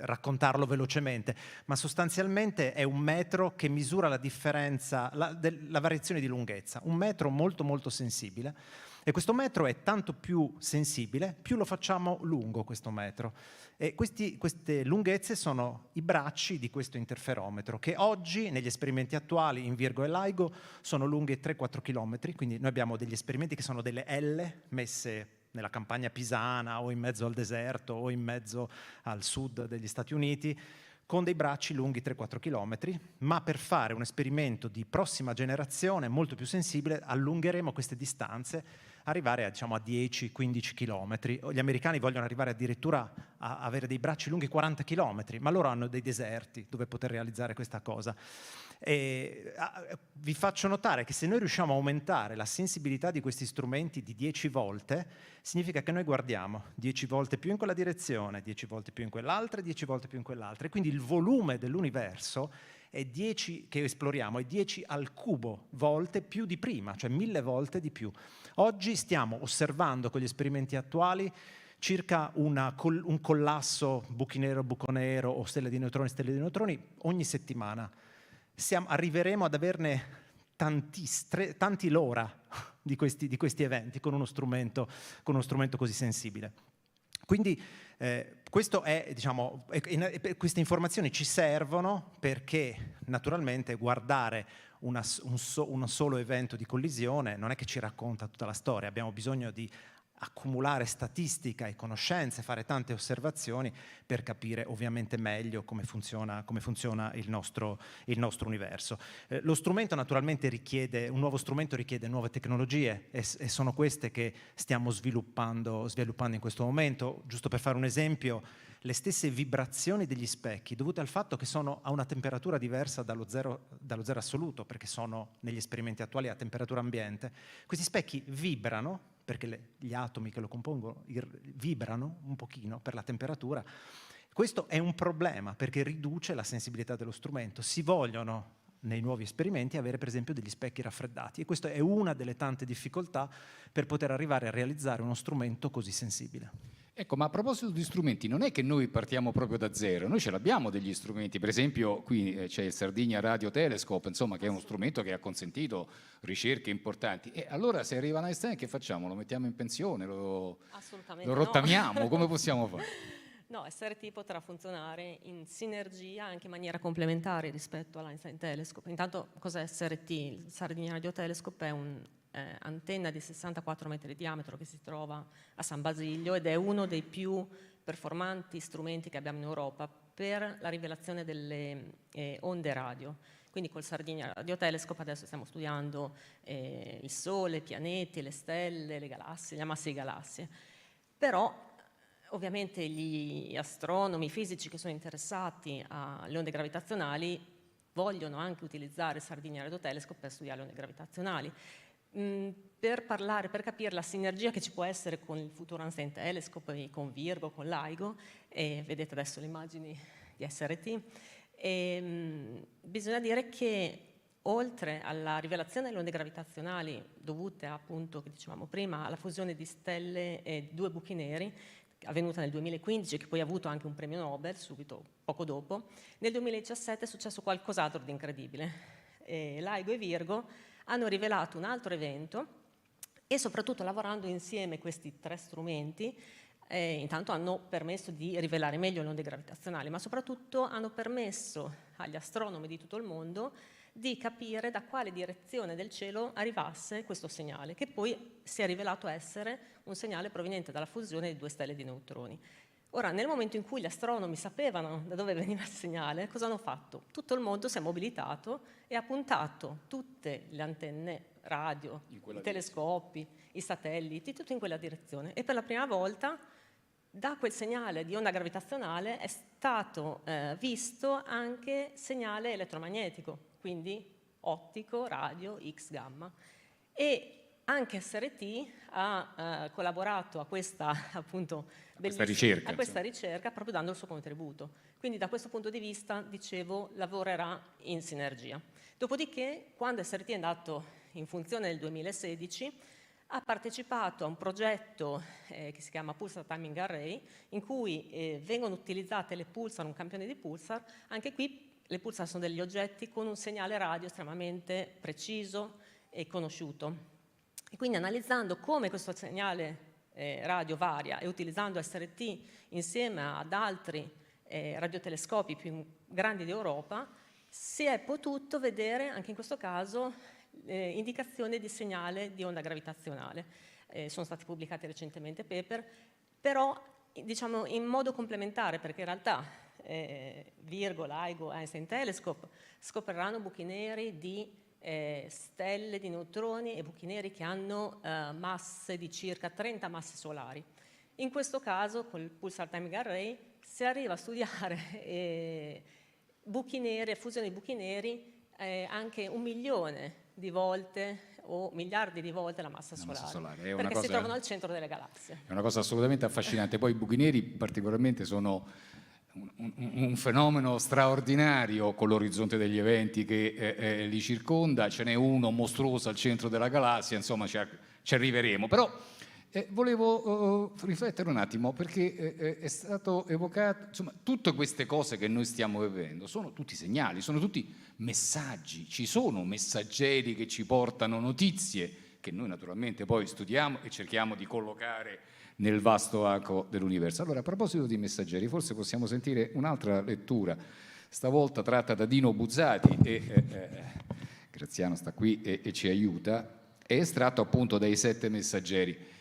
S7: raccontarlo velocemente, ma sostanzialmente è un metro che misura la differenza, la variazione di lunghezza, un metro molto molto sensibile. E questo metro è tanto più sensibile, più lo facciamo lungo questo metro. E queste lunghezze sono i bracci di questo interferometro, che oggi negli esperimenti attuali in Virgo e LIGO sono lunghi 3-4 km, quindi noi abbiamo degli esperimenti che sono delle L messe nella campagna pisana o in mezzo al deserto o in mezzo al sud degli Stati Uniti, con dei bracci lunghi 3-4 km, ma per fare un esperimento di prossima generazione molto più sensibile allungheremo queste distanze, arrivare a 10-15 km. Gli americani vogliono arrivare addirittura a avere dei bracci lunghi 40 km, ma loro hanno dei deserti dove poter realizzare questa cosa. Vi faccio notare che se noi riusciamo a aumentare la sensibilità di questi strumenti di 10 volte, significa che noi guardiamo 10 volte più in quella direzione, 10 volte più in quell'altra, 10 volte più in quell'altra, e quindi il volume dell'universo è 10 che esploriamo, è 10 al cubo volte più di prima, cioè 1000 volte di più. Oggi stiamo osservando con gli esperimenti attuali circa un collasso buchi nero, buco nero o stelle di neutroni ogni settimana. Arriveremo ad averne tanti l'ora di questi eventi con uno strumento così sensibile. Quindi questo è, diciamo, queste informazioni ci servono perché naturalmente guardare un solo evento di collisione non è che ci racconta tutta la storia, abbiamo bisogno di accumulare statistica e conoscenze, fare tante osservazioni per capire ovviamente meglio come funziona il nostro universo. Lo strumento naturalmente un nuovo strumento richiede nuove tecnologie e sono queste che stiamo sviluppando in questo momento. Giusto per fare un esempio, le stesse vibrazioni degli specchi dovute al fatto che sono a una temperatura diversa dallo zero assoluto, perché sono negli esperimenti attuali a temperatura ambiente. Questi specchi vibrano perché gli atomi che lo compongono vibrano un pochino per la temperatura. Questo è un problema perché riduce la sensibilità dello strumento. Si vogliono nei nuovi esperimenti avere per esempio degli specchi raffreddati e questa è una delle tante difficoltà per poter arrivare a realizzare uno strumento così sensibile.
S5: Ecco, ma a proposito di strumenti, non è che noi partiamo proprio da zero, noi ce l'abbiamo degli strumenti, per esempio qui c'è il Sardinia Radio Telescope, insomma, che è uno strumento che ha consentito ricerche importanti. E allora se arriva Einstein che facciamo? Lo mettiamo in pensione?
S8: Assolutamente
S5: Lo
S8: no.
S5: rottamiamo? Come possiamo fare?
S8: No, SRT potrà funzionare in sinergia, anche in maniera complementare rispetto all'Einstein Telescope. Intanto cos'è SRT? Il Sardinia Radio Telescope è un'antenna di 64 metri di diametro che si trova a San Basilio ed è uno dei più performanti strumenti che abbiamo in Europa per la rivelazione delle onde radio. Quindi col Sardinia Radio Telescope adesso stiamo studiando il Sole, i pianeti, le stelle, le galassie, gli ammassi di galassie. Però ovviamente gli astronomi, i fisici che sono interessati alle onde gravitazionali vogliono anche utilizzare il Sardinia Radio Telescope per studiare le onde gravitazionali. Per capire la sinergia che ci può essere con il futuro Einstein Telescope, con Virgo, con LIGO, e vedete adesso le immagini di SRT, bisogna dire che oltre alla rivelazione delle onde gravitazionali dovute appunto, che dicevamo prima, alla fusione di stelle e due buchi neri, avvenuta nel 2015, che poi ha avuto anche un premio Nobel subito poco dopo, nel 2017 è successo qualcos'altro di incredibile. LIGO e Virgo hanno rivelato un altro evento e soprattutto lavorando insieme questi tre strumenti intanto hanno permesso di rivelare meglio le onde gravitazionali, ma soprattutto hanno permesso agli astronomi di tutto il mondo di capire da quale direzione del cielo arrivasse questo segnale, che poi si è rivelato essere un segnale proveniente dalla fusione di due stelle di neutroni. Ora, nel momento in cui gli astronomi sapevano da dove veniva il segnale, cosa hanno fatto? Tutto il mondo si è mobilitato e ha puntato tutte le antenne radio, i telescopi, i satelliti, tutto in quella direzione. E per la prima volta da quel segnale di onda gravitazionale è stato visto anche segnale elettromagnetico, quindi ottico, radio, X, gamma. E anche SRT ha collaborato a questa, appunto, ricerca proprio dando il suo contributo. Quindi da questo punto di vista, dicevo, lavorerà in sinergia. Dopodiché, quando SRT è andato in funzione nel 2016, ha partecipato a un progetto che si chiama Pulsar Timing Array, in cui vengono utilizzate le pulsar, un campione di pulsar. Anche qui le pulsar sono degli oggetti con un segnale radio estremamente preciso e conosciuto. E quindi analizzando come questo segnale radio varia e utilizzando SRT insieme ad altri radiotelescopi più grandi d'Europa, si è potuto vedere anche in questo caso indicazioni di segnale di onda gravitazionale. Sono stati pubblicati recentemente paper, però diciamo in modo complementare, perché in realtà Virgo, LIGO, Einstein Telescope scopriranno buchi neri di stelle di neutroni e buchi neri che hanno masse di circa 30 masse solari. In questo caso, con il Pulsar Timing Array, si arriva a studiare buchi neri, fusione di buchi neri anche 1 milione di volte o miliardi di volte la massa solare, perché si trovano al centro delle galassie.
S5: È una cosa assolutamente affascinante. Poi i buchi neri particolarmente sono un fenomeno straordinario con l'orizzonte degli eventi che li circonda. Ce n'è uno mostruoso al centro della galassia, insomma ci arriveremo. Però volevo riflettere un attimo, perché è stato evocato, insomma, tutte queste cose che noi stiamo vivendo sono tutti segnali, sono tutti messaggi. Ci sono messaggeri che ci portano notizie che noi naturalmente poi studiamo e cerchiamo di collocare nel vasto arco dell'universo. Allora, a proposito di messaggeri, forse possiamo sentire un'altra lettura, stavolta tratta da Dino Buzzati, Graziano sta qui e ci aiuta, è estratto appunto dai 7 messaggeri.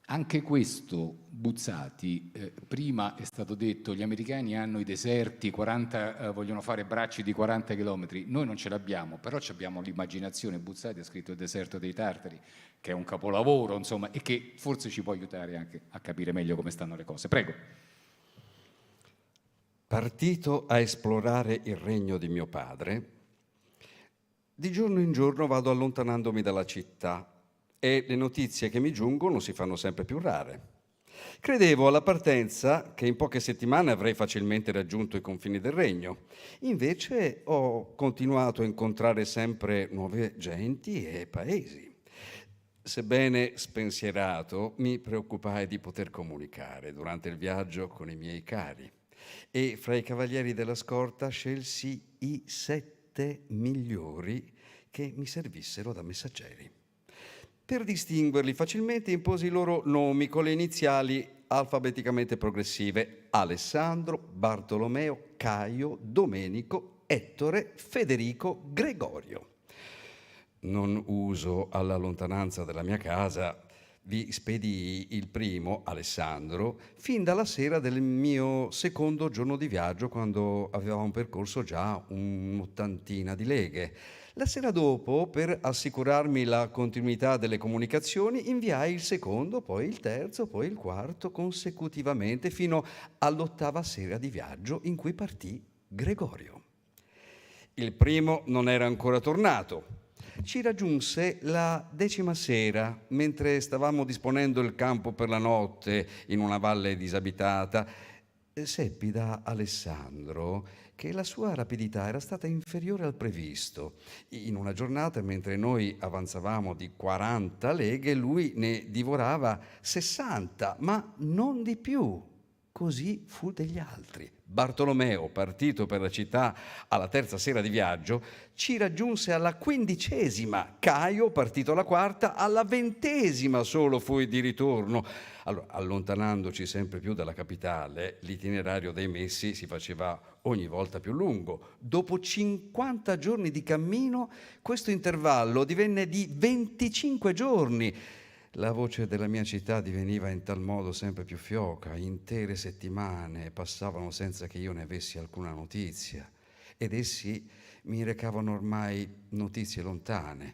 S5: Anche questo, Buzzati, prima è stato detto, gli americani hanno i deserti, vogliono fare bracci di 40 chilometri, noi non ce l'abbiamo, però abbiamo l'immaginazione. Buzzati ha scritto Il deserto dei Tartari, che è un capolavoro, insomma, e che forse ci può aiutare anche a capire meglio come stanno le cose. Prego.
S6: Partito a esplorare il regno di mio padre, di giorno in giorno vado allontanandomi dalla città e le notizie che mi giungono si fanno sempre più rare. Credevo alla partenza che in poche settimane avrei facilmente raggiunto i confini del regno. Invece ho continuato a incontrare sempre nuove genti e paesi. Sebbene spensierato, mi preoccupai di poter comunicare durante il viaggio con i miei cari e fra i cavalieri della scorta scelsi i 7 migliori che mi servissero da messaggeri. Per distinguerli facilmente imposi i loro nomi con le iniziali alfabeticamente progressive: Alessandro, Bartolomeo, Caio, Domenico, Ettore, Federico, Gregorio. Non uso alla lontananza della mia casa, vi spedii il primo, Alessandro, fin dalla sera del mio secondo giorno di viaggio, quando avevamo percorso già un'ottantina di leghe. La sera dopo, per assicurarmi la continuità delle comunicazioni, inviai il secondo, poi il terzo, poi il quarto, consecutivamente, fino all'8ª sera di viaggio in cui partì Gregorio. Il primo non era ancora tornato. Ci raggiunse la 10ª sera, mentre stavamo disponendo il campo per la notte in una valle disabitata. Seppi da Alessandro che la sua rapidità era stata inferiore al previsto. In una giornata, mentre noi avanzavamo di 40 leghe, lui ne divorava 60, ma non di più. Così fu degli altri. Bartolomeo, partito per la città alla 3ª sera di viaggio, ci raggiunse alla 15ª. Caio, partito alla 4ª, alla 20ª solo fui di ritorno. Allora, allontanandoci sempre più dalla capitale, l'itinerario dei messi si faceva ogni volta più lungo. Dopo 50 giorni di cammino, questo intervallo divenne di 25 giorni. La voce della mia città diveniva in tal modo sempre più fioca, intere settimane passavano senza che io ne avessi alcuna notizia, ed essi mi recavano ormai notizie lontane.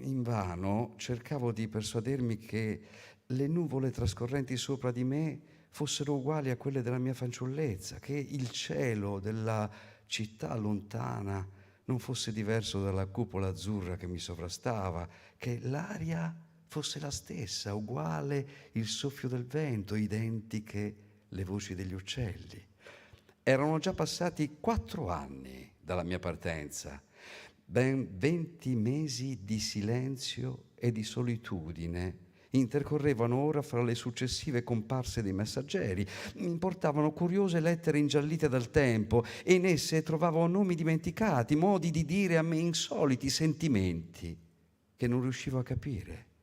S6: Invano cercavo di persuadermi che le nuvole trascorrenti sopra di me fossero uguali a quelle della mia fanciullezza, che il cielo della città lontana non fosse diverso dalla cupola azzurra che mi sovrastava, che l'aria fosse la stessa, uguale il soffio del vento, identiche le voci degli uccelli. Erano già passati 4 anni dalla mia partenza, ben 20 mesi di silenzio e di solitudine intercorrevano ora fra le successive comparse dei messaggeri. Mi portavano curiose lettere ingiallite dal tempo e in esse trovavo nomi dimenticati, modi di dire a me insoliti, sentimenti che non riuscivo a capire.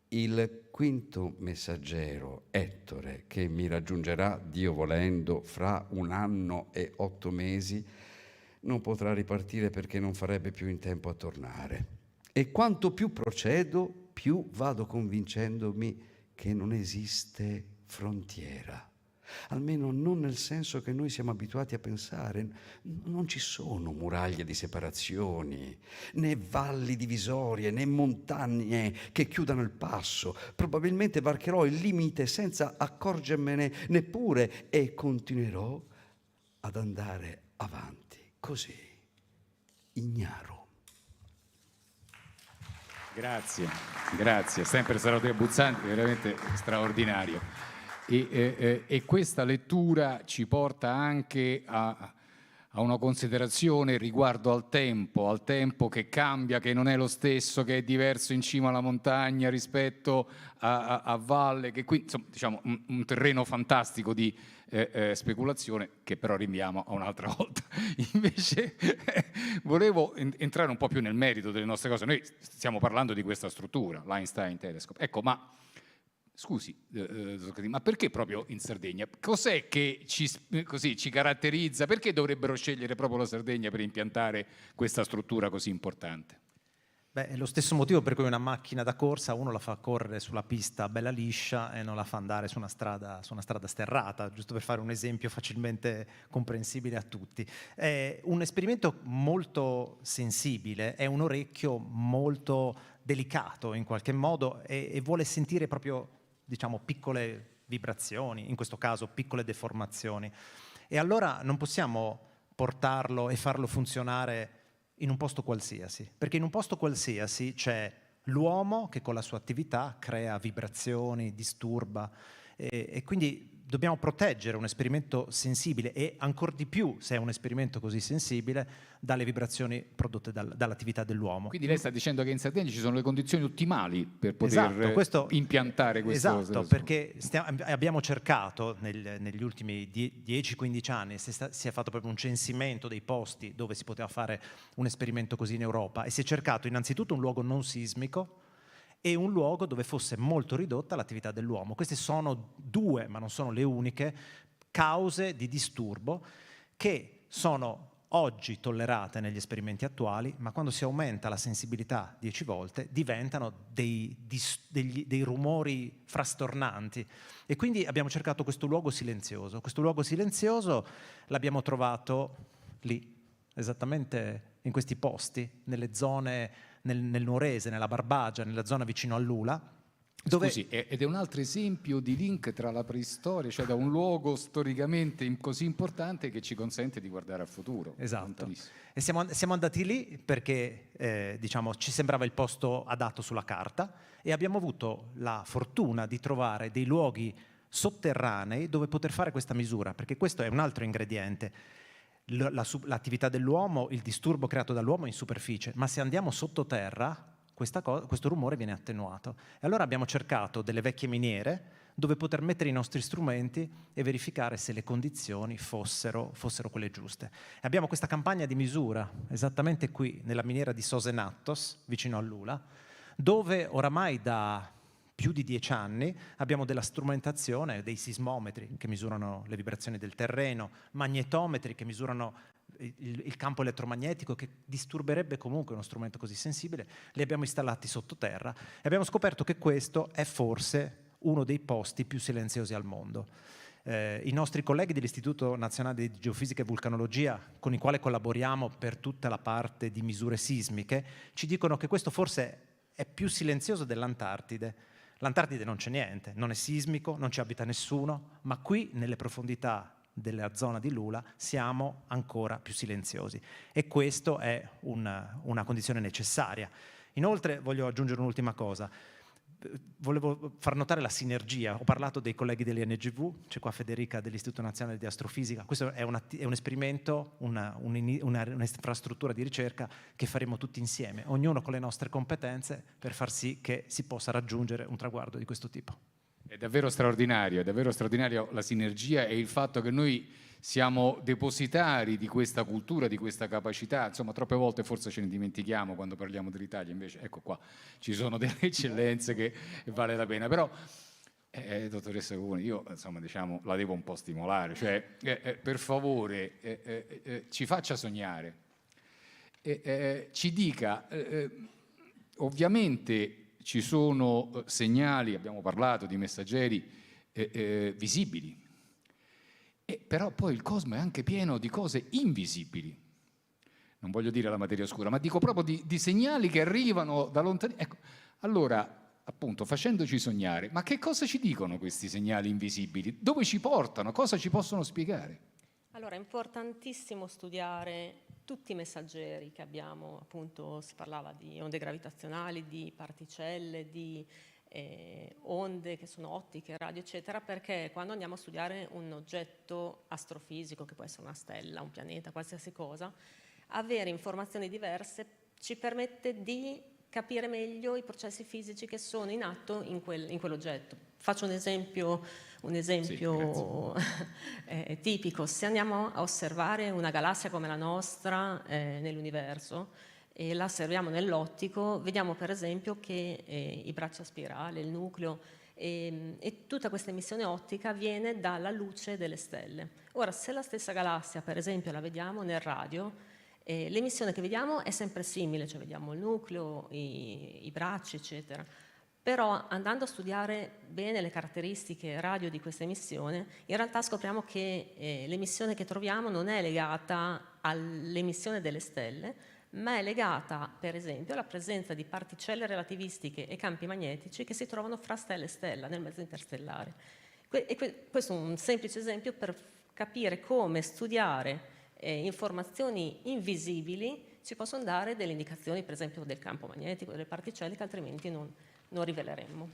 S6: Il 5° messaggero, Ettore, che mi raggiungerà, Dio volendo, fra 1 anno e 8 mesi, non potrà ripartire perché non farebbe più in tempo a tornare. E quanto più procedo, più vado convincendomi che non esiste frontiera. Almeno non nel senso che noi siamo abituati a pensare. Non ci sono muraglie di separazioni, né valli divisorie, né montagne che chiudano il passo. Probabilmente varcherò il limite senza accorgermene neppure e continuerò ad andare avanti, così, ignaro.
S5: Grazie, sempre Salvatore Buzzanti, veramente straordinario. E questa lettura ci porta anche a una considerazione riguardo al tempo che cambia, che non è lo stesso, che è diverso in cima alla montagna rispetto a valle, che qui insomma, diciamo un terreno fantastico di speculazione che però rinviamo a un'altra volta. Invece volevo entrare un po' più nel merito delle nostre cose. Noi stiamo parlando di questa struttura, l'Einstein Telescope. Ecco, ma scusi, ma perché proprio in Sardegna? Cos'è che ci caratterizza? Perché dovrebbero scegliere proprio la Sardegna per impiantare questa struttura così importante?
S7: Beh, è lo stesso motivo per cui una macchina da corsa uno la fa correre sulla pista bella liscia e non la fa andare su una strada sterrata, giusto per fare un esempio facilmente comprensibile a tutti. È un esperimento molto sensibile, è un orecchio molto delicato in qualche modo e vuole sentire proprio, diciamo, piccole vibrazioni, in questo caso piccole deformazioni. E allora non possiamo portarlo e farlo funzionare in un posto qualsiasi, perché in un posto qualsiasi c'è l'uomo che con la sua attività crea vibrazioni, disturba, E quindi dobbiamo proteggere un esperimento sensibile, e ancor di più se è un esperimento così sensibile, dalle vibrazioni prodotte dall'attività dell'uomo.
S5: Quindi lei sta dicendo che in Sardegna ci sono le condizioni ottimali per poter impiantare questo.
S7: Esatto, perché abbiamo cercato negli ultimi 10-15 anni, si è fatto proprio un censimento dei posti dove si poteva fare un esperimento così in Europa, e si è cercato innanzitutto un luogo non sismico e un luogo dove fosse molto ridotta l'attività dell'uomo. Queste sono due, ma non sono le uniche, cause di disturbo che sono oggi tollerate negli esperimenti attuali, ma quando si aumenta la sensibilità 10 volte diventano dei rumori frastornanti. E quindi abbiamo cercato questo luogo silenzioso. Questo luogo silenzioso l'abbiamo trovato lì, esattamente in questi posti, nelle zone, nel Nuorese, nella Barbagia, nella zona vicino a Lula.
S5: Scusi, ed è un altro esempio di link tra la preistoria, cioè da un luogo storicamente così importante che ci consente di guardare al futuro.
S7: Esatto. E siamo andati lì perché ci sembrava il posto adatto sulla carta, e abbiamo avuto la fortuna di trovare dei luoghi sotterranei dove poter fare questa misura, perché questo è un altro ingrediente. L'attività dell'uomo, il disturbo creato dall'uomo è in superficie, ma se andiamo sottoterra questo rumore viene attenuato. E allora abbiamo cercato delle vecchie miniere dove poter mettere i nostri strumenti e verificare se le condizioni fossero quelle giuste. E abbiamo questa campagna di misura esattamente qui, nella miniera di Sosenattos, vicino a Lula, dove oramai da più di 10 anni abbiamo della strumentazione, dei sismometri che misurano le vibrazioni del terreno, magnetometri che misurano il campo elettromagnetico, che disturberebbe comunque uno strumento così sensibile. Li abbiamo installati sottoterra e abbiamo scoperto che questo è forse uno dei posti più silenziosi al mondo. I nostri colleghi dell'Istituto Nazionale di Geofisica e Vulcanologia, con i quali collaboriamo per tutta la parte di misure sismiche, ci dicono che questo forse è più silenzioso dell'Antartide. L'Antartide non c'è niente, non è sismico, non ci abita nessuno, ma qui nelle profondità della zona di Lula siamo ancora più silenziosi, e questo è una condizione necessaria. Inoltre voglio aggiungere un'ultima cosa. Volevo far notare la sinergia. Ho parlato dei colleghi dell'INGV, c'è qua Federica dell'Istituto Nazionale di Astrofisica. Questo è un esperimento, un'infrastruttura di ricerca che faremo tutti insieme, ognuno con le nostre competenze, per far sì che si possa raggiungere un traguardo di questo tipo.
S5: È davvero straordinario la sinergia e il fatto che noi siamo depositari di questa cultura, di questa capacità. Insomma, troppe volte forse ce ne dimentichiamo quando parliamo dell'Italia, invece ecco qua, ci sono delle eccellenze che vale la pena. Però, dottoressa Cugoni, io insomma la devo un po' stimolare, cioè per favore ci faccia sognare, ci dica, ovviamente ci sono segnali, abbiamo parlato di messaggeri visibili, però poi il cosmo è anche pieno di cose invisibili. Non voglio dire la materia oscura, ma dico proprio di segnali che arrivano da lontano. Ecco, allora, appunto, facendoci sognare, ma che cosa ci dicono questi segnali invisibili? Dove ci portano? Cosa ci possono spiegare?
S8: Allora, è importantissimo studiare tutti i messaggeri che abbiamo, appunto si parlava di onde gravitazionali, di particelle, di onde che sono ottiche, radio, eccetera, perché quando andiamo a studiare un oggetto astrofisico, che può essere una stella, un pianeta, qualsiasi cosa, avere informazioni diverse ci permette di capire meglio i processi fisici che sono in atto in quell'oggetto. Faccio un esempio tipico. Se andiamo a osservare una galassia come la nostra nell'universo e la osserviamo nell'ottico, vediamo per esempio che i bracci a spirale, il nucleo e tutta questa emissione ottica viene dalla luce delle stelle. Ora, se la stessa galassia per esempio la vediamo nel radio, l'emissione che vediamo è sempre simile, cioè vediamo il nucleo, i bracci, eccetera. Però andando a studiare bene le caratteristiche radio di questa emissione, in realtà scopriamo che l'emissione che troviamo non è legata all'emissione delle stelle, ma è legata, per esempio, alla presenza di particelle relativistiche e campi magnetici che si trovano fra stella e stella nel mezzo interstellare. Questo è un semplice esempio per capire come studiare informazioni invisibili ci possono dare delle indicazioni, per esempio, del campo magnetico, delle particelle che altrimenti non riveleremmo.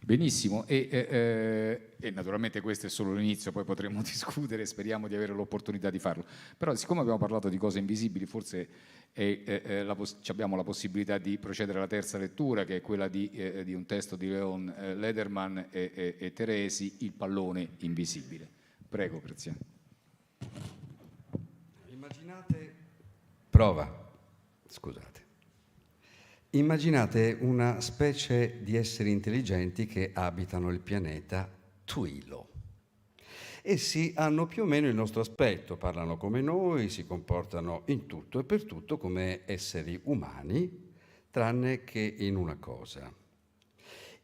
S5: Benissimo, e naturalmente questo è solo l'inizio, poi potremo discutere, speriamo di avere l'opportunità di farlo. Però siccome abbiamo parlato di cose invisibili, forse abbiamo la possibilità di procedere alla terza lettura, che è quella di un testo di Leon Lederman e Teresi, Il pallone invisibile. Prego, Preziano.
S6: Immaginate una specie di esseri intelligenti che abitano il pianeta Twilo. Essi hanno più o meno il nostro aspetto, parlano come noi, si comportano in tutto e per tutto come esseri umani, tranne che in una cosa.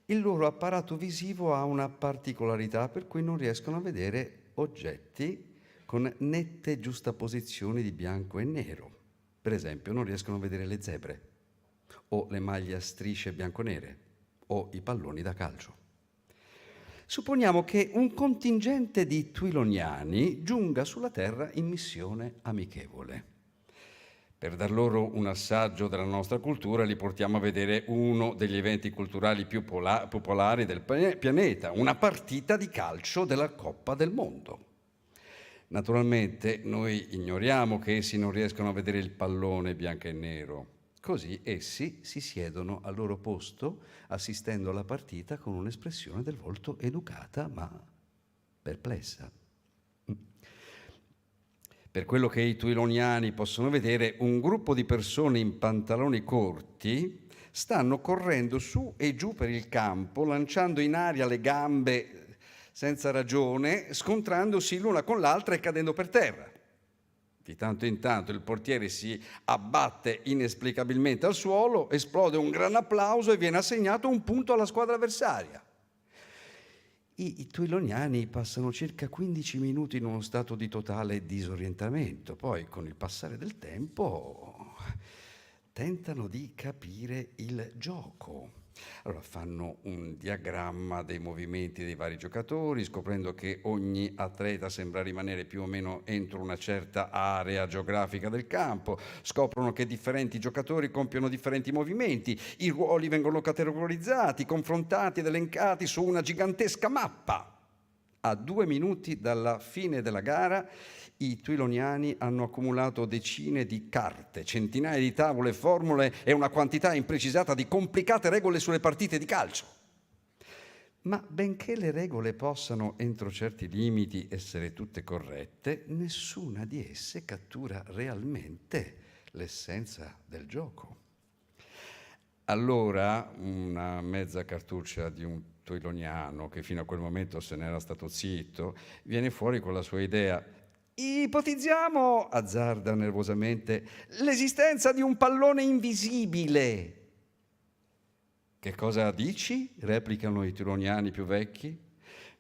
S6: Il loro apparato visivo ha una particolarità per cui non riescono a vedere oggetti con nette giustaposizioni di bianco e nero. Per esempio, non riescono a vedere le zebre, o le maglie a strisce bianco-nere, o i palloni da calcio. Supponiamo che un contingente di twiloniani giunga sulla Terra in missione amichevole. Per dar loro un assaggio della nostra cultura, li portiamo a vedere uno degli eventi culturali più popolari del pianeta, una partita di calcio della Coppa del Mondo. Naturalmente noi ignoriamo che essi non riescono a vedere il pallone bianco e nero. Così essi si siedono al loro posto, assistendo alla partita con un'espressione del volto educata ma perplessa. Per quello che i twiloniani possono vedere, un gruppo di persone in pantaloni corti stanno correndo su e giù per il campo, lanciando in aria le gambe senza ragione, scontrandosi l'una con l'altra e cadendo per terra. Di tanto in tanto il portiere si abbatte inesplicabilmente al suolo, esplode un gran applauso e viene assegnato un punto alla squadra avversaria. I twiloniani passano circa 15 minuti in uno stato di totale disorientamento, poi con il passare del tempo tentano di capire il gioco. Allora fanno un diagramma dei movimenti dei vari giocatori, scoprendo che ogni atleta sembra rimanere più o meno entro una certa area geografica del campo, scoprono che differenti giocatori compiono differenti movimenti, i ruoli vengono categorizzati, confrontati ed elencati su una gigantesca mappa. A 2 minuti dalla fine della gara i twiloniani hanno accumulato decine di carte, centinaia di tavole, formule e una quantità imprecisata di complicate regole sulle partite di calcio. Ma benché le regole possano, entro certi limiti, essere tutte corrette, nessuna di esse cattura realmente l'essenza del gioco. Allora, una mezza cartuccia di un twiloniano, che fino a quel momento se n'era stato zitto, viene fuori con la sua idea. Ipotizziamo, azzarda nervosamente, l'esistenza di un pallone invisibile. Che cosa dici? Replicano i twiloniani più vecchi.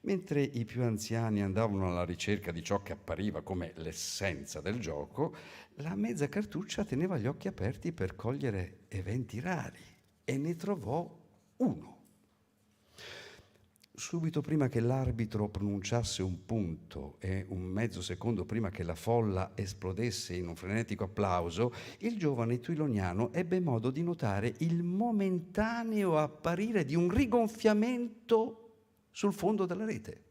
S6: Mentre i più anziani andavano alla ricerca di ciò che appariva come l'essenza del gioco, la mezza cartuccia teneva gli occhi aperti per cogliere eventi rari e ne trovò uno. Subito prima che l'arbitro pronunciasse un punto e un mezzo secondo prima che la folla esplodesse in un frenetico applauso, il giovane twiloniano ebbe modo di notare il momentaneo apparire di un rigonfiamento sul fondo della rete.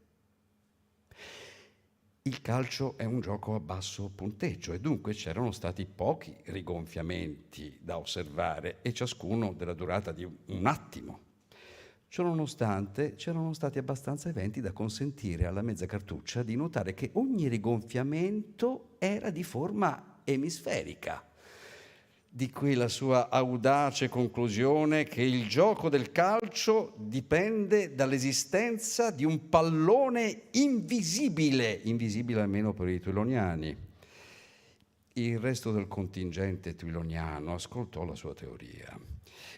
S6: Il calcio è un gioco a basso punteggio e dunque c'erano stati pochi rigonfiamenti da osservare e ciascuno della durata di un attimo. Ciononostante, c'erano stati abbastanza eventi da consentire alla mezza cartuccia di notare che ogni rigonfiamento era di forma emisferica. Di qui la sua audace conclusione che il gioco del calcio dipende dall'esistenza di un pallone invisibile, invisibile almeno per i twiloniani. Il resto del contingente twiloniano ascoltò la sua teoria.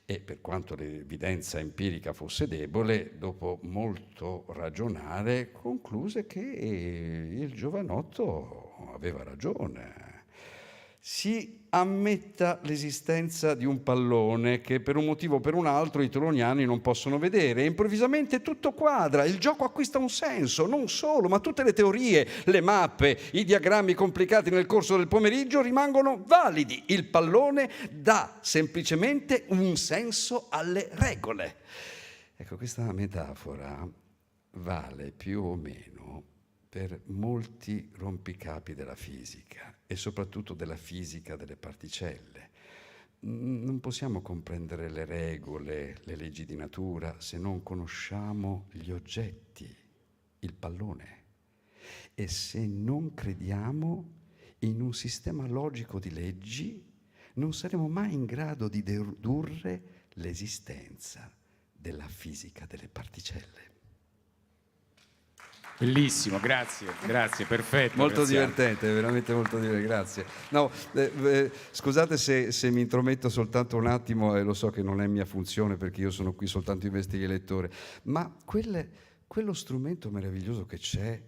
S6: E per quanto l'evidenza empirica fosse debole, dopo molto ragionare, concluse che il giovanotto aveva ragione. Si ammetta l'esistenza di un pallone che per un motivo o per un altro i twiloniani non possono vedere e improvvisamente tutto quadra, il gioco acquista un senso, non solo, ma tutte le teorie, le mappe, i diagrammi complicati nel corso del pomeriggio rimangono validi. Il pallone dà semplicemente un senso alle regole. Ecco, questa metafora vale più o meno per molti rompicapi della fisica e soprattutto della fisica delle particelle. Non possiamo comprendere le regole, le leggi di natura se non conosciamo gli oggetti, il pallone, e se non crediamo in un sistema logico di leggi, non saremo mai in grado di dedurre l'esistenza della fisica delle particelle.
S5: Bellissimo, grazie, perfetto.
S6: Molto
S5: grazie.
S6: divertente, veramente molto divertente, grazie. No, scusate se mi intrometto soltanto un attimo, e lo so che non è mia funzione perché io sono qui soltanto investigatore, ma quello strumento meraviglioso che c'è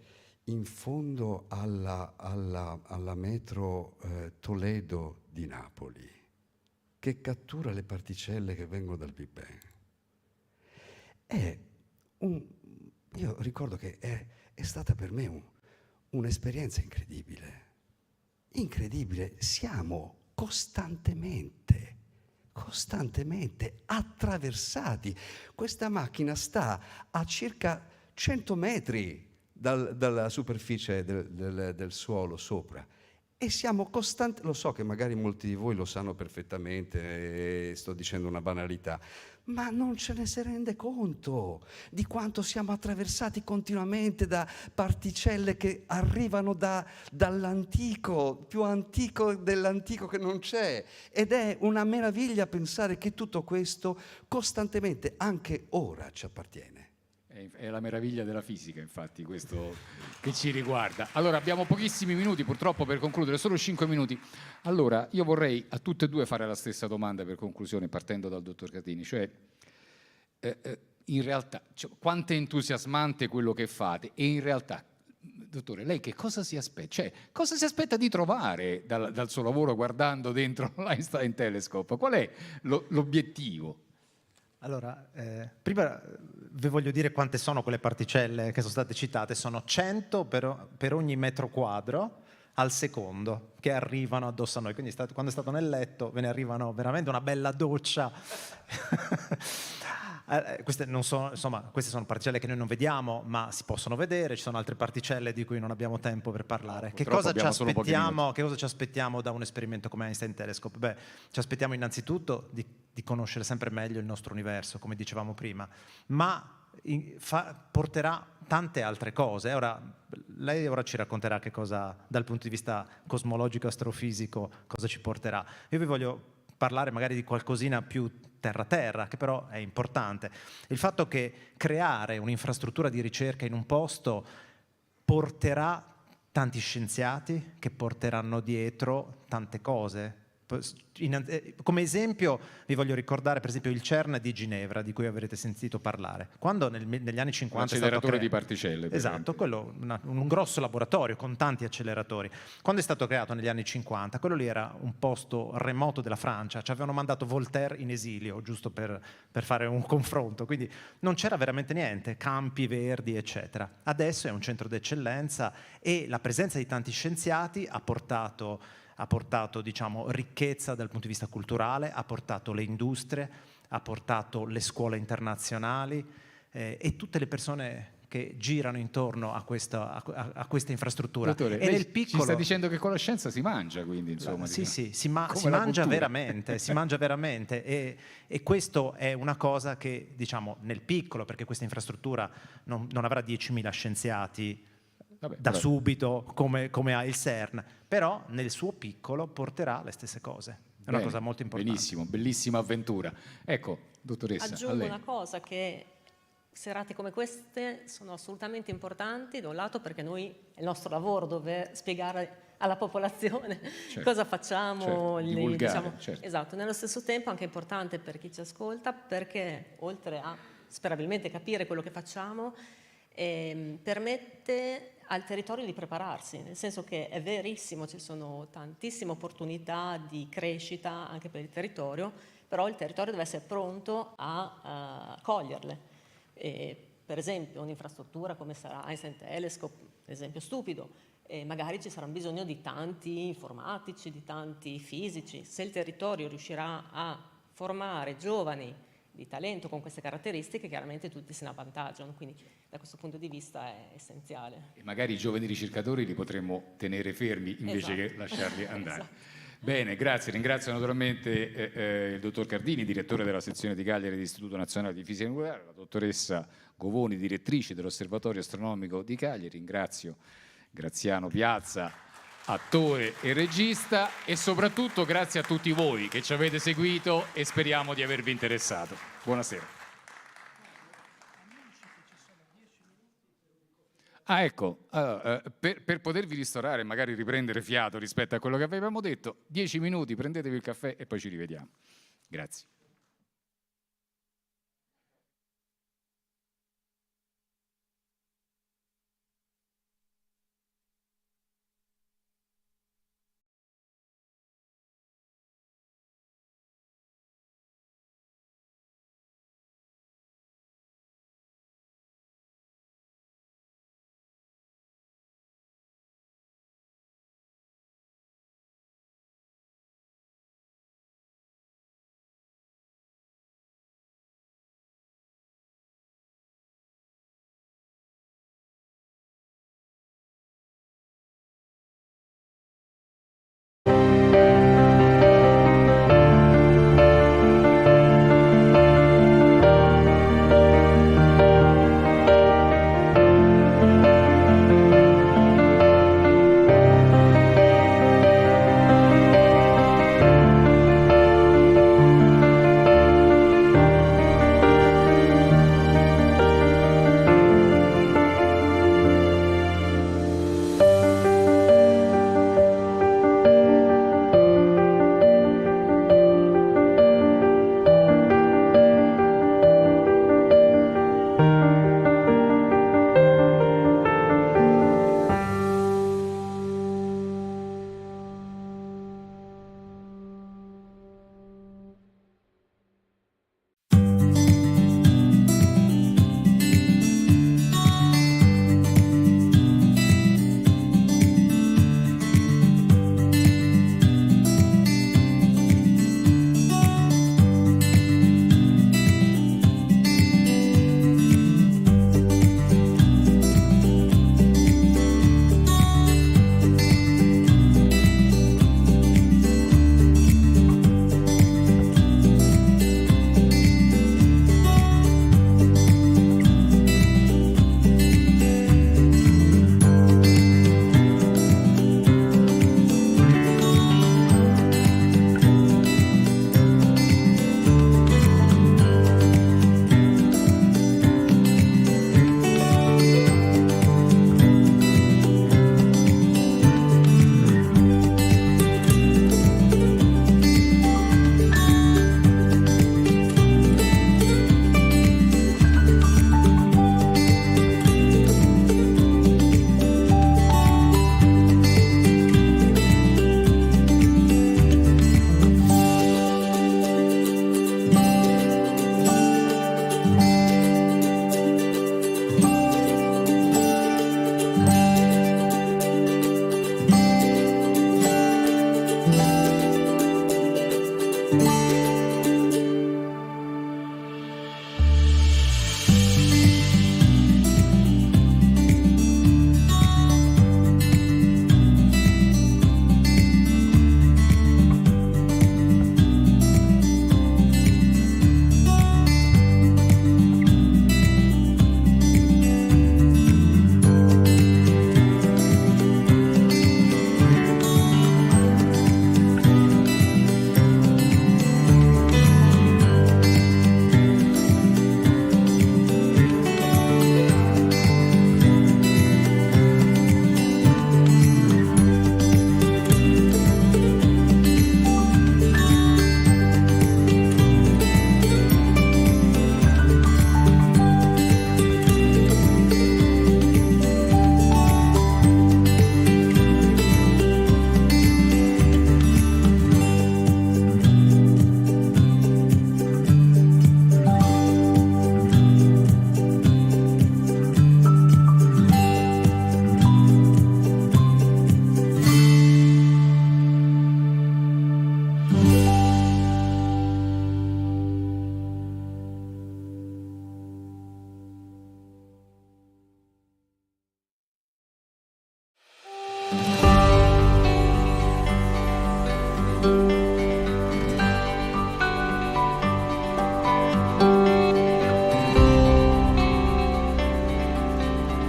S6: in fondo alla metro Toledo di Napoli, che cattura le particelle che vengono dal Big Bang, io ricordo che è stata per me un'esperienza incredibile. Siamo costantemente attraversati. Questa macchina sta a circa 100 metri dalla superficie del suolo sopra e siamo costanti. Lo so che magari molti di voi lo sanno perfettamente e sto dicendo una banalità, ma non ce ne si rende conto di quanto siamo attraversati continuamente da particelle che arrivano dall'antico, più antico dell'antico che non c'è, ed è una meraviglia pensare che tutto questo costantemente, anche ora, ci appartiene.
S5: È la meraviglia della fisica, infatti, questo che ci riguarda. Allora, abbiamo pochissimi minuti, purtroppo, per concludere, solo 5 minuti. Allora, io vorrei a tutte e due fare la stessa domanda per conclusione, partendo dal dottor Catini, cioè, in realtà, quanto è entusiasmante quello che fate, e in realtà, dottore, lei che cosa si aspetta? Cioè, cosa si aspetta di trovare dal suo lavoro guardando dentro l'Einstein Telescope? Qual è l'obiettivo?
S7: Allora, prima vi voglio dire quante sono quelle particelle che sono state citate. Sono 100 per ogni metro quadro al secondo che arrivano addosso a noi. Quindi quando è stato nel letto ve ne arrivano veramente una bella doccia. Queste sono particelle che noi non vediamo, ma si possono vedere. Ci sono altre particelle di cui non abbiamo tempo per parlare. Che cosa ci aspettiamo da un esperimento come Einstein Telescope? Beh, ci aspettiamo innanzitutto di conoscere sempre meglio il nostro universo, come dicevamo prima, ma porterà tante altre cose. Lei ora ci racconterà che cosa, dal punto di vista cosmologico, astrofisico, cosa ci porterà. Io vi voglio parlare magari di qualcosina più terra-terra, che però è importante. Il fatto che creare un'infrastruttura di ricerca in un posto porterà tanti scienziati che porteranno dietro tante cose. Come esempio vi voglio ricordare per esempio il CERN di Ginevra, di cui avrete sentito parlare. Quando negli anni 50
S5: l'acceleratore di particelle,
S7: esatto, quello, un grosso laboratorio con tanti acceleratori. Quando è stato creato negli anni 50, quello lì era un posto remoto della Francia, ci avevano mandato Voltaire in esilio, giusto per fare un confronto, quindi non c'era veramente niente, campi verdi eccetera. Adesso è un centro d'eccellenza e la presenza di tanti scienziati ha portato diciamo, ricchezza dal punto di vista culturale, ha portato le industrie, ha portato le scuole internazionali e tutte le persone che girano intorno a questa infrastruttura.
S5: Dottore,
S7: e nel piccolo
S5: ci sta dicendo che con la scienza si mangia, quindi insomma.
S7: Sì, si mangia veramente, si mangia veramente e questo è una cosa che diciamo nel piccolo, perché questa infrastruttura non avrà 10.000 scienziati subito come ha il CERN, però nel suo piccolo porterà le stesse cose. È una cosa molto importante.
S5: Benissimo, bellissima avventura. Ecco, dottoressa,
S8: aggiungo una cosa, che serate come queste sono assolutamente importanti, da un lato perché è il nostro lavoro dove spiegare alla popolazione cosa facciamo,
S5: divulgare,
S8: esatto. Nello stesso tempo anche importante per chi ci ascolta, perché oltre a sperabilmente capire quello che facciamo, permette al territorio di prepararsi, nel senso che è verissimo, ci sono tantissime opportunità di crescita anche per il territorio, però il territorio deve essere pronto a coglierle. Per esempio un'infrastruttura come sarà Einstein Telescope, esempio stupido, magari ci sarà bisogno di tanti informatici, di tanti fisici. Se il territorio riuscirà a formare giovani di talento con queste caratteristiche, chiaramente tutti se ne avvantaggiano, quindi da questo punto di vista è essenziale.
S5: E magari i giovani ricercatori li potremmo tenere fermi invece che lasciarli andare.
S8: Esatto.
S5: Bene, grazie. Ringrazio naturalmente il dottor Cardini, direttore della sezione di Cagliari dell'Istituto Nazionale di Fisica Nucleare, la dottoressa Govoni, direttrice dell'Osservatorio Astronomico di Cagliari. Ringrazio Graziano Piazza, attore e regista, e soprattutto grazie a tutti voi che ci avete seguito e speriamo di avervi interessato. Buonasera. Ah, ecco, allora, per potervi ristorare e magari riprendere fiato rispetto a quello che avevamo detto, 10 minuti, prendetevi il caffè e poi ci rivediamo. Grazie.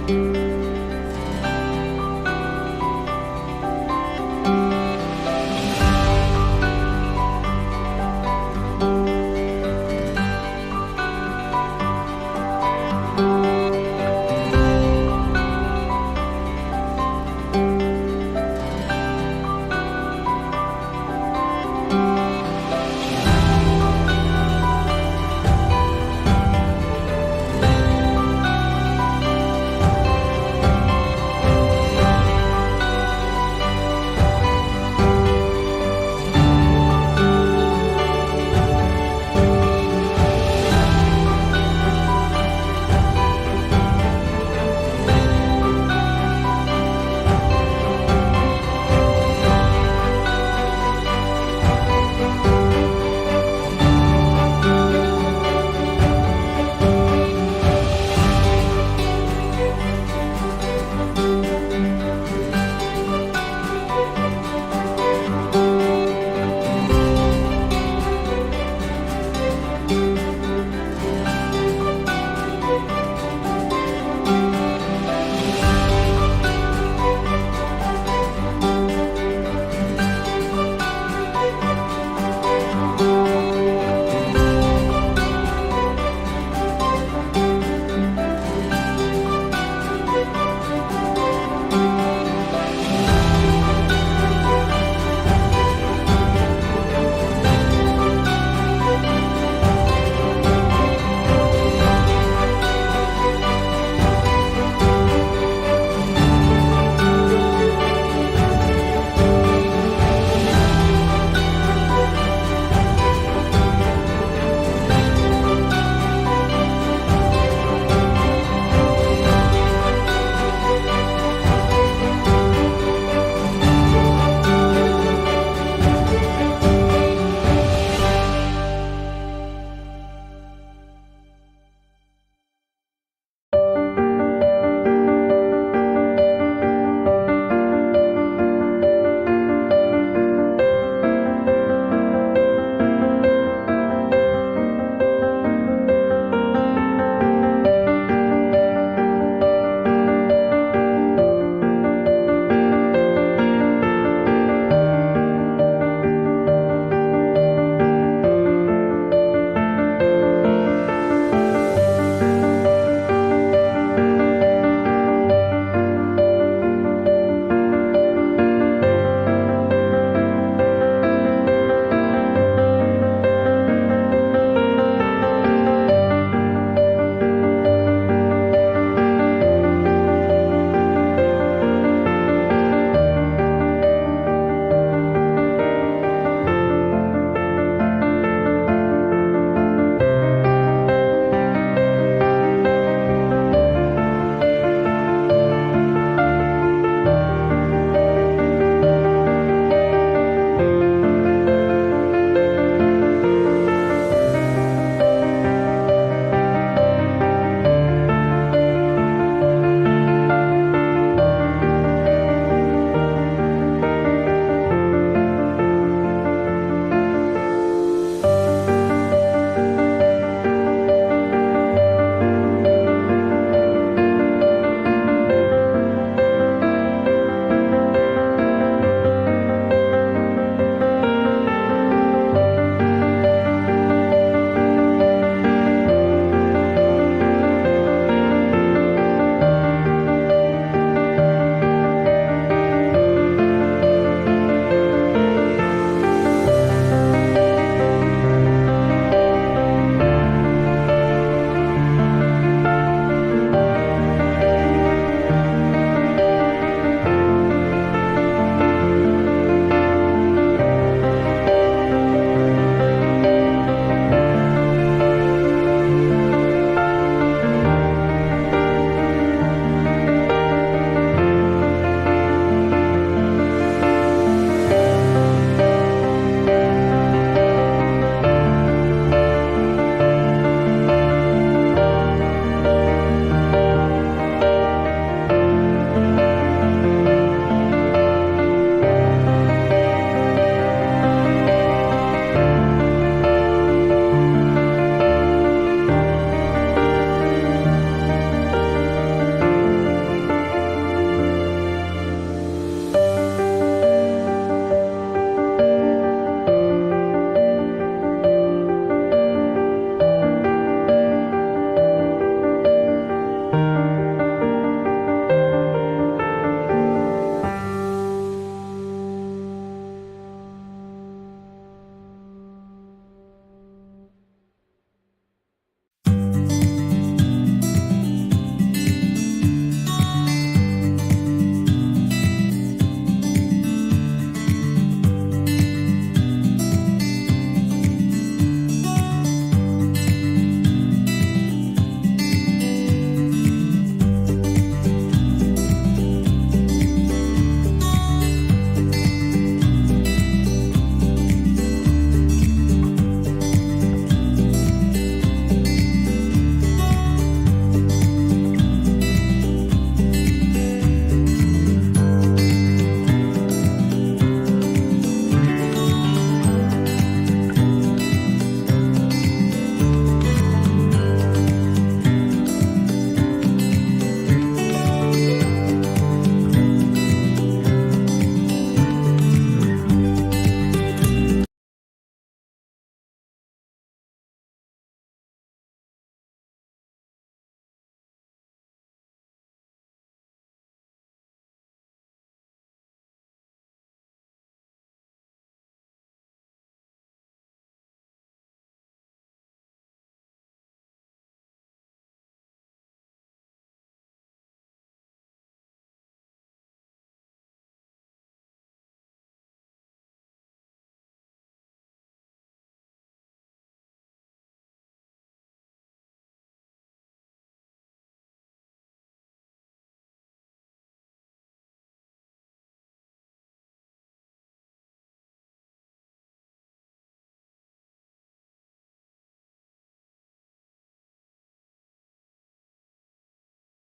S8: Grazie.